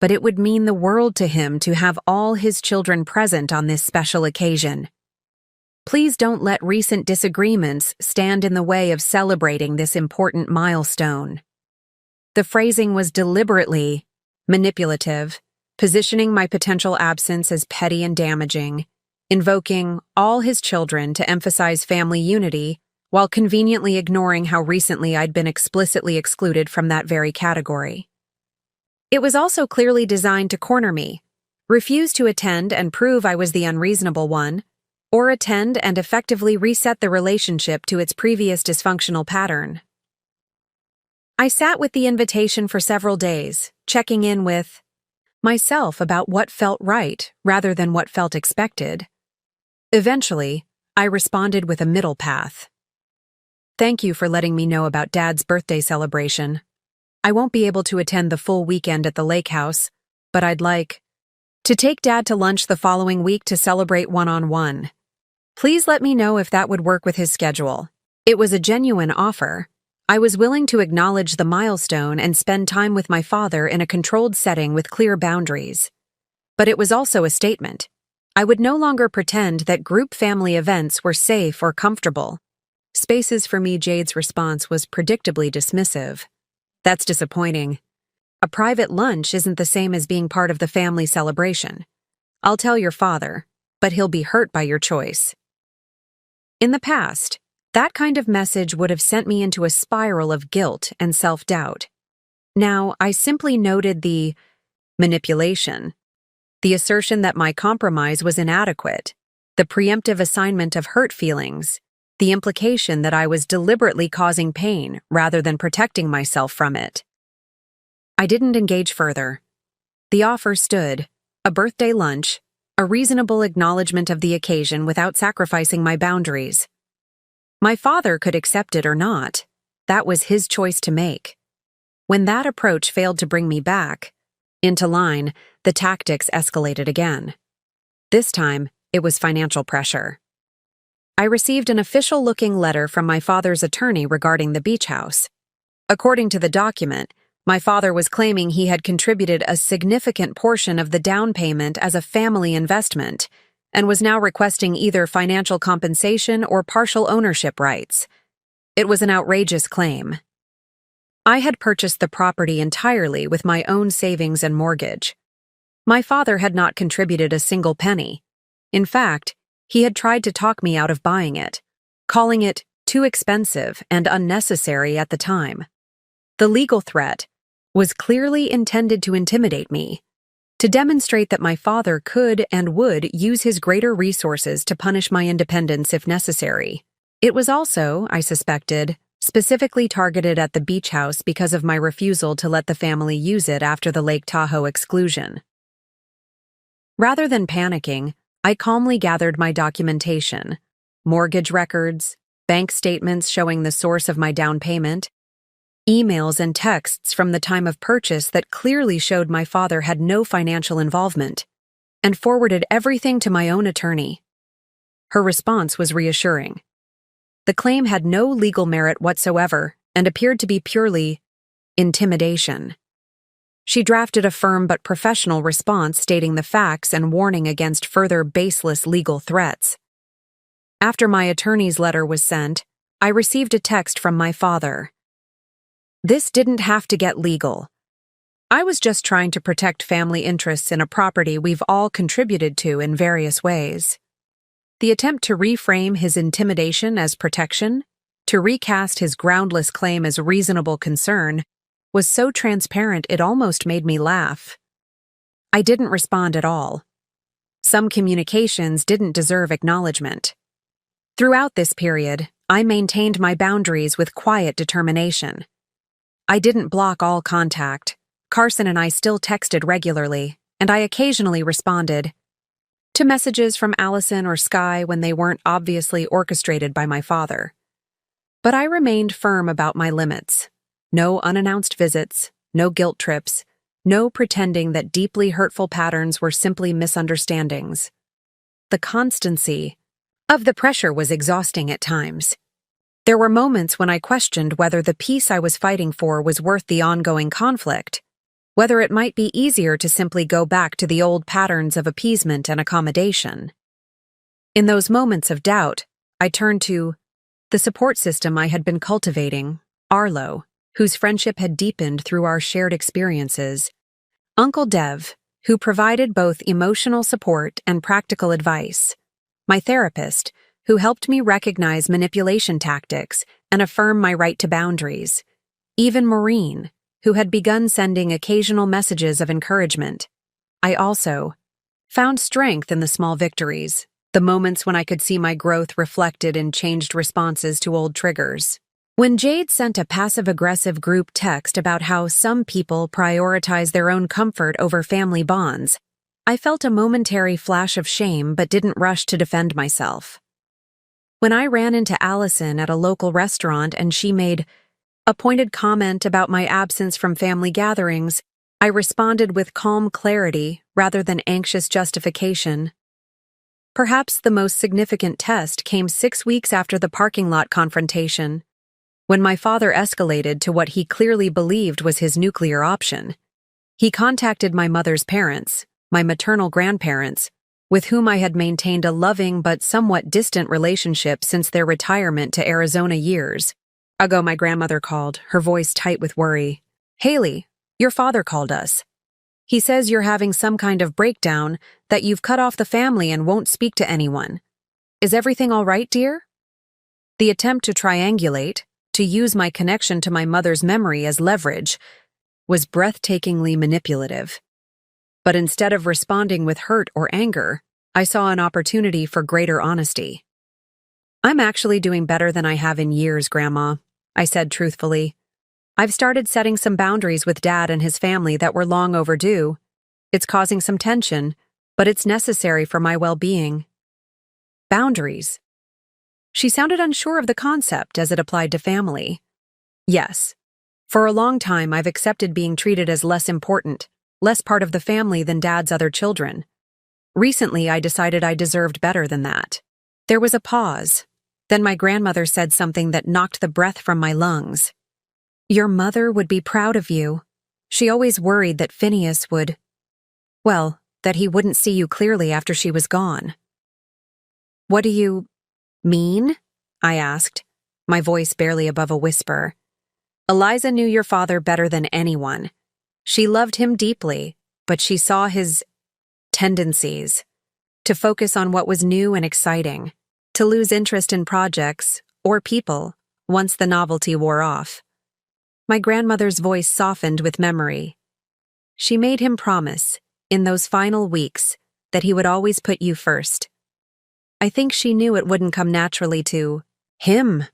but it would mean the world to him to have all his children present on this special occasion. Please don't let recent disagreements stand in the way of celebrating this important milestone. The phrasing was deliberately manipulative, positioning my potential absence as petty and damaging, invoking all his children to emphasize family unity, while conveniently ignoring how recently I'd been explicitly excluded from that very category. It was also clearly designed to corner me, refuse to attend and prove I was the unreasonable one, or attend and effectively reset the relationship to its previous dysfunctional pattern. I sat with the invitation for several days, checking in with myself about what felt right rather than what felt expected. Eventually, I responded with a middle path. Thank you for letting me know about Dad's birthday celebration. I won't be able to attend the full weekend at the lake house, but I'd like to take Dad to lunch the following week to celebrate one-on-one. Please let me know if that would work with his schedule. It was a genuine offer. I was willing to acknowledge the milestone and spend time with my father in a controlled setting with clear boundaries. But it was also a statement. I would no longer pretend that group family events were safe or comfortable. Spaces for me, Jade's response was predictably dismissive. That's disappointing. A private lunch isn't the same as being part of the family celebration. I'll tell your father, but he'll be hurt by your choice. In the past, that kind of message would have sent me into a spiral of guilt and self-doubt. Now, I simply noted the manipulation, the assertion that my compromise was inadequate, the preemptive assignment of hurt feelings, the implication that I was deliberately causing pain rather than protecting myself from it. I didn't engage further. The offer stood, a birthday lunch, a reasonable acknowledgement of the occasion without sacrificing my boundaries. My father could accept it or not. That was his choice to make. When that approach failed to bring me back into line, the tactics escalated again. This time, it was financial pressure. I received an official-looking letter from my father's attorney regarding the beach house. According to the document, my father was claiming he had contributed a significant portion of the down payment as a family investment and was now requesting either financial compensation or partial ownership rights. It was an outrageous claim. I had purchased the property entirely with my own savings and mortgage. My father had not contributed a single penny. In fact, he had tried to talk me out of buying it, calling it too expensive and unnecessary at the time. The legal threat was clearly intended to intimidate me, to demonstrate that my father could and would use his greater resources to punish my independence if necessary. It was also, I suspected, specifically targeted at the beach house because of my refusal to let the family use it after the Lake Tahoe exclusion. Rather than panicking, I calmly gathered my documentation, mortgage records, bank statements showing the source of my down payment, emails and texts from the time of purchase that clearly showed my father had no financial involvement, and forwarded everything to my own attorney. Her response was reassuring. The claim had no legal merit whatsoever and appeared to be purely intimidation. She drafted a firm but professional response stating the facts and warning against further baseless legal threats. After my attorney's letter was sent, I received a text from my father. This didn't have to get legal. I was just trying to protect family interests in a property we've all contributed to in various ways. The attempt to reframe his intimidation as protection, to recast his groundless claim as reasonable concern, was so transparent it almost made me laugh. I didn't respond at all. Some communications didn't deserve acknowledgement. Throughout this period, I maintained my boundaries with quiet determination. I didn't block all contact. Carson and I still texted regularly, and I occasionally responded to messages from Allison or Sky when they weren't obviously orchestrated by my father. But I remained firm about my limits. No unannounced visits, no guilt trips, no pretending that deeply hurtful patterns were simply misunderstandings. The constancy of the pressure was exhausting at times. There were moments when I questioned whether the peace I was fighting for was worth the ongoing conflict, whether it might be easier to simply go back to the old patterns of appeasement and accommodation. In those moments of doubt, I turned to the support system I had been cultivating, Arlo, whose friendship had deepened through our shared experiences, Uncle Dev, who provided both emotional support and practical advice, my therapist, who helped me recognize manipulation tactics and affirm my right to boundaries, even Maureen, who had begun sending occasional messages of encouragement. I also found strength in the small victories, the moments when I could see my growth reflected in changed responses to old triggers. When Jade sent a passive-aggressive group text about how some people prioritize their own comfort over family bonds, I felt a momentary flash of shame but didn't rush to defend myself. When I ran into Allison at a local restaurant and she made a pointed comment about my absence from family gatherings, I responded with calm clarity rather than anxious justification. Perhaps the most significant test came 6 weeks after the parking lot confrontation, when my father escalated to what he clearly believed was his nuclear option. He contacted my mother's parents, my maternal grandparents, with whom I had maintained a loving but somewhat distant relationship since their retirement to Arizona years ago. My grandmother called, her voice tight with worry. "Haley, your father called us. He says you're having some kind of breakdown, that you've cut off the family and won't speak to anyone. Is everything all right, dear?" The attempt to triangulate, to use my connection to my mother's memory as leverage, was breathtakingly manipulative. But instead of responding with hurt or anger, I saw an opportunity for greater honesty. "I'm actually doing better than I have in years, Grandma," I said truthfully. "I've started setting some boundaries with Dad and his family that were long overdue. It's causing some tension, but it's necessary for my well-being." Boundaries. She sounded unsure of the concept as it applied to family. Yes. For a long time, I've accepted being treated as less important, less part of the family than Dad's other children. Recently, I decided I deserved better than that. There was a pause. Then my grandmother said something that knocked the breath from my lungs. "Your mother would be proud of you. She always worried that Phineas would, well, that he wouldn't see you clearly after she was gone." "What do you mean?" I asked, my voice barely above a whisper. "Eliza knew your father better than anyone. She loved him deeply, but she saw his tendencies to focus on what was new and exciting, to lose interest in projects or people once the novelty wore off." My grandmother's voice softened with memory. "She made him promise, in those final weeks, that he would always put you first. I think she knew it wouldn't come naturally to him."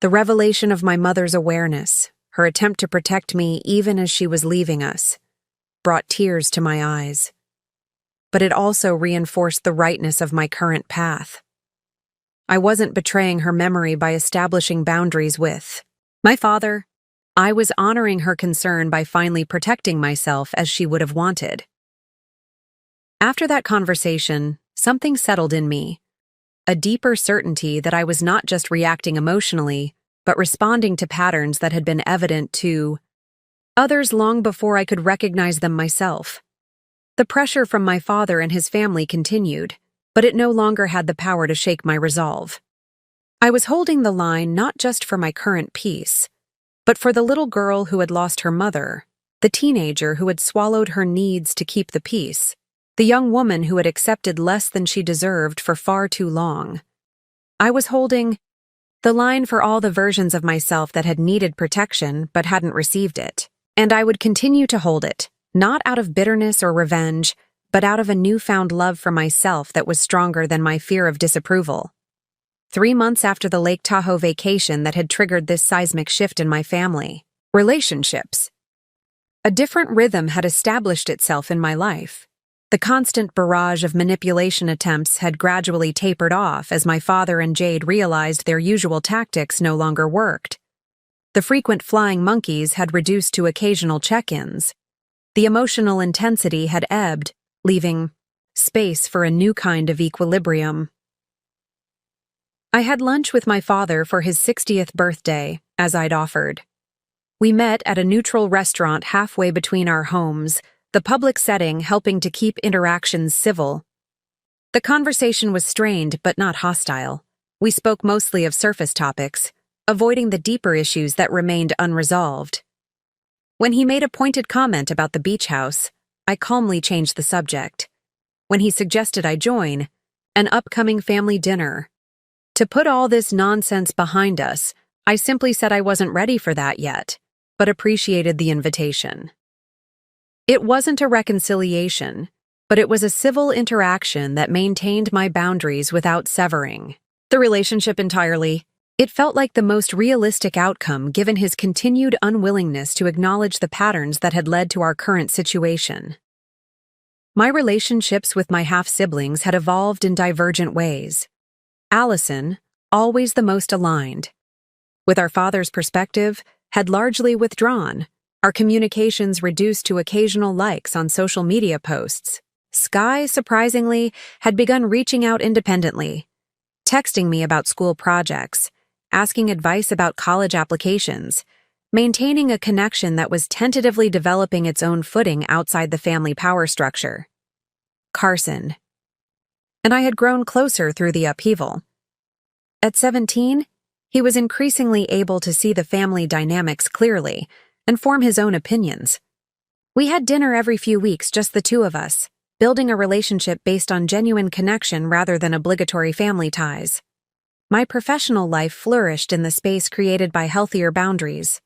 The revelation of my mother's awareness, her attempt to protect me even as she was leaving us, brought tears to my eyes. But it also reinforced the rightness of my current path. I wasn't betraying her memory by establishing boundaries with my father. I was honoring her concern by finally protecting myself as she would have wanted. After that conversation, something settled in me. A deeper certainty that I was not just reacting emotionally, but responding to patterns that had been evident to others long before I could recognize them myself. The pressure from my father and his family continued, but it no longer had the power to shake my resolve. I was holding the line not just for my current peace, but for the little girl who had lost her mother, the teenager who had swallowed her needs to keep the peace, the young woman who had accepted less than she deserved for far too long. I was holding the line for all the versions of myself that had needed protection but hadn't received it, and I would continue to hold it, not out of bitterness or revenge, but out of a newfound love for myself that was stronger than my fear of disapproval. 3 months after the Lake Tahoe vacation that had triggered this seismic shift in my family, relationships. A different rhythm had established itself in my life. The constant barrage of manipulation attempts had gradually tapered off as my father and Jade realized their usual tactics no longer worked. The frequent flying monkeys had reduced to occasional check-ins. The emotional intensity had ebbed, leaving space for a new kind of equilibrium. I had lunch with my father for his 60th birthday, as I'd offered. We met at a neutral restaurant halfway between our homes, the public setting helping to keep interactions civil. The conversation was strained but not hostile. We spoke mostly of surface topics, avoiding the deeper issues that remained unresolved. When he made a pointed comment about the beach house, I calmly changed the subject. When he suggested I join an upcoming family dinner to put all this nonsense behind us, I simply said I wasn't ready for that yet, but appreciated the invitation. It wasn't a reconciliation, but it was a civil interaction that maintained my boundaries without severing the relationship entirely. It felt like the most realistic outcome given his continued unwillingness to acknowledge the patterns that had led to our current situation. My relationships with my half-siblings had evolved in divergent ways. Allison, always the most aligned, with our father's perspective, had largely withdrawn, our communications reduced to occasional likes on social media posts. Sky, surprisingly, had begun reaching out independently, texting me about school projects, asking advice about college applications, maintaining a connection that was tentatively developing its own footing outside the family power structure. Carson. And I had grown closer through the upheaval. At 17, he was increasingly able to see the family dynamics clearly and form his own opinions. We had dinner every few weeks, just the two of us, building a relationship based on genuine connection rather than obligatory family ties. My professional life flourished in the space created by healthier boundaries.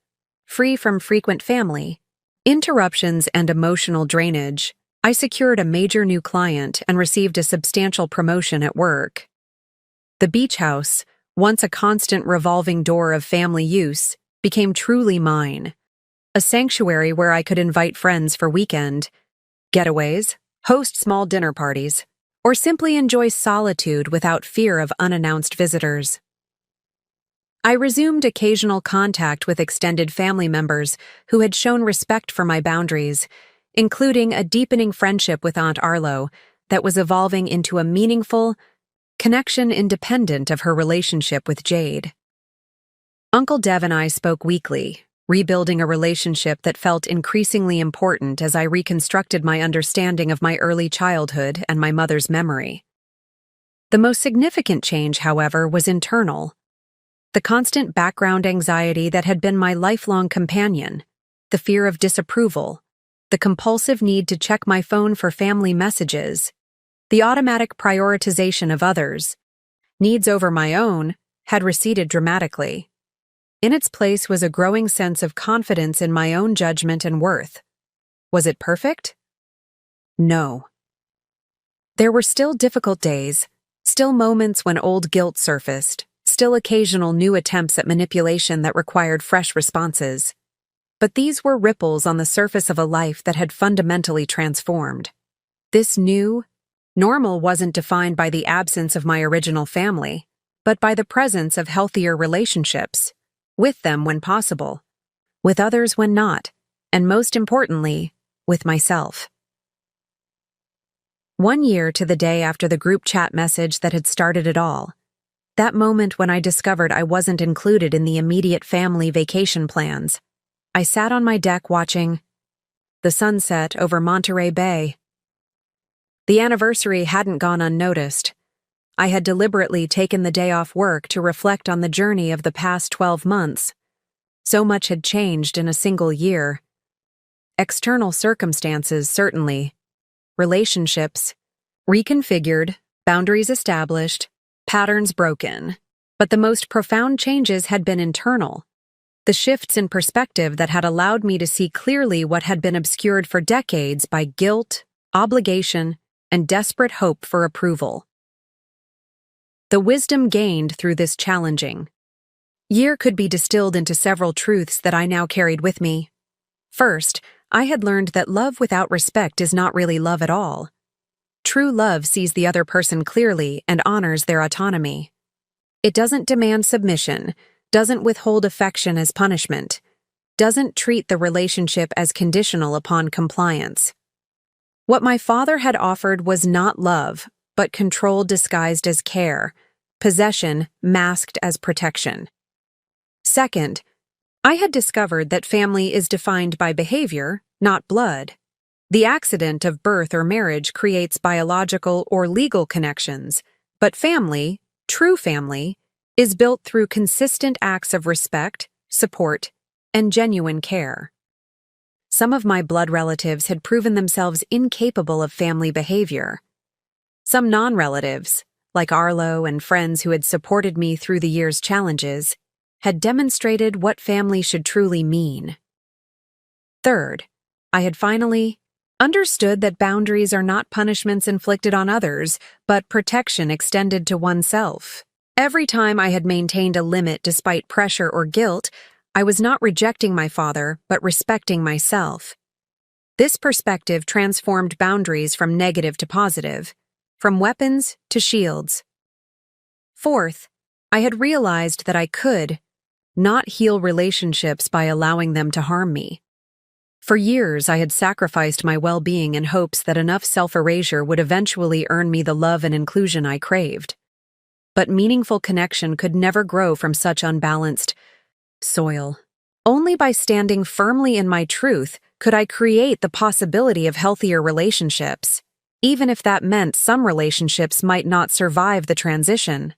Free from frequent family interruptions and emotional drainage, I secured a major new client and received a substantial promotion at work. The beach house, once a constant revolving door of family use, became truly mine. A sanctuary where I could invite friends for weekend getaways, host small dinner parties, or simply enjoy solitude without fear of unannounced visitors. I resumed occasional contact with extended family members who had shown respect for my boundaries, including a deepening friendship with Aunt Arlo that was evolving into a meaningful connection independent of her relationship with Jade. Uncle Dev and I spoke weekly, rebuilding a relationship that felt increasingly important as I reconstructed my understanding of my early childhood and my mother's memory. The most significant change, however, was internal. The constant background anxiety that had been my lifelong companion, the fear of disapproval, the compulsive need to check my phone for family messages, the automatic prioritization of others' needs over my own, had receded dramatically. In its place was a growing sense of confidence in my own judgment and worth. Was it perfect? No. There were still difficult days, still moments when old guilt surfaced, still occasional new attempts at manipulation that required fresh responses. But these were ripples on the surface of a life that had fundamentally transformed. This new normal wasn't defined by the absence of my original family, but by the presence of healthier relationships, with them when possible, with others when not, and most importantly, with myself. 1 year to the day after the group chat message that had started it all, that moment when I discovered I wasn't included in the immediate family vacation plans, I sat on my deck watching the sunset over Monterey Bay. The anniversary hadn't gone unnoticed. I had deliberately taken the day off work to reflect on the journey of the past 12 months. So much had changed in a single year. External circumstances, certainly. Relationships reconfigured, boundaries established, patterns broken. But the most profound changes had been internal. The shifts in perspective that had allowed me to see clearly what had been obscured for decades by guilt, obligation, and desperate hope for approval. The wisdom gained through this challenging year could be distilled into several truths that I now carried with me. First, I had learned that love without respect is not really love at all. True love sees the other person clearly and honors their autonomy. It doesn't demand submission, doesn't withhold affection as punishment, doesn't treat the relationship as conditional upon compliance. What my father had offered was not love, but control disguised as care, possession masked as protection. Second, I had discovered that family is defined by behavior, not blood. The accident of birth or marriage creates biological or legal connections, but family, true family, is built through consistent acts of respect, support, and genuine care. Some of my blood relatives had proven themselves incapable of family behavior. Some non-relatives, like Arlo and friends who had supported me through the year's challenges, had demonstrated what family should truly mean. Third, I had finally understood that boundaries are not punishments inflicted on others, but protection extended to oneself. Every time I had maintained a limit despite pressure or guilt, I was not rejecting my father, but respecting myself. This perspective transformed boundaries from negative to positive, from weapons to shields. Fourth, I had realized that I could not heal relationships by allowing them to harm me. For years, I had sacrificed my well-being in hopes that enough self-erasure would eventually earn me the love and inclusion I craved. But meaningful connection could never grow from such unbalanced soil. Only by standing firmly in my truth could I create the possibility of healthier relationships, even if that meant some relationships might not survive the transition.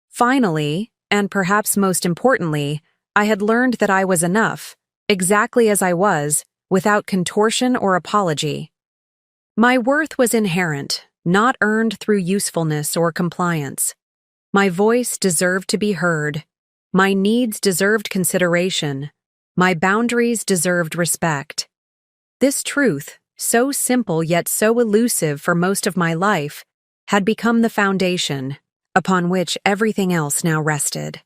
Finally, and perhaps most importantly, I had learned that I was enough, exactly as I was, without contortion or apology. My worth was inherent, not earned through usefulness or compliance. My voice deserved to be heard. My needs deserved consideration. My boundaries deserved respect. This truth, so simple yet so elusive for most of my life, had become the foundation upon which everything else now rested.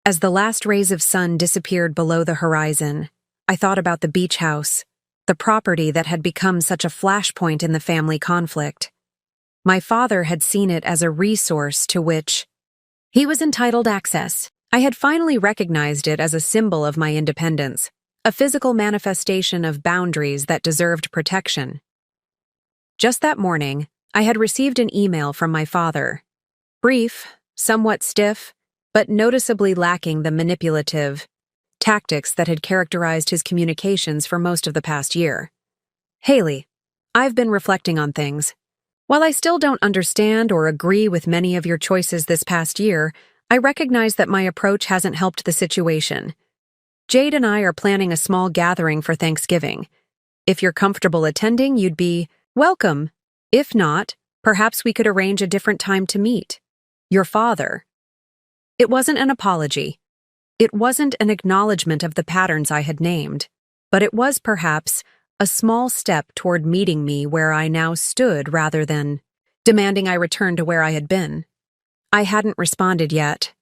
As the last rays of sun disappeared below the horizon, I thought about the beach house, the property that had become such a flashpoint in the family conflict. My father had seen it as a resource to which he was entitled access. I had finally recognized it as a symbol of my independence, a physical manifestation of boundaries that deserved protection. Just that morning, I had received an email from my father. Brief, somewhat stiff, but noticeably lacking the manipulative tactics that had characterized his communications for most of the past year. Haley, I've been reflecting on things. While I still don't understand or agree with many of your choices this past year, I recognize that my approach hasn't helped the situation. Jade and I are planning a small gathering for Thanksgiving. If you're comfortable attending, you'd be welcome. If not, perhaps we could arrange a different time to meet. Your father. It wasn't an apology. It wasn't an acknowledgement of the patterns I had named, but it was perhaps a small step toward meeting me where I now stood rather than demanding I return to where I had been. I hadn't responded yet.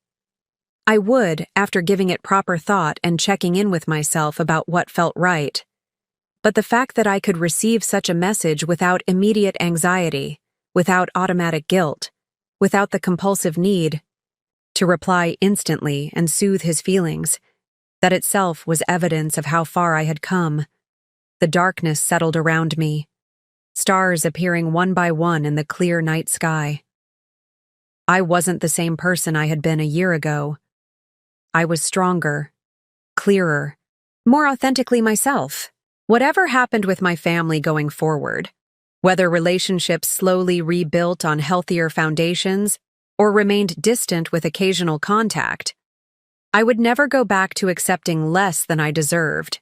I would, after giving it proper thought and checking in with myself about what felt right. But the fact that I could receive such a message without immediate anxiety, without automatic guilt, without the compulsive need to reply instantly and soothe his feelings, that itself was evidence of how far I had come. The darkness settled around me, stars appearing one by one in the clear night sky. I wasn't the same person I had been a year ago. I was stronger, clearer, more authentically myself. Whatever happened with my family going forward, whether relationships slowly rebuilt on healthier foundations or remained distant with occasional contact, I would never go back to accepting less than I deserved.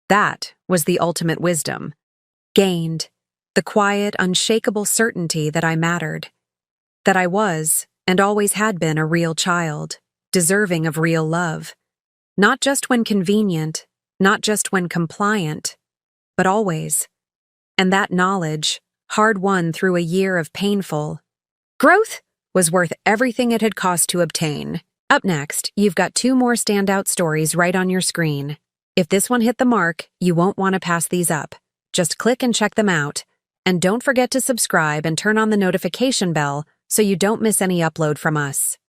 That was the ultimate wisdom. Gained, the quiet, unshakable certainty that I mattered, that I was, and always had been, a real child, deserving of real love. Not just when convenient, not just when compliant, but always. And that knowledge, hard-won through a year of painful growth, was worth everything it had cost to obtain. Up next, you've got 2 more standout stories right on your screen. If this one hit the mark, you won't want to pass these up. Just click and check them out. And don't forget to subscribe and turn on the notification bell so you don't miss any upload from us.